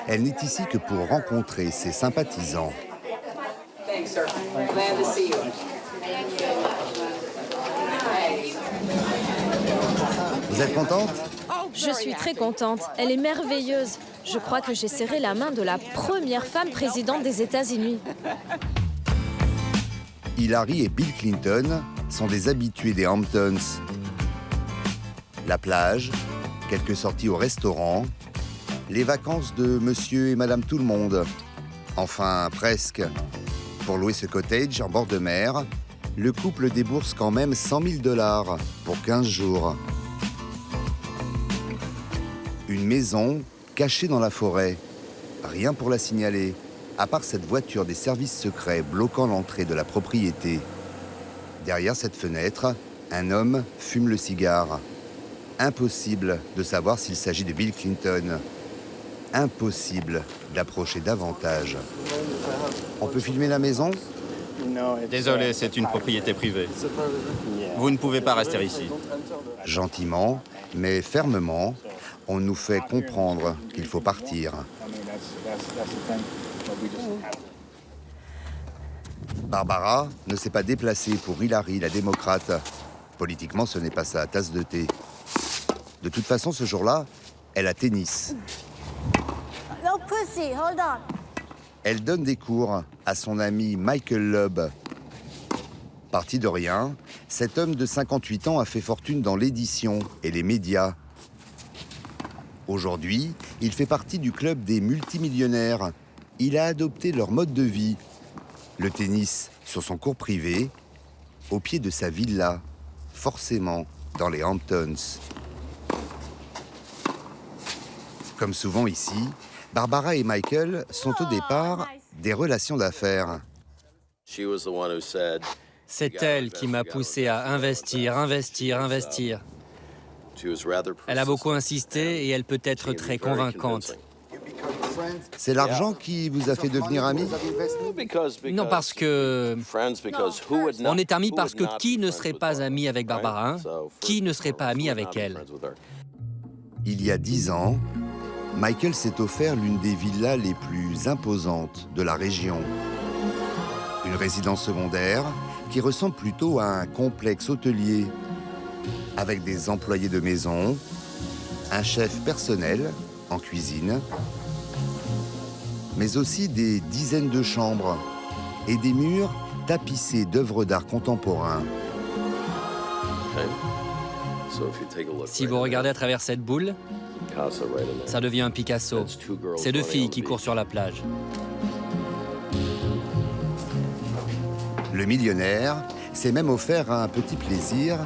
[SPEAKER 1] elle n'est ici que pour rencontrer ses sympathisants. Vous êtes contente ?
[SPEAKER 4] Je suis très contente. Elle est merveilleuse. Je crois que j'ai serré la main de la première femme présidente des États-Unis.
[SPEAKER 1] Hillary et Bill Clinton sont des habitués des Hamptons. La plage, quelques sorties au restaurant, les vacances de monsieur et madame tout-le-monde. Enfin, presque. Pour louer ce cottage en bord de mer, le couple débourse quand même $100 000 pour 15 jours. Une maison cachée dans la forêt. Rien pour la signaler, à part cette voiture des services secrets bloquant l'entrée de la propriété. Derrière cette fenêtre, un homme fume le cigare. Impossible de savoir s'il s'agit de Bill Clinton. Impossible d'approcher davantage. On peut filmer la maison ?
[SPEAKER 13] Désolé, c'est une propriété privée. Vous ne pouvez pas rester ici.
[SPEAKER 1] Gentiment, mais fermement, on nous fait comprendre qu'il faut partir. Barbara ne s'est pas déplacée pour Hillary, la démocrate. Politiquement, ce n'est pas sa tasse de thé. De toute façon, ce jour-là, elle a tennis.
[SPEAKER 11] No pussy, hold on.
[SPEAKER 1] Elle donne des cours à son ami Michael Loeb. Parti de rien, cet homme de 58 ans a fait fortune dans l'édition et les médias. Aujourd'hui, il fait partie du club des multimillionnaires. Il a adopté leur mode de vie. Le tennis sur son cours privé, au pied de sa villa, forcément dans les Hamptons. Comme souvent ici, Barbara et Michael sont au départ des relations d'affaires.
[SPEAKER 12] C'est elle qui m'a poussé à investir. Elle a beaucoup insisté et elle peut être très convaincante.
[SPEAKER 1] C'est l'argent qui vous a fait devenir amis ?
[SPEAKER 12] Non, parce que... On est amis parce que qui ne serait pas ami avec Barbara, hein ? Qui ne serait pas ami avec elle ?
[SPEAKER 1] Il y a 10 ans, Michael s'est offert l'une des villas les plus imposantes de la région. Une résidence secondaire qui ressemble plutôt à un complexe hôtelier, avec des employés de maison, un chef personnel en cuisine, mais aussi des dizaines de chambres et des murs tapissés d'œuvres d'art contemporain.
[SPEAKER 12] Si vous regardez à travers cette boule, ça devient un Picasso. C'est 2 filles qui courent sur la plage.
[SPEAKER 1] Le millionnaire s'est même offert un petit plaisir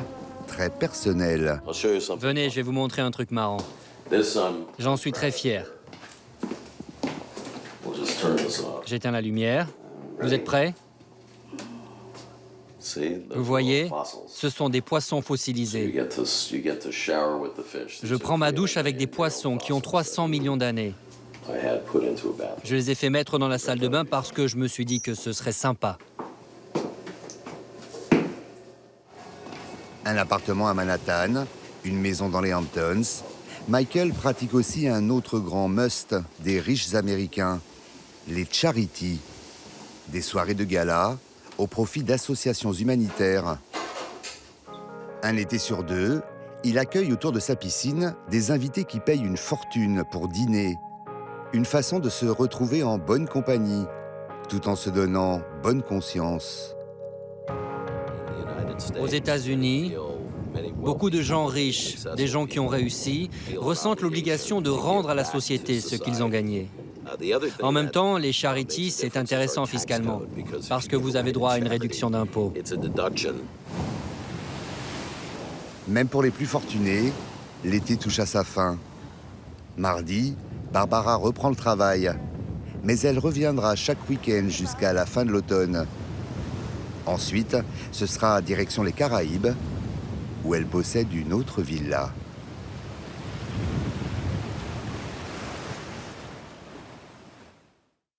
[SPEAKER 1] très personnel.
[SPEAKER 12] Venez, je vais vous montrer un truc marrant. J'en suis très fier. J'éteins la lumière. Vous êtes prêts ? Vous voyez, ce sont des poissons fossilisés. Je prends ma douche avec des poissons qui ont 300 millions d'années. Je les ai fait mettre dans la salle de bain parce que je me suis dit que ce serait sympa.
[SPEAKER 1] Un appartement à Manhattan, une maison dans les Hamptons, Michael pratique aussi un autre grand must des riches Américains, les charities, des soirées de gala au profit d'associations humanitaires. Un été sur deux, il accueille autour de sa piscine des invités qui payent une fortune pour dîner. Une façon de se retrouver en bonne compagnie, tout en se donnant bonne conscience.
[SPEAKER 12] Aux États-Unis, beaucoup de gens riches, des gens qui ont réussi, ressentent l'obligation de rendre à la société ce qu'ils ont gagné. En même temps, les charities, c'est intéressant fiscalement, parce que vous avez droit à une réduction d'impôts.
[SPEAKER 1] Même pour les plus fortunés, l'été touche à sa fin. Mardi, Barbara reprend le travail, mais elle reviendra chaque week-end jusqu'à la fin de l'automne. Ensuite, ce sera direction les Caraïbes, où elle possède une autre villa.